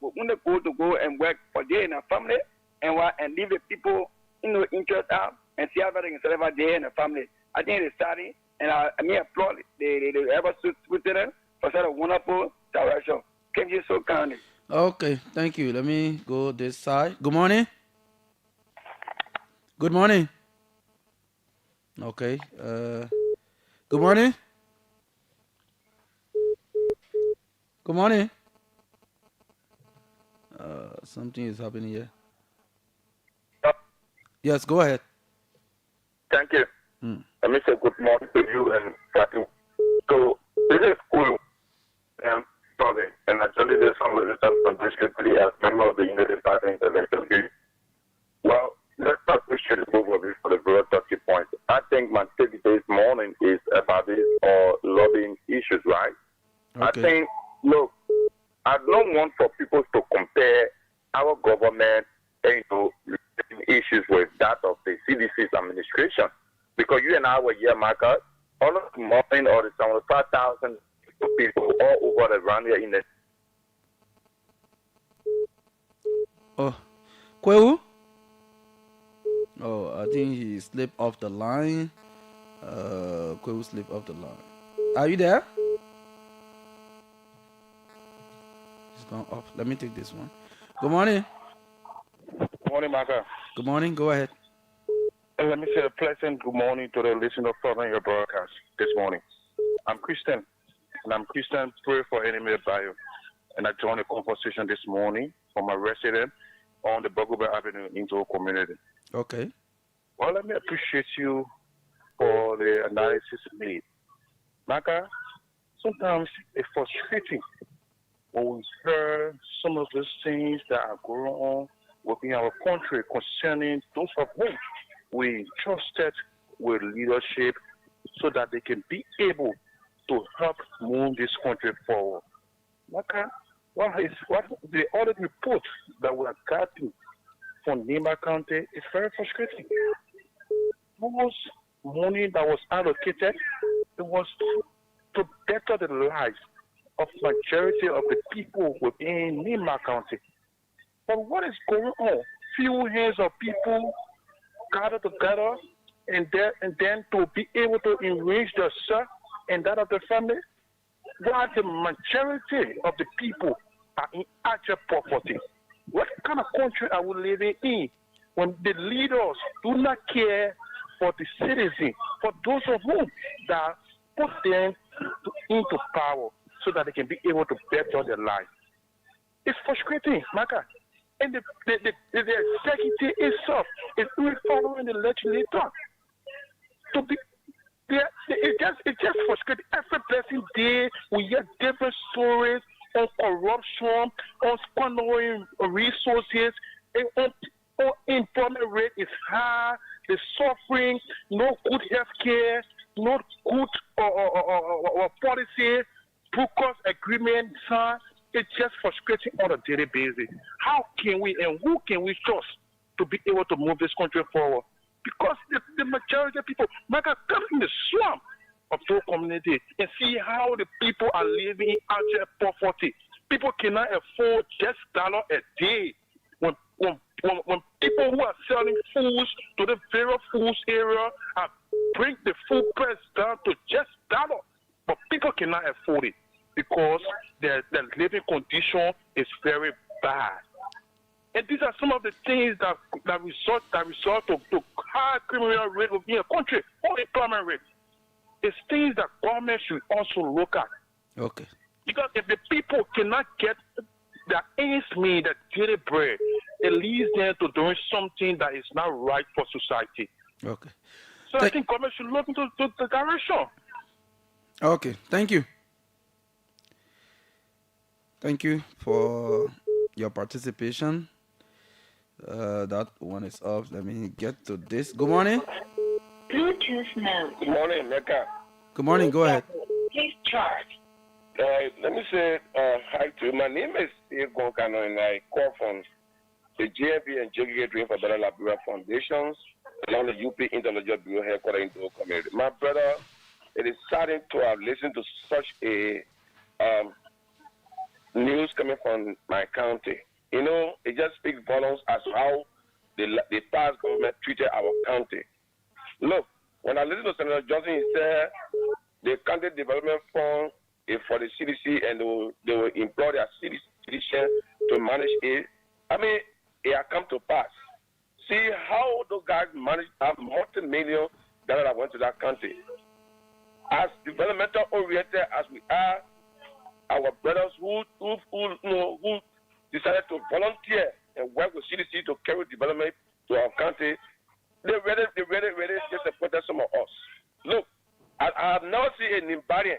go and work for day in a family and leave the people interest out and see how they can survive day in a family. I think it is sad, and I applaud the ever Switzerland for such a wonderful direction. Thank you so kindly. Okay, thank you. Let me go this side. Good morning. Good morning. Okay. Good morning. Good morning. Something is happening here. Yes, go ahead. Thank you. Let me say good morning to you and Fatu. So this is cool. Sorry, and actually there's some results from this country as member of the United Party International Group. Well, let's not appreciate the move of it for the broad talking point. I think my take this morning is about this or lobbying issues, right? Okay. I think, look, I don't want for people to compare our government issues with that of the CDC's administration. Because you and I were here, Marka, all of the morning or the 75,000 people all over around here in the... Oh, Kwewu? Oh, I think he slipped off the line. Kwewu slipped off the line. Are you there? He's gone off. Let me take this one. Good morning. Good morning, Marka. Good morning. Go ahead. Let me say a pleasant good morning to the listener following your broadcast this morning. I'm Christian, and I'm Christian Pray for Enemy Bio. And I joined a conversation this morning from a resident on the Bogube Avenue into a community. Okay. Well, let me appreciate you for the analysis made. Marka, sometimes it's frustrating when we hear some of those things that are going on within our country concerning those of whom we trusted with leadership so that they can be able to help move this country forward. Marka, what the audit report that we are getting from Nima County is very frustrating. Most money that was allocated, it was to better the lives of majority of the people within Nima County. But what is going on? Few hands of people gathered together and then to be able to enrich themselves and that of the family, while the majority of the people are in actual poverty. What kind of country are we living in when the leaders do not care for the citizens, for those of whom that put them into power so that they can be able to better their life? It's frustrating, Marka. And the executive itself is really following the legislator. It's just frustrating. Every blessing day, we hear different stories on corruption, on squandering resources, and unemployment rate is high, the suffering, no good health care, no good policy, focus agreement, it's just frustrating on a daily basis. How can we and who can we trust to be able to move this country forward? Because the majority of people, Marka, come in the swamp of those communities and see how the people are living out there poverty. People cannot afford just $1 a day. When people who are selling foods to the various foods area bring the food price down to just $1, but people cannot afford it because their living condition is very bad. And these are some of the things that result to high criminal rate within a country, unemployment rate. It's things that government should also look at. Okay. Because if the people cannot get their ends meet, their daily bread, it leads them to doing something that is not right for society. Okay. So I think government should look into the direction. Okay, thank you. Thank you for your participation. That one is off. Let me get to this. Good morning. Bluetooth mode. Good morning, Marka. Good morning. Go ahead. Please charge. Let me say hi to you. My name is Egon Kano, and I call from the JFB and JGA Dream for Better Liberia Foundations along the UP Intelligence Bureau headquarters in the community. My brother, it is saddening to have listened to such a news coming from my county. You know, it just speaks volumes as to how the past government treated our county. Look, when I listened to Senator Johnson, he said the county development fund is for the CDC and they will employ their citizens to manage it. I mean, it has come to pass. See how those guys manage a multi-million dollars that went to that country. As developmental oriented as we are, our brothers who decided to volunteer and work with CDC to carry development to our country, they really disappointed some of us. Look, I have never seen anybody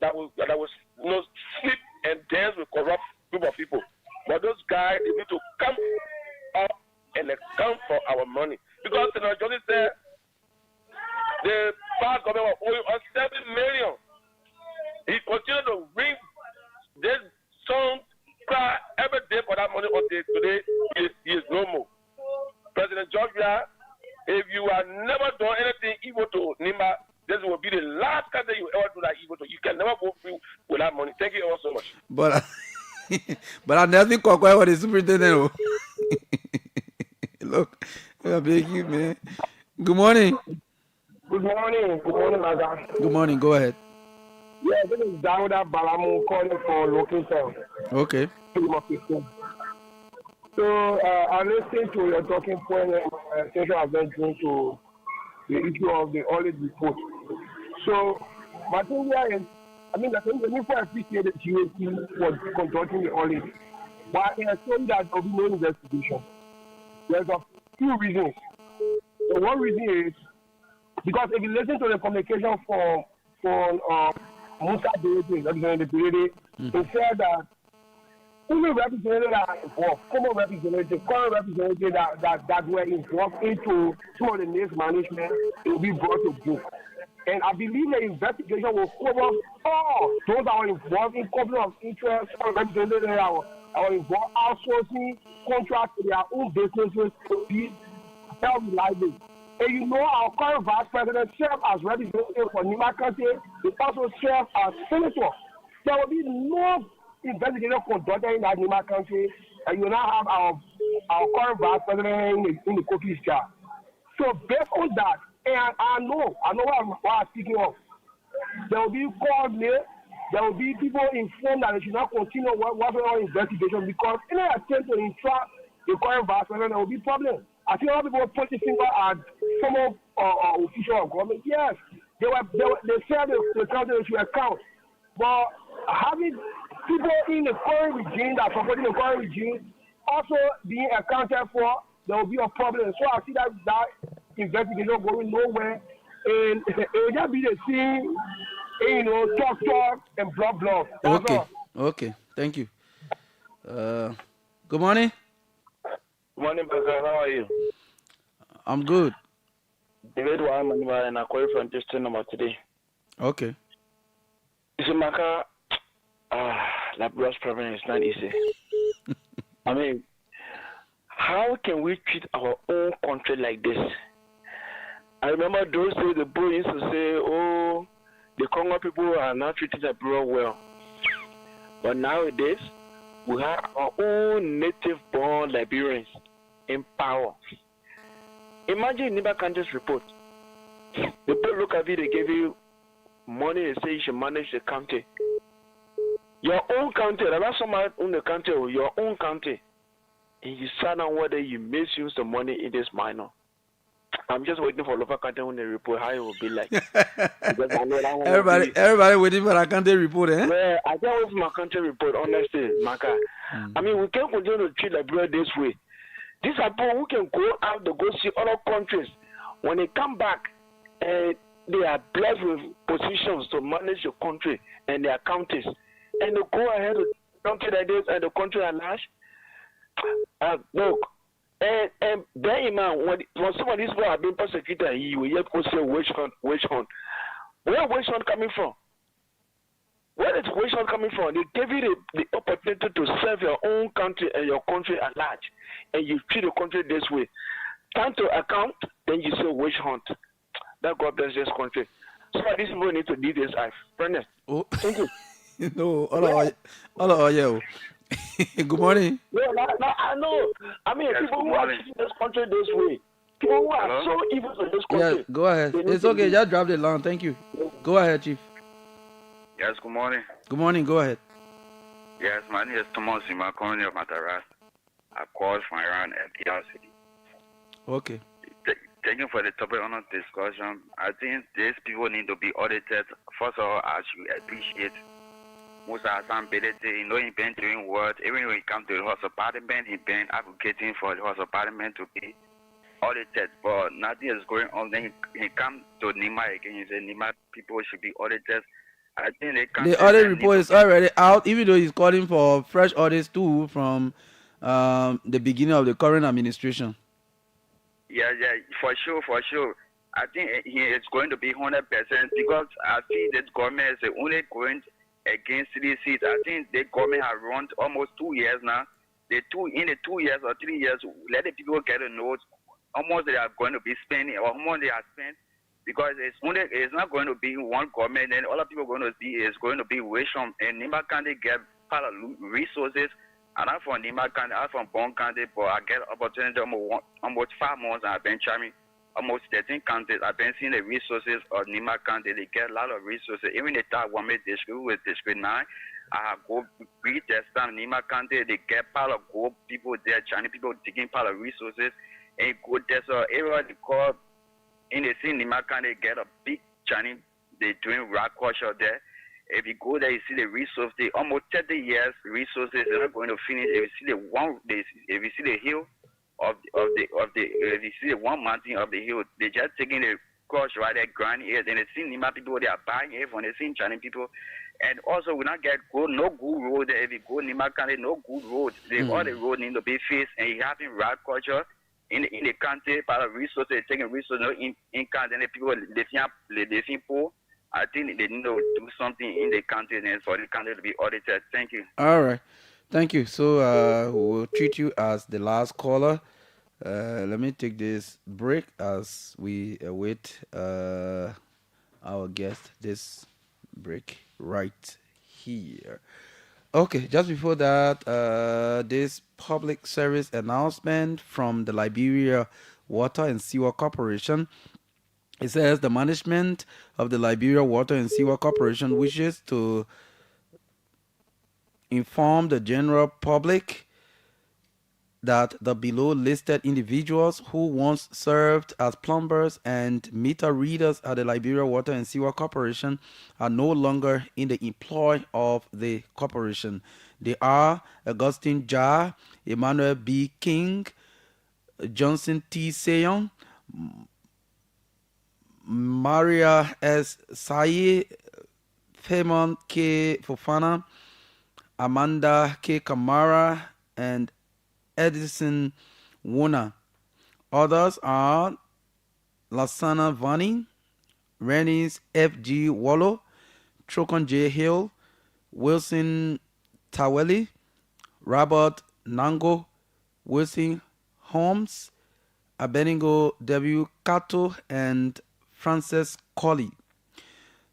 that was sleep and dance with corrupt group of people. But those guys, they need to come up and account for our money. Because Senator Johnson said the past government was owing us $7 million. He continued to ring this song cry every day for that money until today he is no more. President Georgia, if you have never done anything evil to Nima, this will be the last country you ever do that evil to. You can never go through with that money. Thank you all so much. But I never think what the superintendent. Look, I beg you, man. Good morning. Good morning. Good morning, Madam. Good morning. Go ahead. Yeah, this is Dauda Balamu calling for location. Okay. So I listened to your talking point and session I've been doing to the issue of the audit report. So my thing here is, I mean, I think the need for appreciate the GOP was conducting the audit, but I assume that there will be no investigation. There's a few reasons. So one reason is because if you listen to the communication from Musa Berede, representing the Berede, he said that only representatives that are involved, common representatives, current representatives that were involved into some of the next management, will be brought to book. And I believe the investigation will cover all those that are involved in conflict of interest, some representatives that are involved outsourcing contracts to their own businesses to be held reliably. And you know our current vice president served as representative for Nima County. He also served as senator. There will be no investigation conducted in that Nima County, and you now have our current vice president in the cookies jar. So based on that, and I know what I'm speaking of. There will be calls made. There will be people informed that they should not continue working on investigation because in an attempt to entrap the current vice president, there will be problems. I see a lot of people pointing finger at some of official of government. Yes, they said the country should account, but having people in the current regime that supporting the current regime also being accounted for, there will be a problem. So I see that investigation going nowhere, and it will just be the same, talk and blah. Okay. Thank you. Good morning. Morning, President. How are you? I'm good. David Wamanima, and I call from district number today. Okay. So, Marka, Liberia's problem is not easy. I mean, how can we treat our own country like this? I remember those days the boy used to say, oh, the Congo people are not treating Liberia well. But nowadays, we have our own native-born Liberians in power. Imagine Niba Kante's report. The people look at it, they give you money and say you should manage the county. Your own county, that's someone in the county, your own county. And you sign on whether you misuse the money in this minor. I'm just waiting for local county when they report how it will be like. Everybody waiting for a country report, eh? Well, I can't wait for my country report, honestly, Marka. I mean, we can't continue to treat Liberia this way. These are people who can go out to go see other countries. When they come back, they are blessed with positions to manage the country and their counties, and they go ahead with country like this and the country at large. Look, and bear in mind when some of these people are being persecuted, you will yet go say witch hunt, witch hunt. Where witch hunt coming from? Where is witch hunt coming from? They gave you the opportunity to serve your own country and your country at large, and you treat the country this way. Time to account, then you say witch hunt. That God bless this country. So these people need to lead this life. Brendan. Oh. Thank you. No, hello, yo. Good morning. No, I know. I mean, Yes, people good who are morning. treating this country this way, people who are Hello? so evil to this Yeah, country. go ahead. they need It's to okay. leave. Just drop the line. Thank you. Go ahead, Chief. Yes, good morning. Good morning. Go ahead. Yes, my name is Thomas Sima, colony of Mataras. I called from around FDRC. Okay. Thank you for the topic on the discussion. I think these people need to be audited. First of all, I should appreciate Musa Hassan Belete. You know, he's been doing work. Even when it comes to the House of Parliament, he's been advocating for the House of Parliament to be audited. But nothing is going on. Then he comes to Nima again. He said Nima people should be audited. I think they can't. The audit report is already out, even though he's calling for fresh audits too from the beginning of the current administration. Yeah, for sure. I think he is going to be 100% because I see this government is only going against CDCs. I think the government has run almost 2 years now. In the 2 years or 3 years, let the people get a note how much they are going to be spending or how much they are spent, because it's not going to be one government and all the people are going to be is going to be ration, and Nima County get part of resources. And I'm from Nima County, I'm from Bon County, but I get opportunity almost 5 months. I've been trying almost 13 counties. I've been seeing the resources of Nima County. They get a lot of resources. Even the top one district with District 9, I go read that time Nima County. They get part of gold people there, Chinese people taking part of resources. And go there, so everyone they call in the same Nima County, they get a big Chinese. They doing rock culture there. If you go there, you see the resources. They almost 30 years resources. They're not going to finish. If you see the hill of the if you see the one mountain of the hill, they just taking the crush right there, grinding it. And they see Nima people, they are buying it from the same Chinese people. And also, we not get no good road there. If you go Nima County, no good roads. All the roads need to be fixed. And you having rock culture in the country, part of resources, taking resources in country, and the people living poor. I think they need to do something in the country and for the country to be audited. Thank you. All right. Thank you. So we'll treat you as the last caller. Let me take this break as we await our guest. This break right here. Okay, just before that, this public service announcement from the Liberia Water and Sewer Corporation. It says the management of the Liberia Water and Sewer Corporation wishes to inform the general public that the below listed individuals who once served as plumbers and meter readers at the Liberia Water and Sewer Corporation are no longer in the employ of the corporation. They are Augustine Jah, Emmanuel B. King, Johnson T. Seyon, Maria S. Saye, Femon K. Fofana, Amanda K. Kamara, and Edison Wona. Others are Lasana Vani, Renis F.G. Wallow, Trokon J. Hill, Wilson Taweli, Robert Nango, Wilson Holmes, Abednego W. Kato, and Frances Colley.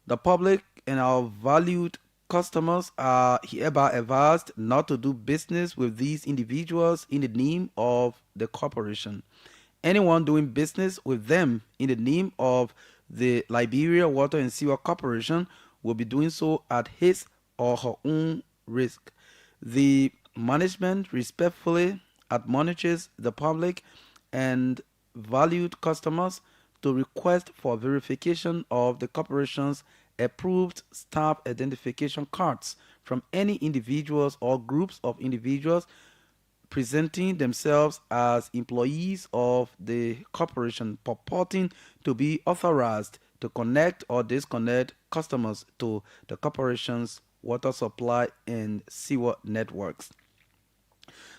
The public and our valued customers are hereby advised not to do business with these individuals in the name of the corporation. Anyone doing business with them in the name of the Liberia Water and Sewer Corporation will be doing so at his or her own risk. The management respectfully admonishes the public and valued customers to request for verification of the corporation's approved staff identification cards from any individuals or groups of individuals presenting themselves as employees of the corporation purporting to be authorized to connect or disconnect customers to the corporation's water supply and sewer networks.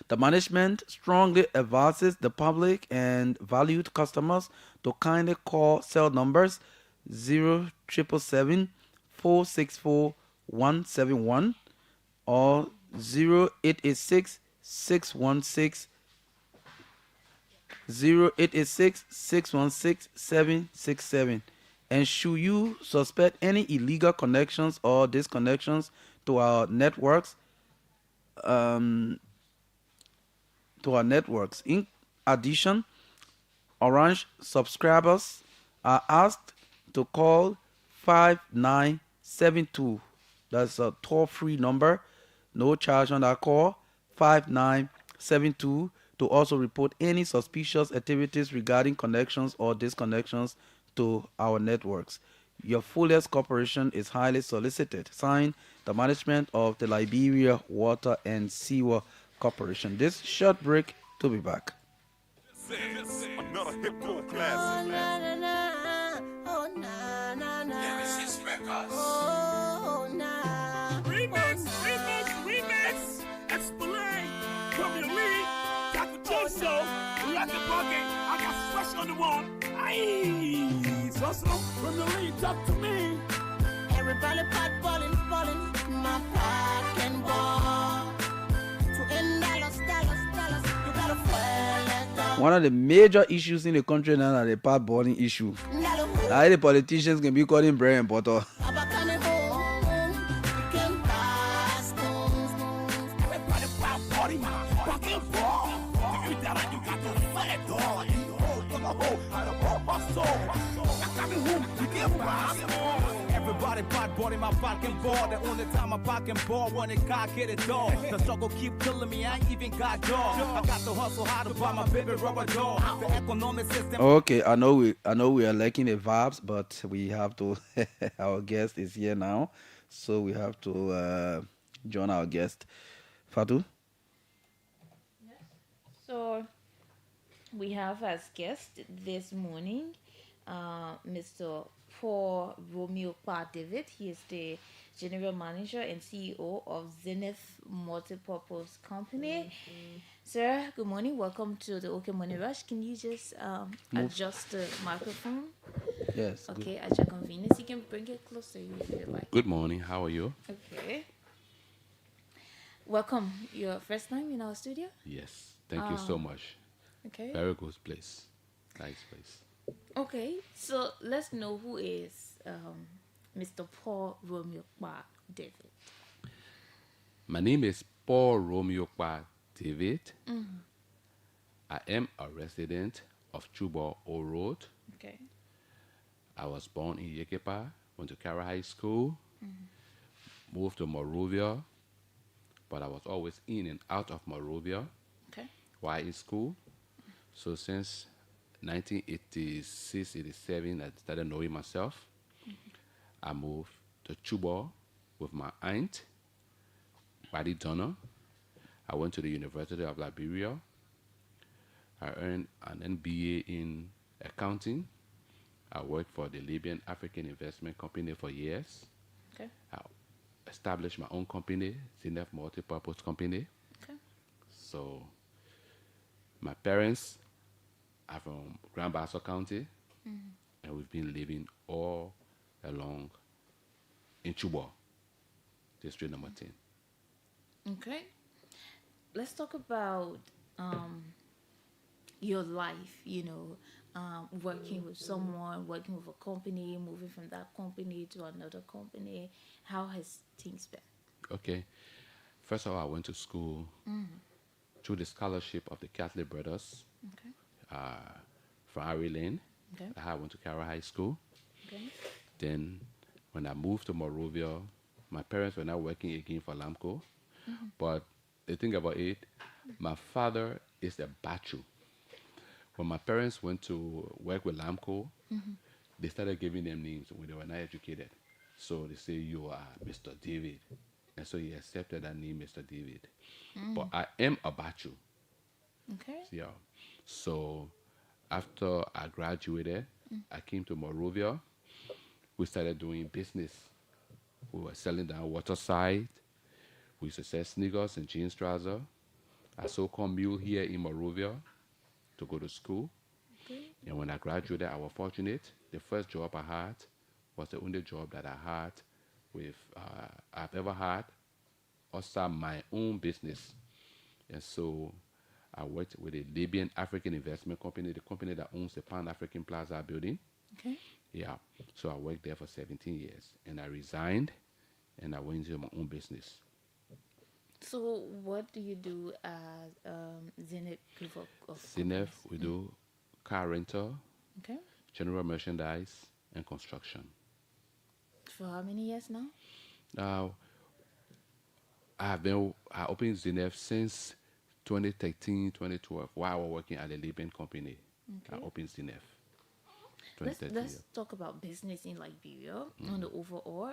The management strongly advises the public and valued customers to kindly call cell numbers 0777 464 171 or 0886 616 767. And should you suspect any illegal connections or disconnections to our networks, um, In addition, Orange subscribers are asked to call 5972. That's a toll-free number. No charge on that call. 5972 to also report any suspicious activities regarding connections or disconnections to our networks. Your fullest cooperation is highly solicited. Signed, the management of the Liberia Water and Sewer Corporation. This short break to be back. Another hip hop classic. Nemesis Records. Remix. Explain. Come to me. Dr. Joso. Rocket Bucket. I got fresh on the wall. Aye. So, from the lead, talk to me. Everybody pot ballin'. My pot can ball. To $10. You gotta fuel. One of the major issues in the country now is the part boarding issue. Now the politicians can be calling bread and butter. Everybody pot boarding my pocket ball. The only time I pocket ball when it cock hit it all. The struggle keep killing me, I ain't even got jaw. I got to hustle hard to buy my baby rubber jaw. The economic system. Okay, I know we are lacking the vibes, but we have to. Our guest is here now, so we have to join our guest, Fatu. So we have as guest this morning Mr. Paul Romeo David. He is the General Manager and CEO of Zenith Multipurpose Company. Sir, good morning. Welcome to the OK Money Rush. Can you just adjust the microphone? Yes. Okay, at your convenience. You can bring it closer if you like. Good morning. How are you? Okay. Welcome. Your first time in our studio? Yes. Thank you so much. Okay. Very good place. Nice place. Okay, so let's know who is Mr. Paul Romeo David. My name is Paul Romeo David. Mm-hmm. I am a resident of Chubo O Road. Okay. I was born in Yekepa, went to Kara High School, moved to Monrovia, but I was always in and out of Monrovia Okay. while in school. So since 1986, 87, I started knowing myself. I moved to Chubo with my aunt, Patty Donner. I went to the University of Liberia. I earned an MBA in accounting. I worked for the Libyan African Investment Company for years. Okay. I established my own company, Zenith Multipurpose Company. Okay. So my parents are from Grand Bassa County, and we've been living all along in Chubo, district number 10. Okay. Let's talk about your life, working with someone, working with a company, moving from that company to another company. How has things been? Okay. First of all, I went to school through the scholarship of the Catholic Brothers Okay. from Ari Lane. Okay. I went to Kara High School. Okay. Then when I moved to Monrovia, my parents were not working again for Lamco. But the thing about it, my father is a Bachu. When my parents went to work with Lamco, they started giving them names when they were not educated. So they say, you are Mr. David. And so he accepted that name, Mr. David. But I am a Bachu. Okay. Yeah. So after I graduated, I came to Monrovia. we started doing business. We were selling down Waterside. We used to sell sneakers and jeans trousers. I so-called mule here in Monrovia to go to school. Okay. And when I graduated, I was fortunate. The first job I had was the only job that I had with I've ever had or start my own business. And so I worked with a Libyan African investment company, the company that owns the Pan African Plaza building. Okay. Yeah. So I worked there for 17 years. And I resigned and I went into my own business. So what do you do as Zenith Group of CNF, companies? we do car rental, Okay. general merchandise, and construction. For how many years now? Now, I opened ZNF since 2013, 2012, while I was working at a Libyan company. I Okay. opened ZNF. Let's talk about business in Liberia on the overall.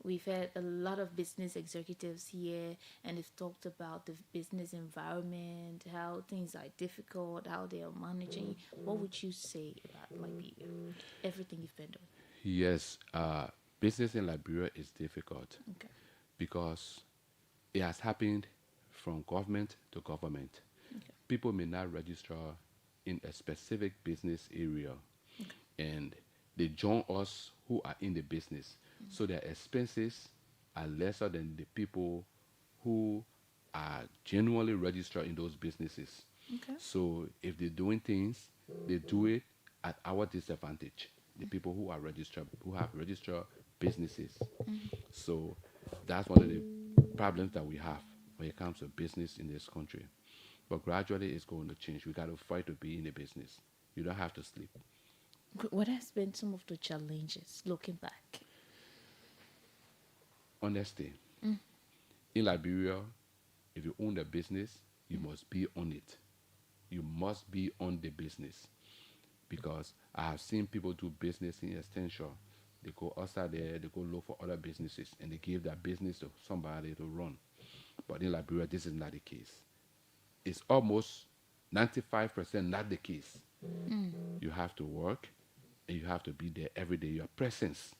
We've had a lot of business executives here, and they've talked about the business environment, how things are difficult, how they are managing. What would you say about Liberia? Everything you've been doing. Yes, business in Liberia is difficult Okay. because it has happened from government to government. People may not register in a specific business area, and they join us who are in the business. So their expenses are lesser than the people who are genuinely registered in those businesses. Okay. So if they're doing things, they do it at our disadvantage. The people who are registered, who have registered businesses. So that's one of the problems that we have when it comes to business in this country. But gradually it's going to change. We got to fight to be in the business. You don't have to sleep. What has been some of the challenges looking back? Honesty. In Liberia, if you own a business, you must be on it. You must be on the business. Because I have seen people do business in extension. They go outside there, they go look for other businesses, and they give that business to somebody to run. But in Liberia, this is not the case. It's almost 95% not the case. You have to work, and you have to be there every day. Your presence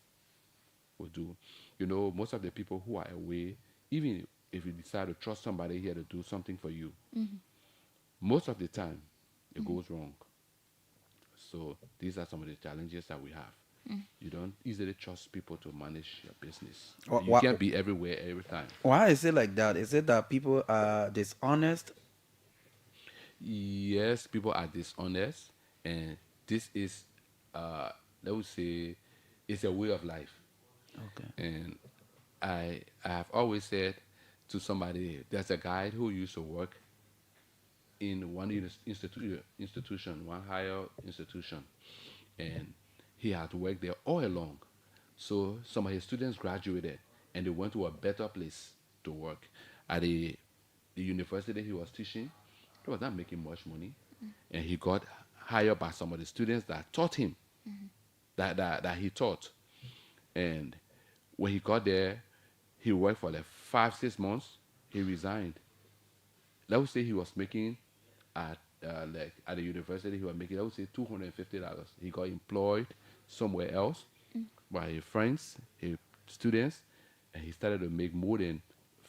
will do. You know, most of the people who are away, even if you decide to trust somebody here to do something for you, most of the time it goes wrong. So these are some of the challenges that we have. You don't easily trust people to manage your business. You can't be everywhere every time. Why is it like that? Is it that people are dishonest? Yes, people are dishonest, and this is, let us say, it's a way of life. Okay. And I have always said to somebody, there's a guy who used to work in one institution, one higher institution, and he had worked there all along. So some of his students graduated, and they went to a better place to work. At the university he was teaching, he was not making much money, and he got hired by some of the students that taught him, that he taught. And when he got there, he worked for like 5-6 months. He resigned. Let us say he was making at the university, he was making, I would say, $250. He got employed somewhere else by his friends, his students, and he started to make more than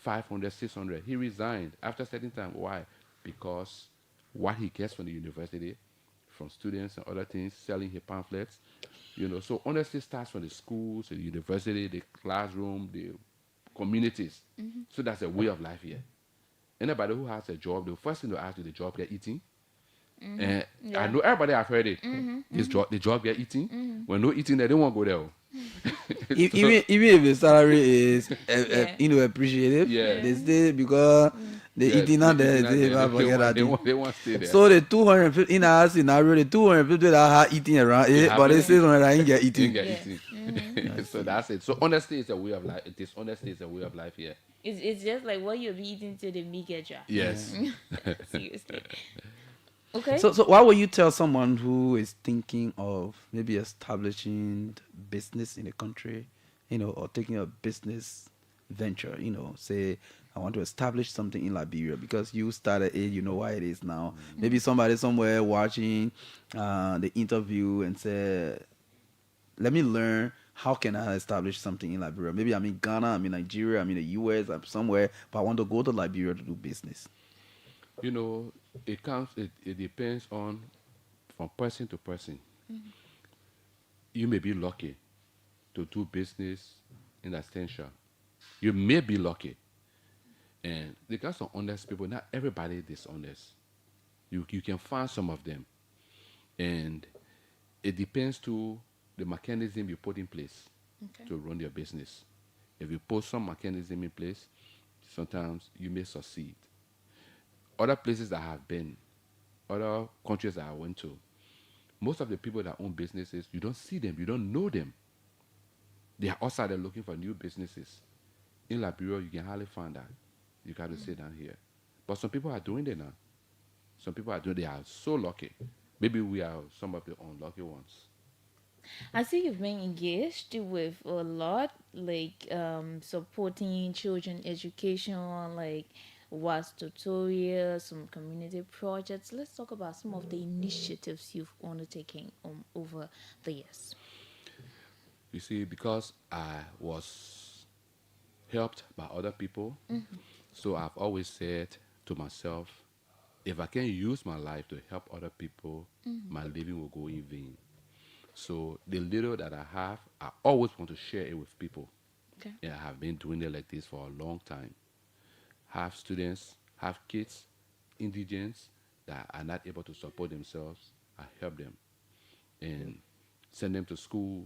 500, 600. He resigned after a certain time. Why? Because what he gets from the university, from students and other things, selling his pamphlets, so honesty starts from the schools, the university, the classroom, the communities. So that's a way of life here. Anybody who has a job, the first thing to ask you, the job they're eating. And I know everybody have heard it. The job they're eating. When no eating, they don't want to go there. Even if the salary is appreciated, they stay because they eating out there. They want to stay there. So the 250 in our scenario, the 250 that are eating around it, but they say when I ain't get eating. So that's it. So honesty is a way of life. Dishonesty is a way of life here. It's just like what you're eating to the meat get dry. Yes. Seriously. Okay. So why would you tell someone who is thinking of maybe establishing business in the country, or taking a business venture, say I want to establish something in Liberia because you started it, you know why it is now. Maybe somebody somewhere watching the interview and say, let me learn how can I establish something in Liberia. Maybe I'm in Ghana, I'm in Nigeria, I'm in the US, I'm somewhere, but I want to go to Liberia to do business. You know, it depends on from person to person. You may be lucky to do business in Absentia. You may be lucky. And there got some honest people. Not everybody is dishonest. You can find some of them. And it depends to the mechanism you put in place Okay. to run your business. If you put some mechanism in place, sometimes you may succeed. Other places I have been, other countries that I went to, most of the people that own businesses, you don't see them, you don't know them. They are outside there looking for new businesses. In Liberia, you can hardly find that. You got to sit down here. But some people are doing it now. Some people are doing. They are so lucky. Maybe we are some of the unlucky ones. I see you've been engaged with a lot, like supporting children education, like was tutorials, some community projects. Let's talk about some of the initiatives you've undertaken over the years. You see, because I was helped by other people, so I've always said to myself, if I can use my life to help other people, my living will go in vain. So the little that I have, I always want to share it with people. Okay. And I have been doing it like this for a long time. Have students, have kids, indigents that are not able to support themselves. I help them and send them to school,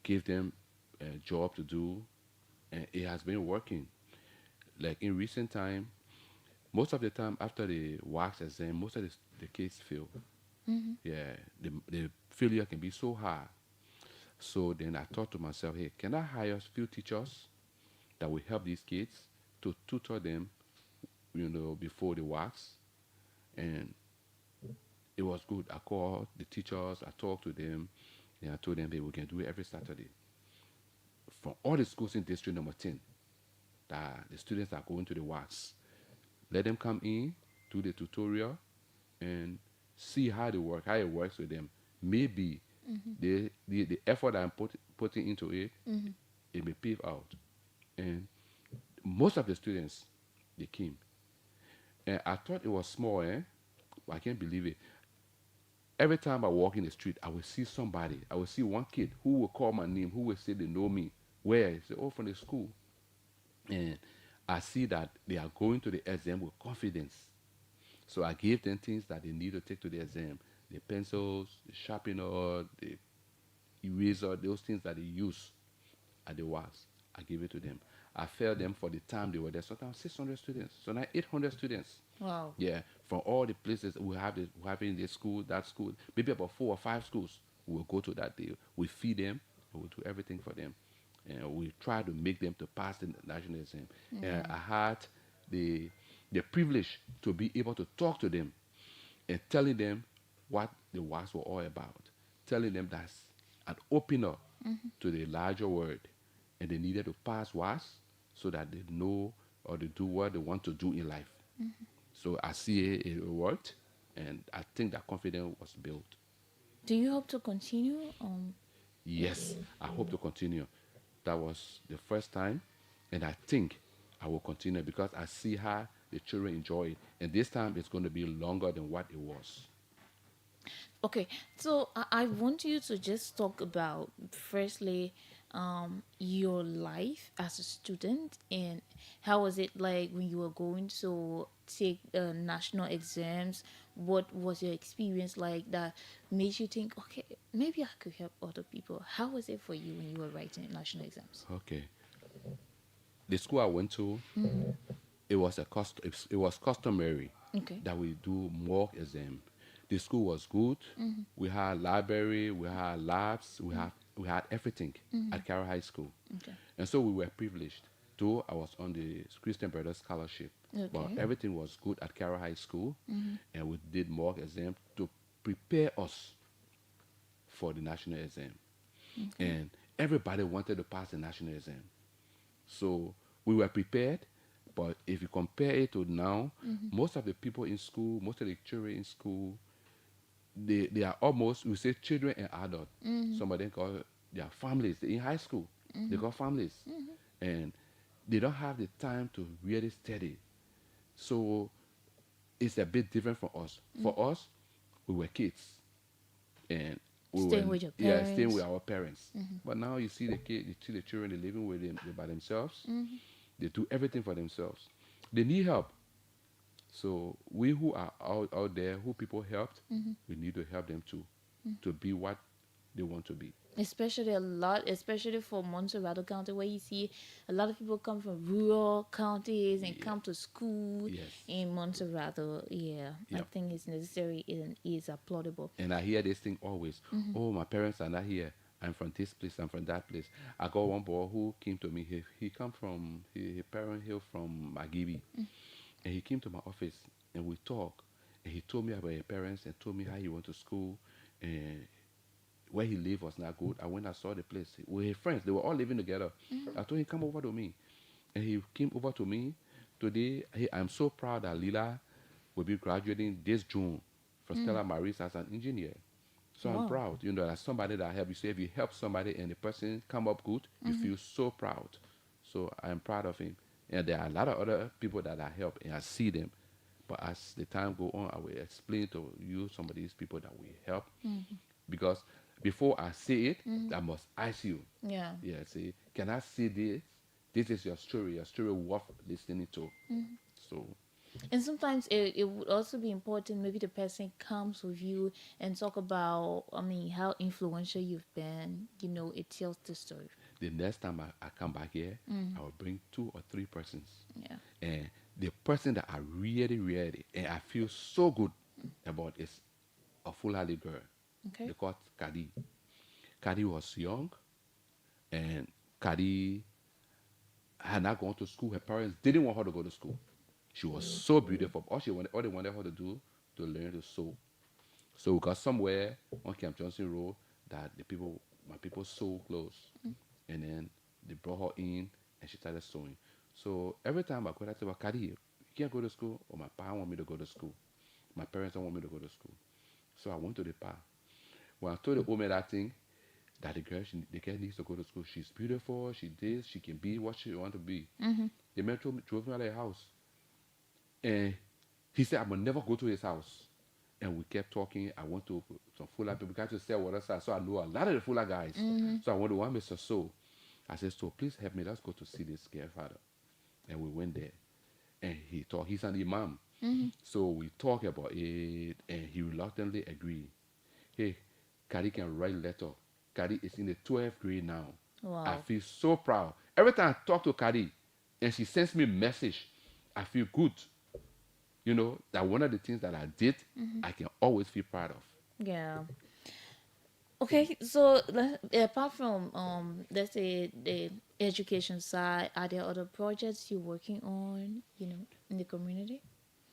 give them a job to do, and it has been working. Like in recent time, most of the time after the wax exam, most of the kids fail. Yeah, the failure can be so hard. So then I thought to myself, hey, can I hire a few teachers that will help these kids to tutor them, before the wax? And it was good. I called the teachers, I talked to them, and I told them, hey, we can do it every Saturday. From all the schools in District Number 10, that the students are going to the wax, let them come in, do the tutorial, and see how they work, how it works with them. Maybe the effort I'm putting into it, it may pave out. And most of the students, they came. And I thought it was small, eh? I can't believe it. Every time I walk in the street, I will see somebody. I will see one kid who will call my name, who will say they know me. Where? I say, oh, from the school. And I see that they are going to the exam with confidence. So I gave them things that they need to take to the exam. The pencils, the sharpener, the eraser, those things that they use at the wax. I give it to them. I failed them for the time they were there. Sometimes 600 students, sometimes 800 students. Wow. Yeah, from all the places we have in this school, that school, maybe about 4 or 5 schools. We will go to that day. We feed them. We will do everything for them, and we try to make them to pass the national exam. And I had the the privilege to be able to talk to them and telling them what the wax were all about, telling them that's an opener to the larger world, and they needed to pass was so that they know or they do what they want to do in life. So I see it worked, and I think that confidence was built. Do you hope to continue? Yes, I hope to continue. That was the first time, and I think I will continue because I see how the children enjoy it, and this time it's going to be longer than what it was. Okay, so I want you to just talk about firstly your life as a student and how was it like when you were going to take national exams? What was your experience like that made you think, okay, maybe I could help other people? How was it for you when you were writing national exams? Okay. The school I went to, it was customary Okay. that we do mock exam. The school was good. We had library, we had labs, we had everything at Carroll High School. Okay. And so we were privileged. Though I was on the Christian Brothers Scholarship, but Okay. everything was good at Carroll High School, and we did mock exam to prepare us for the national exam. And everybody wanted to pass the national exam. So we were prepared, but if you compare it to now, most of the people in school, most of the children in school, they are almost, we say, children and adults. Mhm. Some of them call their families. They're in high school, they Mhm. got families, Mhm. and they don't have the time to really study. So it's a bit different for us. Mm. For us, we were kids, and we were, Staying with your yeah, staying with parents. our parents. Mhm. But now you see the kid, you see the children, they're living with them by themselves. Mhm. They do everything for themselves. They need help. So we who are out there, who people helped, Mhm. we need to help them too, Mm. to be what they want to be. Especially a lot, especially for Montserrat County, where you see a lot of people come from rural counties and come to school Yes. in Montserrat. Yeah, I Yep. think it's necessary and is applaudable. And I hear this thing always. Mhm. Oh, my parents are not here. I'm from this place. I'm from that place. I got one boy who came to me. He come from his parent hail from Magibi, Mm. and he came to my office and we talked. And he told me about his parents and told me how he went to school and where he lived was not good. I went and saw the place with his friends. They were all living together. Mhm. I told him come over to me, and he came over to me today. I'm so proud that Lila will be graduating this June from Mm. Stella Maris as an engineer. So I'm Wow. proud, that somebody that helped you. So if you help somebody and the person come up good, you Mhm. feel so proud. So I'm proud of him. And there are a lot of other people that I help and I see them. But as the time go on, I will explain to you some of these people that we help. Mhm. Because before I say it, Mhm. I must ask you. Yeah. Yeah, say, can I say this? This is your story worth listening to. Mhm. So And sometimes it would also be important. Maybe the person comes with you and talk about, I mean, how influential you've been. It tells the story. the next time I come back here, Mhm. I will bring 2 or 3 persons. Yeah. And the person that I really, and I feel so good about is a Fulani girl. Okay. They called Kadi. Kadi was young, and Kadi had not gone to school. Her parents didn't want her to go to school. She was so beautiful. All they wanted her to do to learn to sew. So we got somewhere on Camp Johnson Road that my people sew clothes, and then they brought her in, and she started sewing. So every time I go, I say, "Well, Kadi, you can't go to school, or my parents want me to go to school. My parents don't want me to go to school." So I went to the pa. When I told the woman that thing, that the girl needs to go to school. She's beautiful. She can be what she want to be. Mhm. The man drove me out of the house, and he said, "I will never go to his house." And we kept talking. I went to some Fuller people. We got to sell water side, so I know a lot of the Fuller guys. Mhm. So I went to one Mr. So. I said, "So please help me. Let's go to see this grandfather." And we went there, and he talked. He's an imam. Mhm. So we talked about it, and he reluctantly agreed. Hey, Kari can write letter. Kari is in the 12th grade now. I Wow. feel so proud. Every time I talk to Kari, and she sends me a message, I feel good. That one of the things that I did, Mhm. I can always feel proud of. Yeah. Okay, so apart from let's say the education side, are there other projects you're working on, in the community?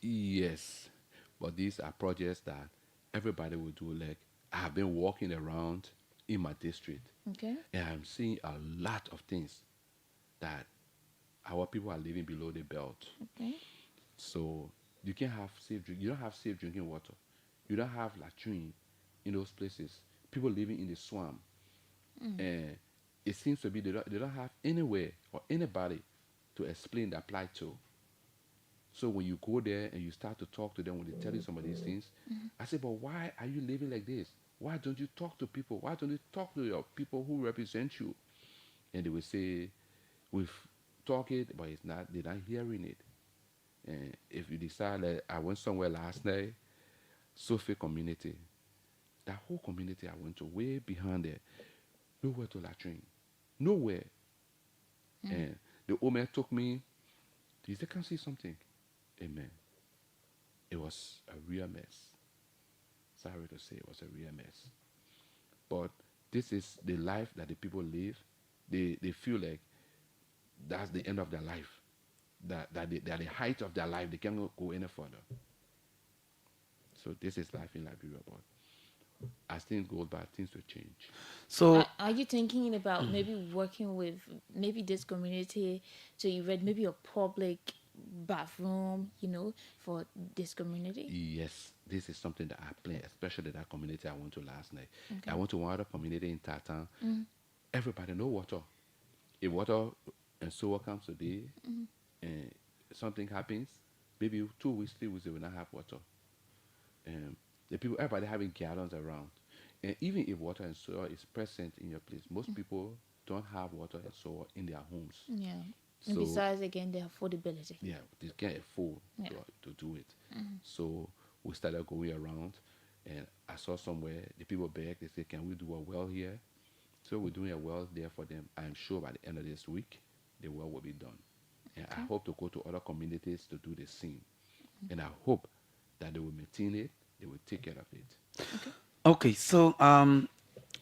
Yes, but these are projects that everybody will do. Like, I have been walking around in my district, Okay. and I'm seeing a lot of things that our people are living below the belt. Okay. So you can have safe drink. You don't have safe drinking water. You don't have latrine in those places. People living in the swamp, Mm. and it seems to be they don't have anywhere or anybody to explain the plight to. So when you go there and you start to talk to them, when they tell you some of these things, Mhm. I say, "But why are you living like this? Why don't you talk to people? Why don't you talk to your people who represent you?" And they will say, "We've talked it, but it's not. They're not hearing it." And if you decide that I went somewhere last night, Sophie community, that whole community I went to, way behind there, nowhere to latrine, nowhere. Mm. And the old man took me. He said, "Can I see something?" Amen. It was a real mess. Sorry to say, it was a real mess. But this is the life that the people live. They feel like that's the end of their life. They are the height of their life. They cannot go any further. So this is life in Liberia. But as things go by, things will change. So Are you thinking about maybe working with maybe this community to erect maybe a public bathroom, for this community? Yes, this is something that I plan, especially that community I went to last night. Okay. I went to one other community in Tatan. Mhm. Everybody know water. If water and sewer comes today Mhm. and something happens, maybe 2 weeks, 3 weeks, they will not have water. The people, everybody having gallons around. And even if water and sewer is present in your place, most people don't have water and sewer in their homes. Yeah. And So besides, again, the affordability. yeah, they can't afford Yeah. to do it. Mhm. So we started going around, and I saw somewhere the people beg. They say, "Can we do a well here?" So we're doing a well there for them. I'm sure by the end of this week, the well will be done. And I Okay. hope to go to other communities to do the same. And I hope that they will maintain it. They will take care of it. Okay, so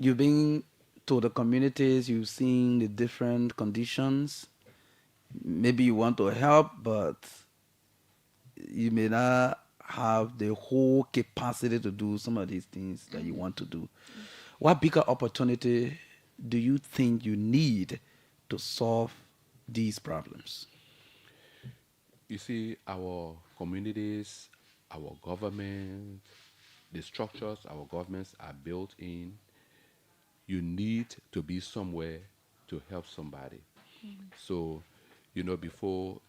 you've been to the communities, you've seen the different conditions. Maybe you want to help, but you may not have the whole capacity to do some of these things that you want to do. What bigger opportunity do you think you need to solve these problems? You see, our communities, our government, the structures our governments are built in, you need to be somewhere to help somebody. So, before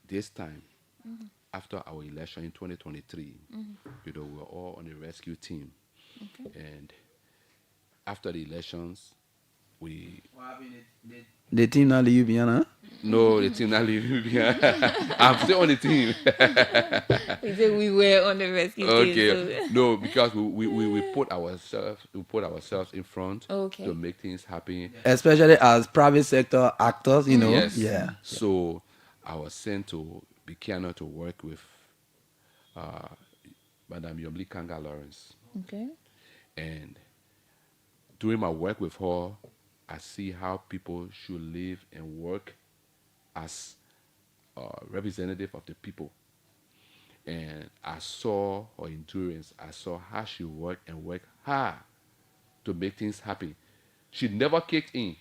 this time, Mhm. after our election in 2023, Mhm. we were all on a rescue team. Okay. And after the elections, we. The team not leave you, huh? No, the team not leaving me. I'm still on the team. We said we were on the rescue team. Okay. So. No, because we put ourselves in front Okay. to make things happen. Especially as private sector actors, Yes. Yeah. So I was sent to Bikano to work with uh, Madam Yomli Kanga Lawrence. Okay. And during my work with her, I see how people should live and work as representative of the people. And I saw her endurance. I saw how she worked and worked hard to make things happen. She never kicked in.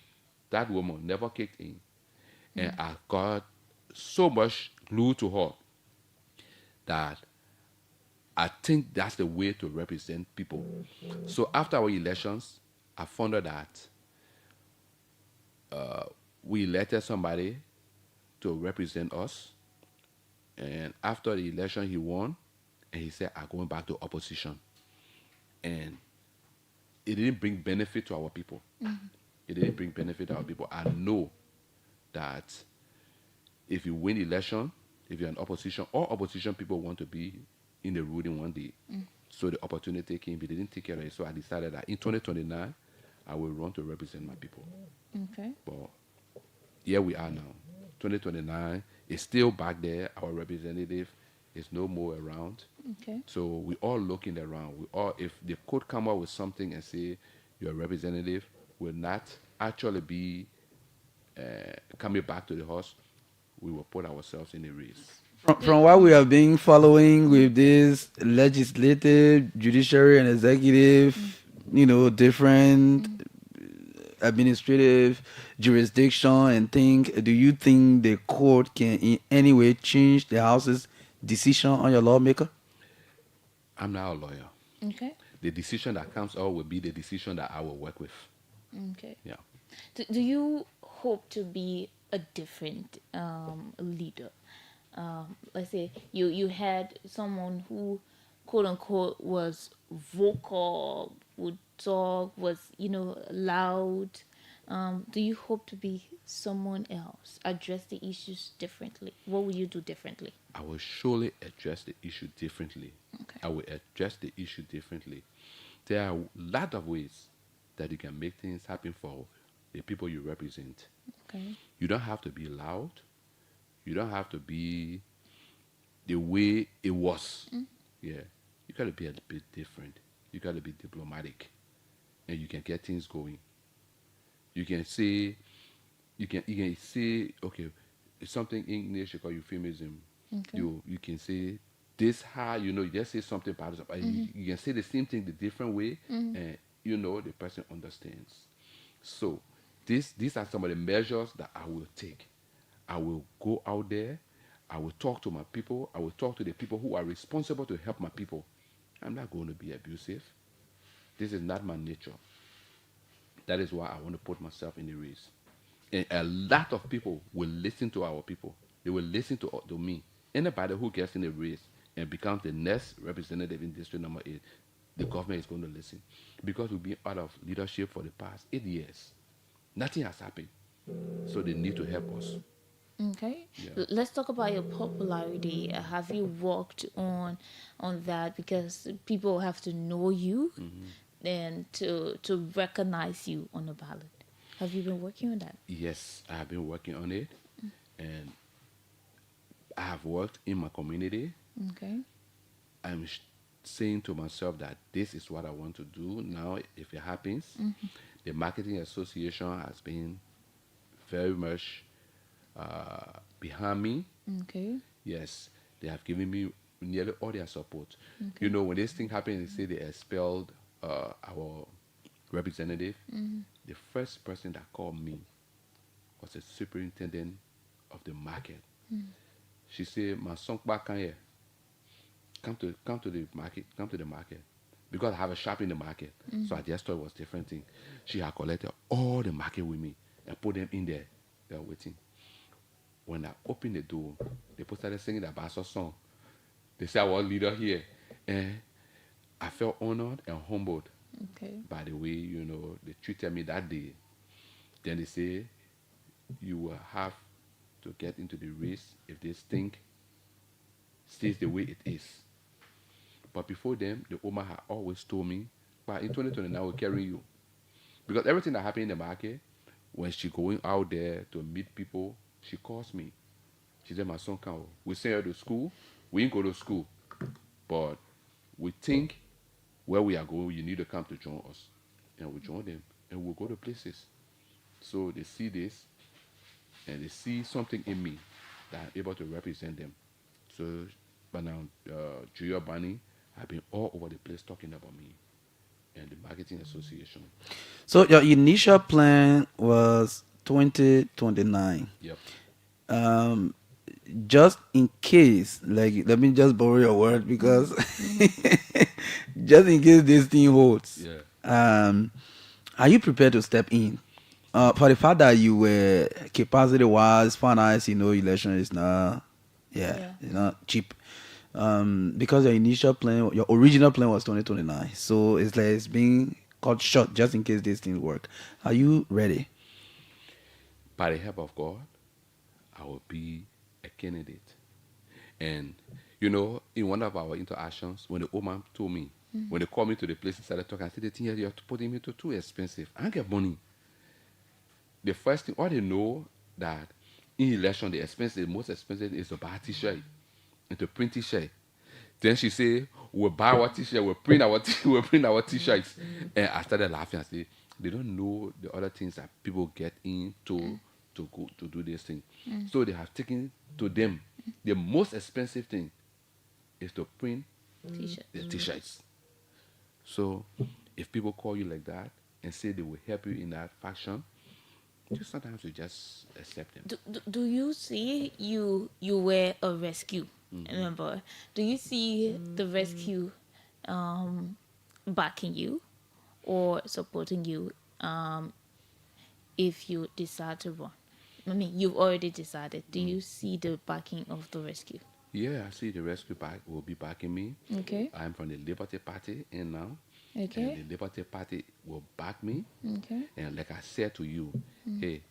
That woman never kicked in. And I got so much glued to her that I think that's the way to represent people. So after our elections, I found out that we elected somebody to represent us. And after the election, he won. And he said, I'm going back to opposition. And it didn't bring benefit to our people. It didn't bring benefit to our people. I know that if you win election, if you're in opposition, all opposition people want to be in the ruling one day. So the opportunity came, but they didn't take care of it. So I decided that in 2029, I will run to represent my people. Okay. But here we are now. 2029 is still back there. Our representative is no more around. Okay. So we all looking around. We all, if they could come up with something and say your representative will not actually be coming back to the house, we will put ourselves in a race. From what we have been following with this legislative, judiciary, and executive, different administrative jurisdiction and thing, do you think the court can in any way change the House's decision on your lawmaker? I'm not a lawyer. Okay. The decision that comes out will be the decision that I will work with. Okay. Yeah. Do you hope to be a different leader? Let's say you had someone who, quote unquote, was vocal, would talk, was loud. Do you hope to be someone else, address the issues differently? What would you do differently? I will surely address the issue differently. Okay. I will address the issue differently. There are a lot of ways that you can make things happen for the people you represent. Okay. You don't have to be loud. You don't have to be the way it was. Yeah. You got to be a bit different. You got to be diplomatic. And you can get things going. You can say, okay, it's something English, you call euphemism. Okay. You can say this how, you just say something about it. You can say the same thing the different way, and the person understands. So these are some of the measures that I will take. I will go out there. I will talk to my people. I will talk to the people who are responsible to help my people. I'm not going to be abusive. This is not my nature. That is why I want to put myself in the race. And a lot of people will listen to our people. They will listen to me. Anybody who gets in the race and becomes the next representative in district number 8, the government is going to listen. Because we've been out of leadership for the past 8 years. Nothing has happened. So they need to help us. Okay. Let's talk about your popularity. Have you worked on that, because people have to know you and to recognize you on the ballot? Have you been working on that? Yes, I have been working on it. And I have worked in my community. Okay. I'm saying to myself that this is what I want to do now if it happens. The Marketing Association has been very much behind me. Okay. Yes, they have given me nearly all their support. Okay. You know, when this thing happened, they say they expelled our representative. The first person that called me was the superintendent of the market. She said, "My son back here. Come to the market." Because I have a shop in the market. So I just thought it was a different thing. She had collected all the market with me and put them in there. They were waiting. When I opened the door, they started singing that Bassa song. They said I was leader here. And I felt honored and humbled Okay. by the way, they treated me that day. Then they say, you will have to get into the race if this thing stays the way it is. But before them, the Oma had always told me, but in 2029, we'll carry you. Because everything that happened in the market, when she going out there to meet people, she calls me. She said, "My son, come. We send her to school. We ain't go to school. But we think where we are going, you need to come to join us." And we join them, and we'll go to places. So they see this, and they see something in me that I'm able to represent them. So, but now, Julia Bunny have been all over the place talking about me and the Marketing Association. So your initial plan was 2029. Yep. Just in case, like, let me just borrow your word, because just in case this thing holds, are you prepared to step in? For the fact that you were capacity wise, finance, election is not, it's not cheap. Because your initial plan, your original plan was 2029, so it's like it's being cut short just in case these things work. Are you ready? By the help of God, I will be a candidate. And, in one of our interactions, when the old man told me, when they called me to the place and started talking, I said, "The thing you're putting me to too expensive. I don't get money." The first thing, all they know that in election, the most expensive is to buy a t-shirt and to print t-shirt. Then she said, "We'll buy our t-shirt, we'll print our t-shirts." And I started laughing. I said, they don't know the other things that people get into to go to do this thing. So they have taken to them the most expensive thing is to print the t-shirts. So if people call you like that and say they will help you in that fashion, sometimes you just accept them. Do you see you were a rescue? Remember, do you see the rescue backing you or supporting you if you decide to run? I mean, you've already decided. Do you see the backing of the rescue? Yeah, I see the rescue will be backing me. Okay. I'm from the Liberty Party now. Okay. And the Liberty Party will back me. Okay. And like I said to you, hey,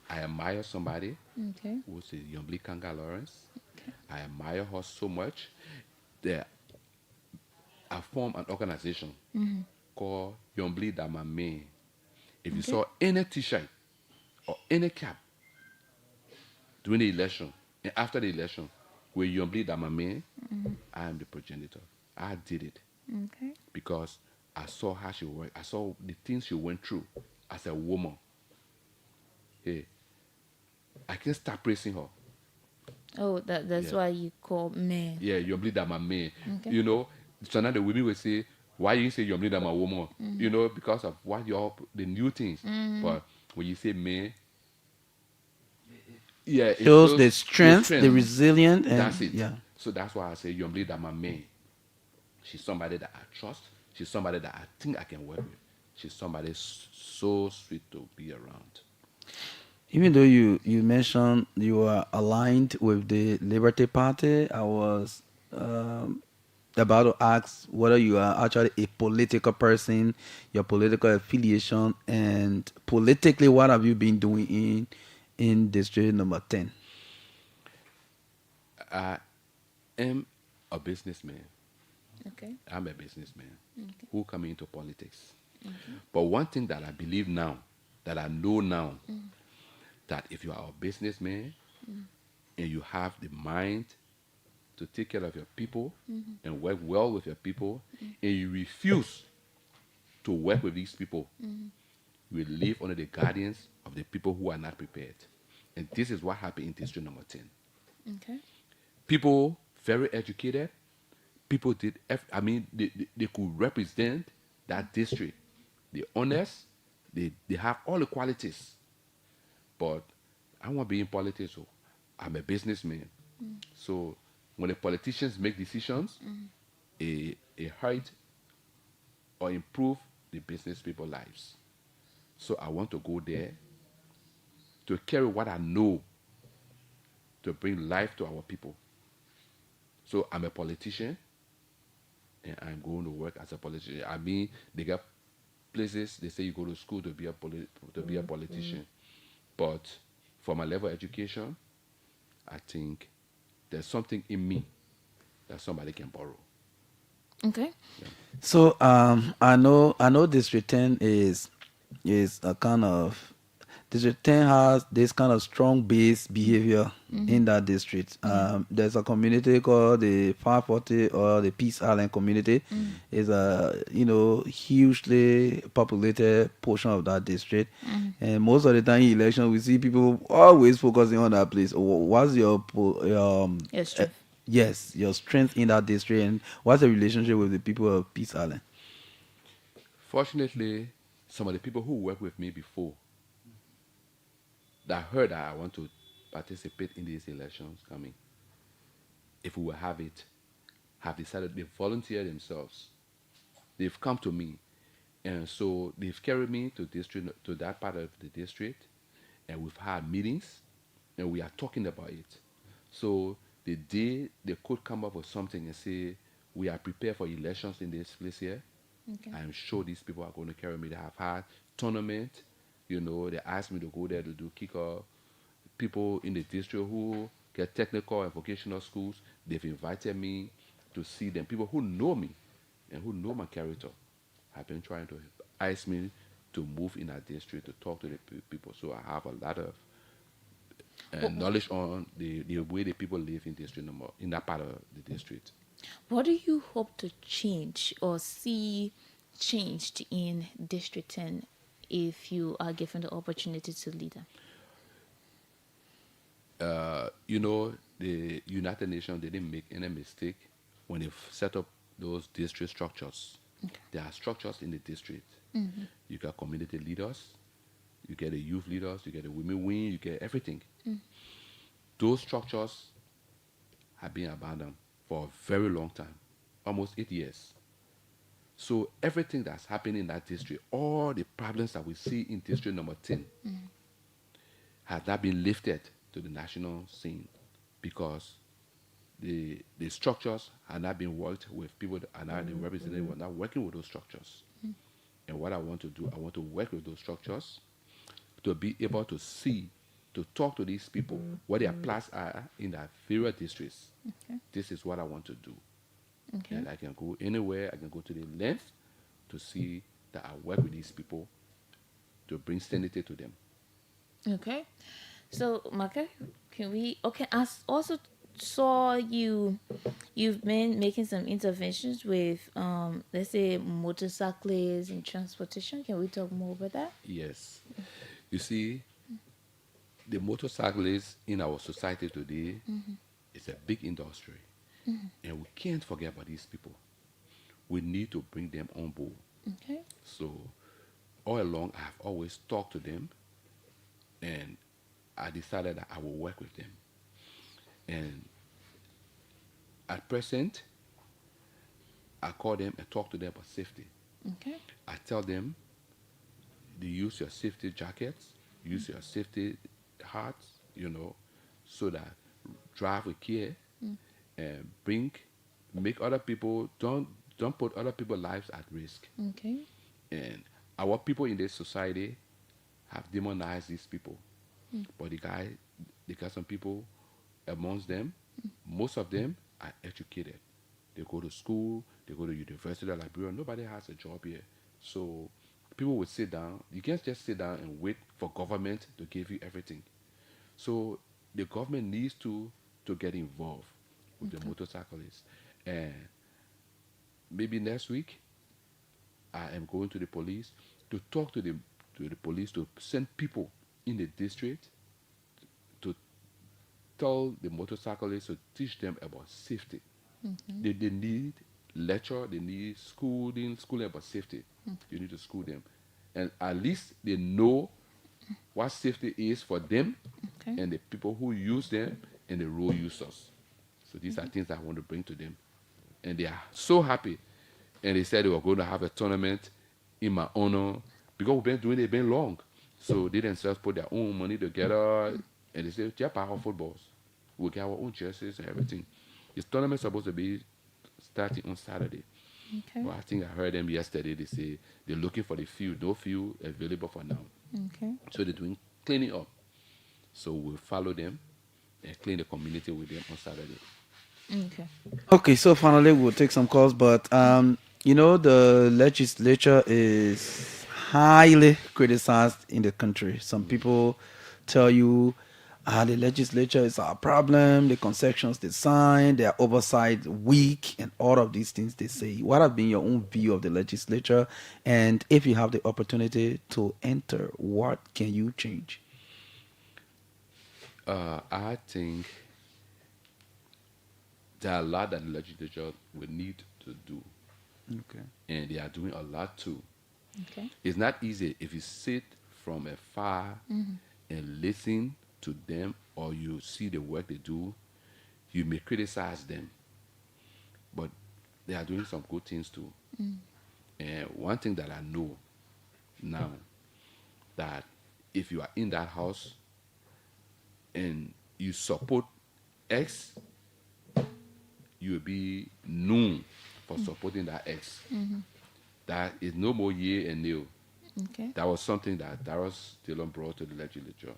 I admire somebody who's a Yombli Kanga Lawrence. Okay. I admire her so much that I formed an organization called Yombli Damame. If you saw any t-shirt or any cap during the election and after the election with Yombli Damame, I am the progenitor. I did it because I saw how she worked. I saw the things she went through as a woman. Hey, I can't stop praising her. Oh, that's why you call man. Yeah, Yombli Damame. Okay. So now the women will say, "Why you say Yombli Dama woman?" Because of what the new things. But when you say man, Yeah, it Shows the shows your strength, the strength. resilience, and That's it. yeah. So that's why I say young leader, my man. She's somebody that I trust. She's somebody that I think I can work with. She's somebody so sweet to be around. Even though you mentioned you are aligned with the Liberty Party, I was about to ask whether you are actually a political person, your political affiliation, and politically, what have you been doing in district number 10? I am a businessman. Okay. I'm a businessman Okay. who come into politics. Okay. But one thing that I believe now, that I know now, Mm. that if you are a businessman Mm. and you have the mind to take care of your people Mhm. and work well with your people, Mm. and you refuse to work with these people, Mhm. you will live under the guardians of the people who are not prepared. And this is what happened in district number 10. Okay. People very educated, people did, they could represent that district. They're honest, they have all the qualities. But I want to be in politics, so I'm a businessman. Mm. So when the politicians make decisions, Mm. it hurt or improve the business people lives. So I want to go there to carry what I know to bring life to our people. So I'm a politician and I'm going to work as a politician. I mean, they got places they say you go to school to be a politician. But for my level of education, I think there's something in me that somebody can borrow. Okay. So I know District 10 is a kind of District 10 has this kind of strong base behavior in that district. There's a community called the 540 or the Peace Island community. Is a hugely populated portion of that district, and most of the time in election we see people always focusing on that place. What's Your strength. yes, your strength in that district, and what's the relationship with the people of Peace Island? Fortunately, some of the people who worked with me before that heard that I want to participate in these elections coming, if we will have decided they volunteer themselves. They've come to me, and so they've carried me to that part of the district, and we've had meetings, and we are talking about it. So the day they could come up with something and say we are prepared for elections in this place here, Okay. I'm sure these people are going to carry me. They have had tournament, they asked me to go there to do kickoff. People in the district who get technical and vocational schools, they've invited me to see them. People who know me and who know my character have been trying to ask me to move in that district to talk to the people. So I have a lot of knowledge on the way the people live in that part of the district. What do you hope to change or see changed in District 10 if you are given the opportunity to lead them? The United Nations, they didn't make any mistake when they set up those district structures. Okay. There are structures in the district. Mhm. You got community leaders, you get the youth leaders, you get the women wing, you get everything. Mm. Those structures have been abandoned for a very long time, almost 8 years. So everything that's happening in that district, all the problems that we see in district number 10, has not been lifted to the national scene because the structures are not being worked with. People that are not the representatives were not working with those structures. And what I want to do, I want to work with those structures to be able to see, to talk to these people, what their plans are in their various districts. Okay. This is what I want to do. Okay. And I can go anywhere, I can go to the length to see that I work with these people to bring sanity to them. Okay. So, Marka, can we? Okay, I also saw you've been making some interventions with, let's say, motorcyclists and transportation. Can we talk more about that? Yes. You see, the motorcyclists in our society today is a big industry. And we can't forget about these people. We need to bring them on board. I decided that I will work with them. And at present, I call them and talk to them about safety. Okay. I tell them to use your safety jackets, use your safety hats, so that drive with care and make other people don't put other people's lives at risk. Okay. And our people in this society have demonized these people. Mm. But they got some people amongst them. Most of them are educated. They go to school, they go to university, like Liberia. Nobody has a job here. So people would sit down. You can't just sit down and wait for government to give you everything. So the government needs to get involved with the motorcyclists. And maybe next week I am going to the police to talk to the police to send people in the district to tell the motorcyclists to teach them about safety. They need lecture, they need schooling about safety. You need to school them. And at least they know what safety is for them and the people who use them and the road users. So these are things I want to bring to them. And they are so happy. And they said they were going to have a tournament in my honor because we've been doing it been long. So they themselves put their own money together and they said, "Yeah, power footballs. We'll get our own jerseys and everything." This tournament's supposed to be starting on Saturday. Okay. But I think I heard them yesterday. They say they're looking for the field. No field available for now. Okay. So they're doing cleaning up. So we'll follow them and clean the community with them on Saturday. Okay. Okay, so finally we'll take some calls, but the legislature is highly criticized in the country. Some people tell you the legislature is our problem, the concessions they sign, their oversight weak, and all of these things they say. What have been your own view of the legislature? And if you have the opportunity to enter, what can you change? I think there are a lot that the legislature will need to do. Okay. And they are doing a lot too. Okay. It's not easy if you sit from afar and listen to them or you see the work they do, you may criticize them. But they are doing some good things too. And one thing that I know now, that if you are in that house and you support X, you will be known for supporting that X. That is no more yea and no. Okay. That was something that Darius Dillon brought to the legislature.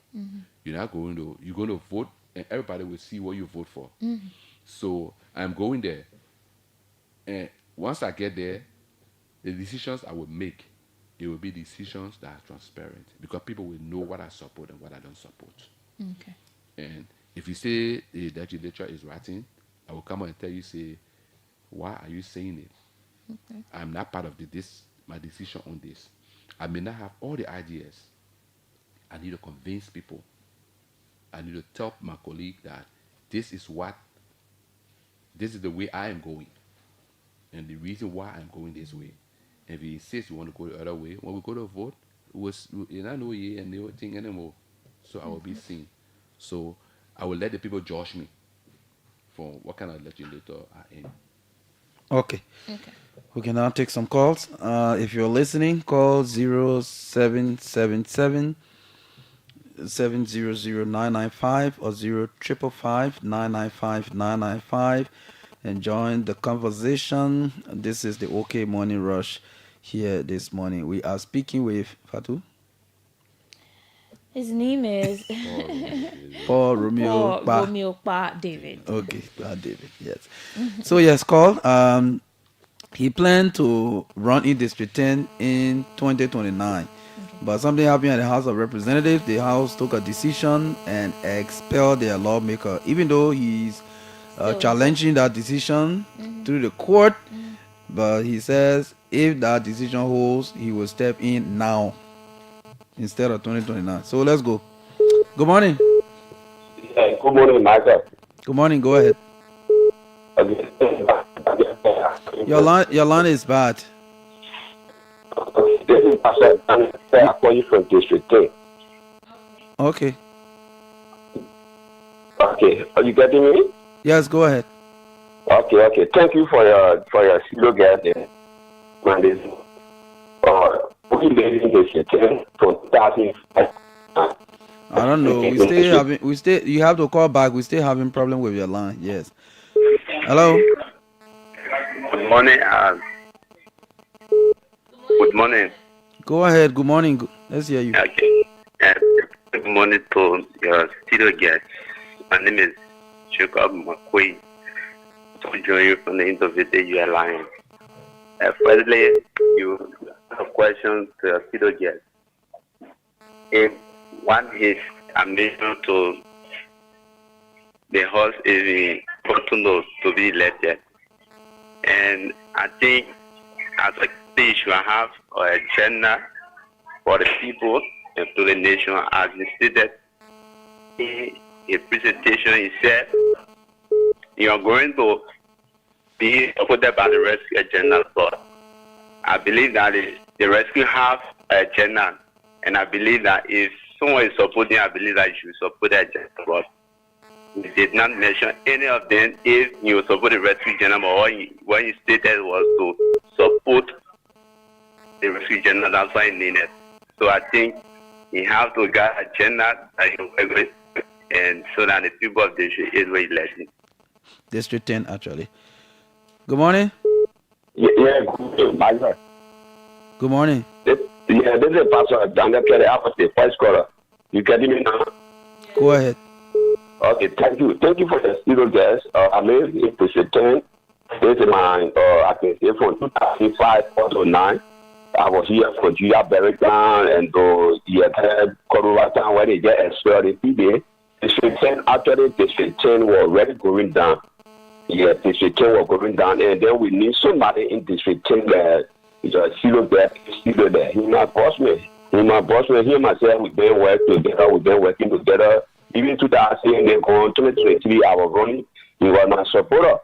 You're going to vote, and everybody will see what you vote for. So I'm going there, and once I get there, the decisions I will make, it will be decisions that are transparent because people will know what I support and what I don't support. Okay. And if you say the legislature is writing, I will come out and tell you, say, why are you saying it? Okay. I'm not part of my decision on this. I may not have all the ideas. I need to convince people. I need to tell my colleague that this is the way I am going. And the reason why I'm going this way. If he says you want to go the other way, when we go to vote, you don't know yeah and no thing anymore. So I will be seen. So I will let the people judge me for what kind of legislator I am. Okay. We can now take some calls. If you're listening, call 0777 700-995 or 0555-995-995 and join the conversation. This is the OK Morning Rush here this morning. We are speaking with Fatu. His name is Paul Romeo Pa David. Okay, Pa David, yes. So yes, call. He planned to run in district 10 in 2029. But something happened at the House of Representatives. The House took a decision and expelled their lawmaker, even though he's challenging that decision through the court. But he says if that decision holds, he will step in now instead of 2029. So let's go. Good morning. Yeah, good morning, Marka. Good morning. Go ahead. Your line is bad. This is Pastor. I'm calling from District 10. Okay. Okay, are you getting me? Yes, go ahead. Okay. Thank you for your slogan there. Mondays. We made in the system from 2005. I don't know. You have to call back. We still having problem with your line. Yes. Hello. Good morning. Good morning. Go ahead. Good morning. Let's hear you. Okay. Good morning to your studio guest. My name is Jacob McQueen. To join you from the interview that you are lying. Firstly, you have questions to your studio guest. If one is ambition to the host is in Portugal to be elected, and I think as a state should have a agenda for the people and to the nation as stated in the presentation. He said you are going to be supported by the rescue agenda. So I believe that the rescue have an agenda, and I believe that if someone is supporting, I believe that you should support the agenda. But he did not mention any of them. If you support the rescue agenda, but what he stated was to support the rescue agenda. That's why he needed. So I think he have to get agenda that he work with, and so that the people of the district is very elected. District 10 actually. Good morning. Yeah, good morning. This is Pastor Daniel Kelly after the first caller. You getting me now? Go ahead. Okay, thank you. Thank you for the studio guest. I live in District 10. This is my, I can say from 2005 to 9. I was here for Julia Berrigan and the Corona town where they get expelled in PBA. District 10, actually, District 10 was already going down. Yeah, District 10 was going down, and then we need somebody in District 10 that is a studio there. He's my boss man. He myself, we've been working together. Even 2023, I was running. He was my supporter.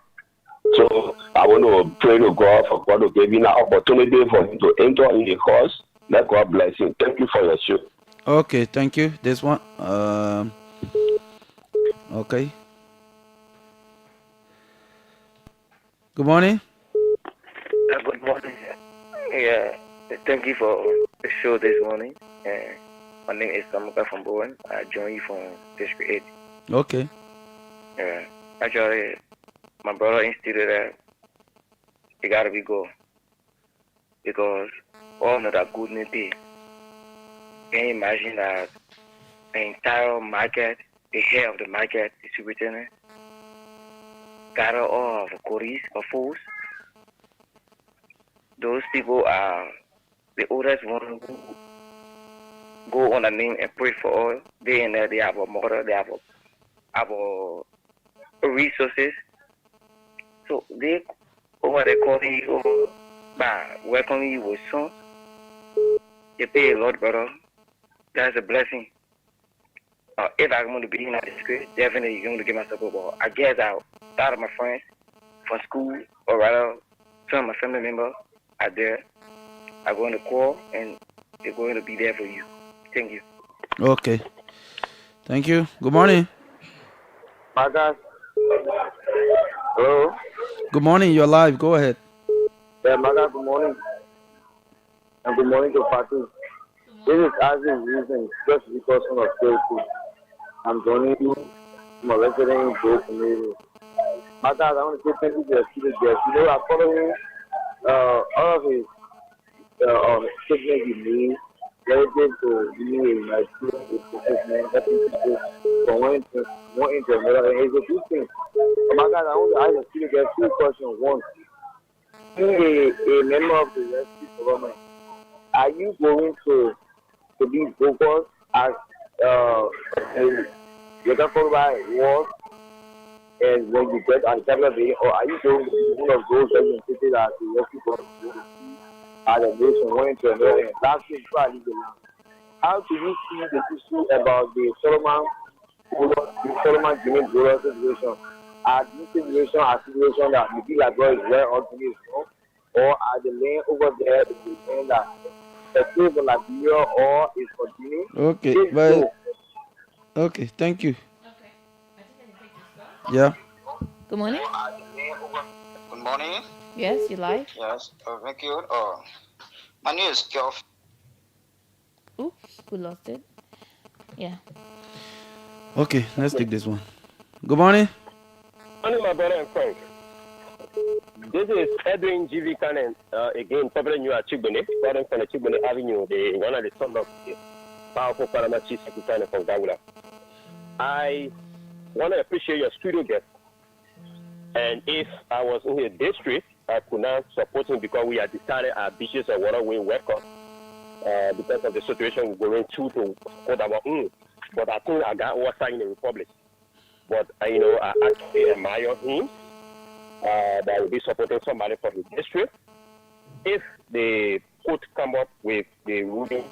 So I want to pray to God for God to give him an opportunity for him to enter in the cause. Let God bless him. Thank you for your show. Okay, thank you. This one. Okay. Good morning. Good morning. Yeah, thank you for the show this morning. My name is Kamara from Bowen. I join you from District 8. Okay. Actually, my brother instituted that it gotta be good because all of that goodness is. Can you imagine that the entire market, the head of the market, the superintendent, gather all of the Koreans or fools? Those people are the oldest one who go on the name and pray for all. They in there, they have a mother, they have a resources. So they over the calling you by welcoming you with sons. You pay a lot, brother. That's a blessing. If I'm going to be in that district, definitely you're going to give my support. But I guess a lot of my friends from school, or rather some of my family members are there, are going to call and they're going to be there for you. Thank you. Okay. Thank you. Good morning. Marka. Hello. Good morning. You're live. Go ahead. Yeah, Marka, good morning. And good morning to Fatu. This is Aziz's reason, just because of safety. I'm joining you from a resident in Joe community. Marka, I want to say thank you to your student guest. You know, I follow him, all of his statements he made relative to being my student with professional helping people from one into another. And it's a good thing. Marka, I want to ask the student guest two questions. One, being a member of the rescue government, are you going to be focused as your government was and when you get on the or are you going to be one of those that you consider as the rescue government as a nation one to another? And lastly, how do you see the issue about the Solomon Jimmy Gola situation? Are these situations a situation that you feel like God is well ultimately strong, or are the land over there saying that the case of Liberia or is continuing? Okay, but okay, thank you. Yeah. Good morning. Good morning. Yes, you live. Yes, thank you. My name is Kelf. Oops, we lost it. Yeah. Okay, let's take this one. Good morning. Morning, my brother and friend. This is Edwin G.V. Cannon, again, Papa New at Chibune, calling from the Chibune Avenue, one of the sons of the powerful Panama Chief Secretary from Gawula. I want to appreciate your studio guest. And if I was in the district, I could not support him because we had decided our beaches and waterway welcome because of the situation we're going through to hold our own. But I think I got water in the Republic. But, I actually admire him. That will be supporting somebody from the district. If they could come up with the ruling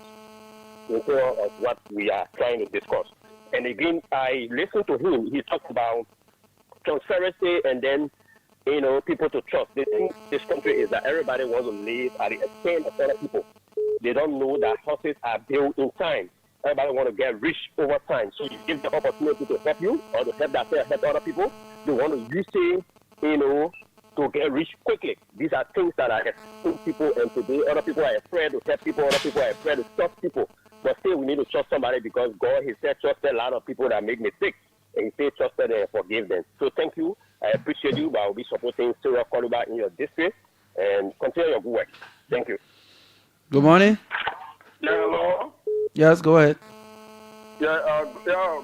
of what we are trying to discuss. And again, I listened to him. He talked about transparency and then, people to trust. The thing this country is that everybody wants to live at the expense of other people. They don't know that houses are built in time. Everybody want to get rich over time. So you give the opportunity to help you or to help themselves, help other people. They want to use it, to get rich quickly. These are things that are affecting people, and today other people are afraid to help people, other people are afraid to trust people. But still, we need to trust somebody because God, He said, trusted a lot of people that make mistakes, and He said, trusted and forgive them. So thank you. I appreciate you, but I'll be supporting Sarah Koluba in your district, and continue your good work. Thank you. Good morning. Yeah, hello. Yes, go ahead. Yeah,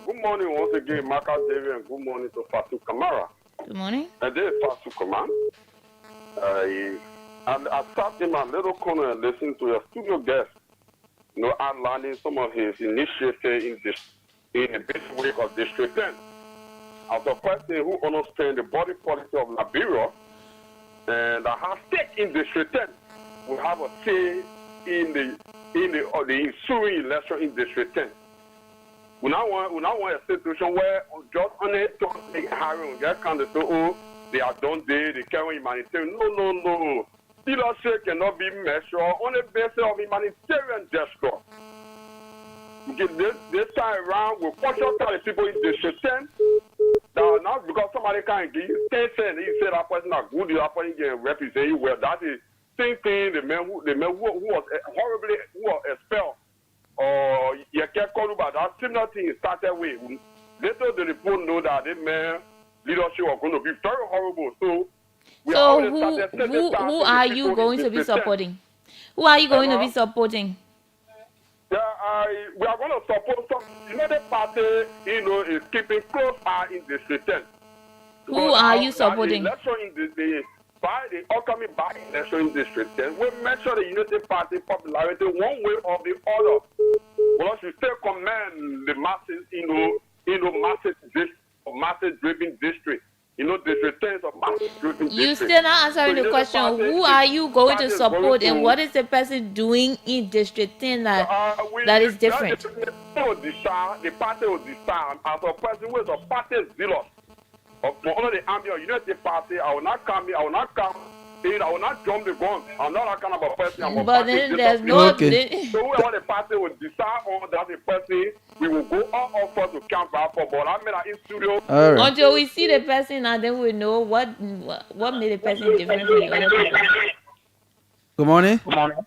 good morning once again, Marka David, and good morning to Fatu Kamara. Good morning. And this is Fatu Kamara. And I sat in my little corner and listened to your studio guest, outlining some of his initiatives in the basic week of District 10. As a person who understands the body policy of Liberia and I have stake in District 10, we have a say in the ensuing election in District 10. We now want a situation where just on it, they hiring, they can't say, oh, they are done there, they carry humanitarian. No. Leadership cannot be measured on the basis of humanitarian gesture. This time around, we fortunately tell the people in District 10 that not because somebody can't give you 10 cents, he said that person is good, that person can represent you well. That is same thing, the man who was horribly expelled. Or you can't call about that similar thing started with. Little the report know that the man leadership was going to be very horrible. So who are you going to be supporting? Who are you going to be supporting? Yeah, we are going to support some. The party, is keeping close eye in the system. Who are you supporting? Election in by the upcoming by-election in District 10, we measure the Unity Party popularity one way or the other. Well, we still command the masses, massive-driven district. District 10 of massive-driven district. You still not answering the question. Who are you going to support, and what is the person doing in District 10 that is different? The party will decide. As a person who is a party zealous, of one of the army or Unity Party, I will not come. I will not jump the gun. I'm not that kind of a person. But then there's no. Okay. So whoever the party will decide on that the person, we will go all offer to camp out for. But I made an in studio. All right. Until we see the person, and then we know what made the person different from the other people. Good morning. Good morning.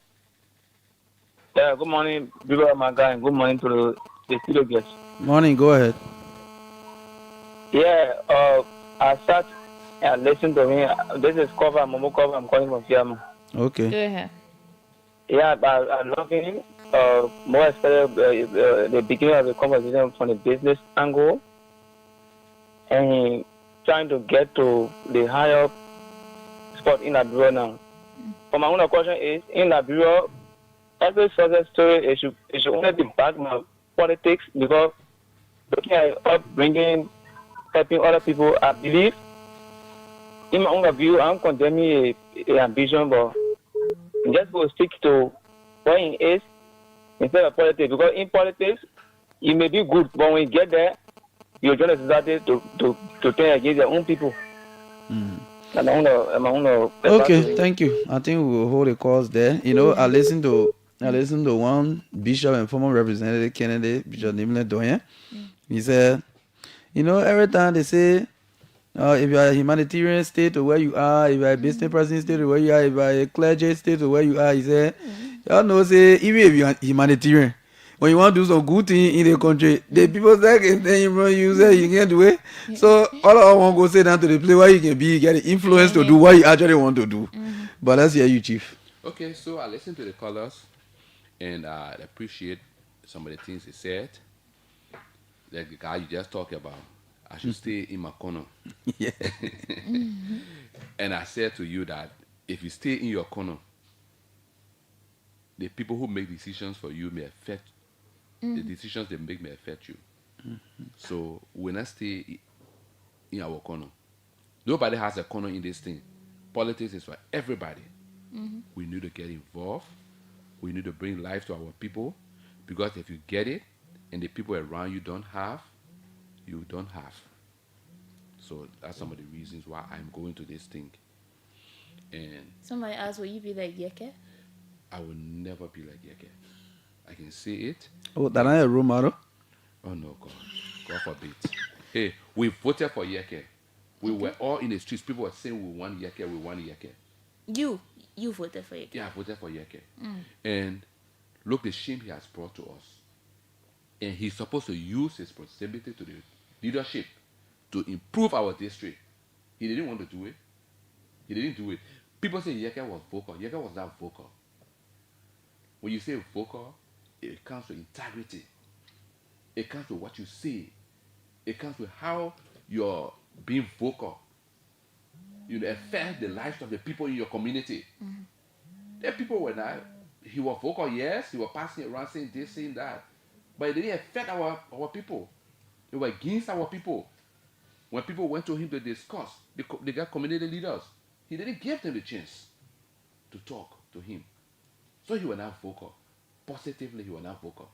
Yeah, good morning, people, my guy, and good morning to the studio guests. Morning. Go ahead. Yeah, I start and listen to me. This is Cover, Momo Cover. I'm calling from Fiamma. Okay. Go ahead. Yeah, but I'm looking more especially the beginning of the conversation from the business angle and trying to get to the higher spot in Liberia now. For my own question is, in Liberia, every success story it should only be backed by politics because looking at upbringing, helping other people, I believe, in my own view, I'm condemning a ambition, but just go stick to what it is instead of politics. Because in politics, you may be good, but when you get there, you're join the society to turn against your own people. Okay, thank you. I think we will hold a course there. I listened to one bishop and former representative candidate, Bishop Nimle Doyen. He said, every time they say If you are a humanitarian state or where you are, if you are a business person state or where you are, if you are a clergy state or where you are, he said, y'all know say even if you are humanitarian, when you want to do some good thing in the country, the people say then you say you can't do it. So all I want to go say down to the place where you can be, get the influence to do what you actually want to do. But let's hear you, Chief. Okay, so I listened to the callers and I appreciate some of the things he said. Like the guy you just talked about, I should stay in my corner. Yeah. And I said to you that if you stay in your corner, the people who make decisions for you may affect the decisions they make may affect you. So when I stay in our corner, nobody has a corner in this thing. Politics is for everybody. We need to get involved. We need to bring life to our people, because if you get it and the people around you don't have, you don't have. So that's some of the reasons why I'm going to this thing. And Somebody asked, will you be like Yeke? I will never be like Yeke. I can say it. Oh, that I a role model. Oh no, God. God forbid. Hey, we voted for Yeke. We were all in the streets. People were saying we want Yeke, we want Yeke. You voted for Yeke? Yeah, I voted for Yeke. And look the shame he has brought to us. And he's supposed to use his proximity to the leadership to improve our district. He didn't want to do it. He didn't do it. People say Yeke was vocal. Yeke was not vocal. When you say vocal, it comes with integrity. It comes with what you say. It comes with how you're being vocal. You know, affect the lives of the people in your community. There people were not. He was vocal, yes. He was passing around saying this, saying that. But it didn't affect our people. It was against our people. When people went to him to discuss, they got community leaders. He didn't give them the chance to talk to him. So he was not vocal. Positively, he was not vocal.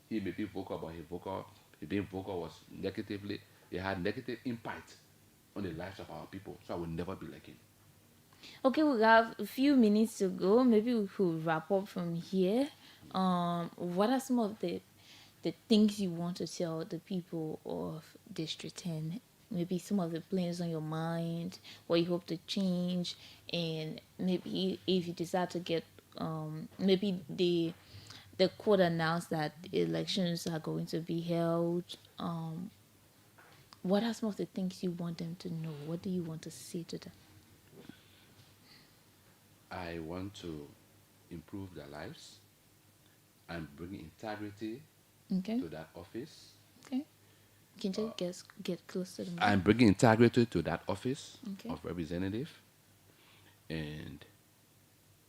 He may be vocal, but being vocal was negatively, it had negative impact on the lives of our people. So I will never be like him. Okay, we have a few minutes to go. Maybe we could wrap up from here. What are some of the things you want to tell the people of District 10? Maybe some of the plans on your mind, what you hope to change, and maybe if you decide to get, maybe the court announced that elections are going to be held. What are some of the things you want them to know? What do you want to say to them? I want to improve their lives and bring integrity to that office. Okay. Can you just get close to the mic? I'm bringing integrity to that office Okay. of representative, and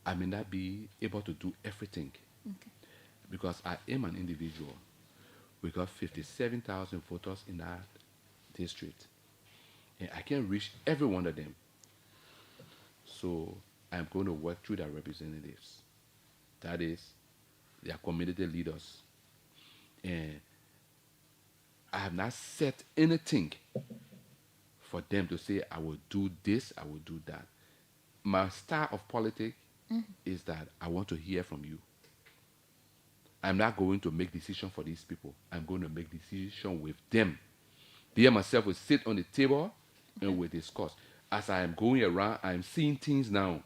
I may not be able to do everything because I am an individual. We got 57,000 voters in that district, and I can't reach every one of them. So I'm going to work through their representatives. That is, their community leaders. And I have not set anything for them to say, I will do this, I will do that. My style of politics is that I want to hear from you. I'm not going to make decisions for these people. I'm going to make decisions with them. They myself will sit on the table and we discuss. As I am going around, I'm seeing things now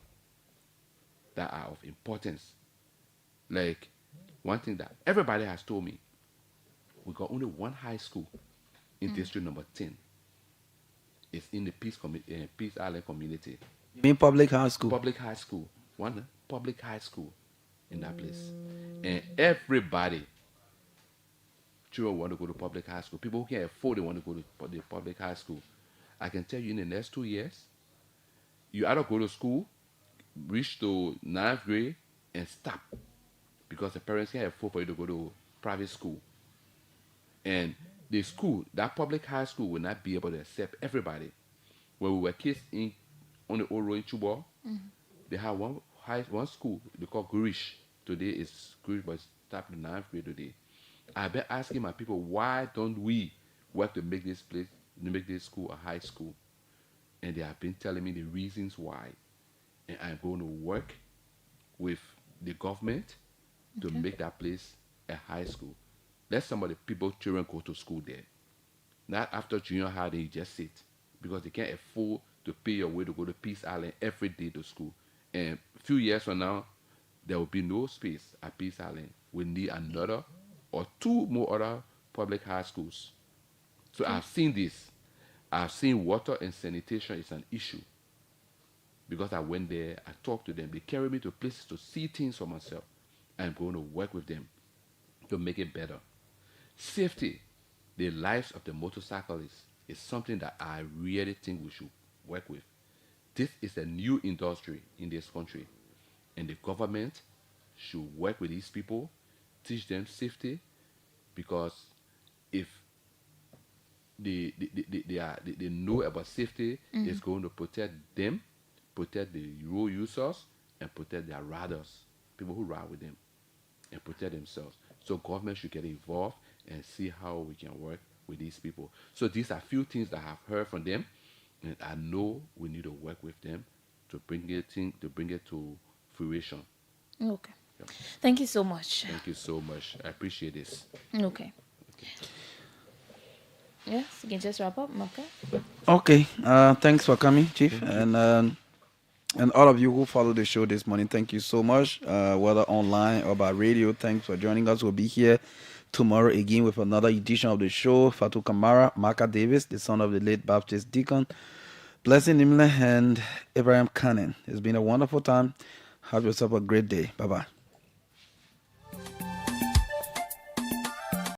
that are of importance. Like one thing that everybody has told me, we got only one high school in district number 10. It's in the Peace Island community. You mean public high school? Public high school. One public high school in that place. And everybody, children want to go to public high school. People who can afford, they want to go to the public high school. I can tell you in the next 2 years, you either go to school, reach to 9th grade, and stop. Because the parents can't afford for you to go to private school. And the school, that public high school, will not be able to accept everybody. When we were kids on the old road in Chubo, they had one school they call Gurish. Today is Gurish, but it's stopped in 9th grade today. I've been asking my people, why don't we work to make this place, to make this school a high school? And they have been telling me the reasons why. And I'm going to work with the government to make that place a high school. Let some of the people, children go to school there. Not after junior high, they just sit. because they can't afford to pay your way to go to Peace Island every day to school. And a few years from now, there will be no space at Peace Island. We need another or two more other public high schools. So Okay. I've seen this. I've seen water and sanitation is an issue because I went there, I talked to them. They carry me to places to see things for myself. I'm going to work with them to make it better. Safety, the lives of the motorcyclists is something that I really think we should work with. This is a new industry in this country, and the government should work with these people, teach them safety, because if they know about safety, it's going to protect them, protect the road users, and protect their riders, people who ride with them, and protect themselves. So government should get involved and see how we can work with these people. So these are few things that I've heard from them, and I know we need to work with them to bring it to fruition. Okay. Thank you so much. Thank you so much. I appreciate this. Okay. Yes, you can just wrap up, Marka. Okay. Thanks for coming, Chief, and all of you who follow the show this morning. Thank you so much. Whether online or by radio, thanks for joining us. We'll be here tomorrow again with another edition of the show. Fatu Kamara, Marka Davis, the son of the late Baptist deacon, Blessing Nimle, and Abraham Cannon. It's been a wonderful time. Have yourself a great day. Bye bye.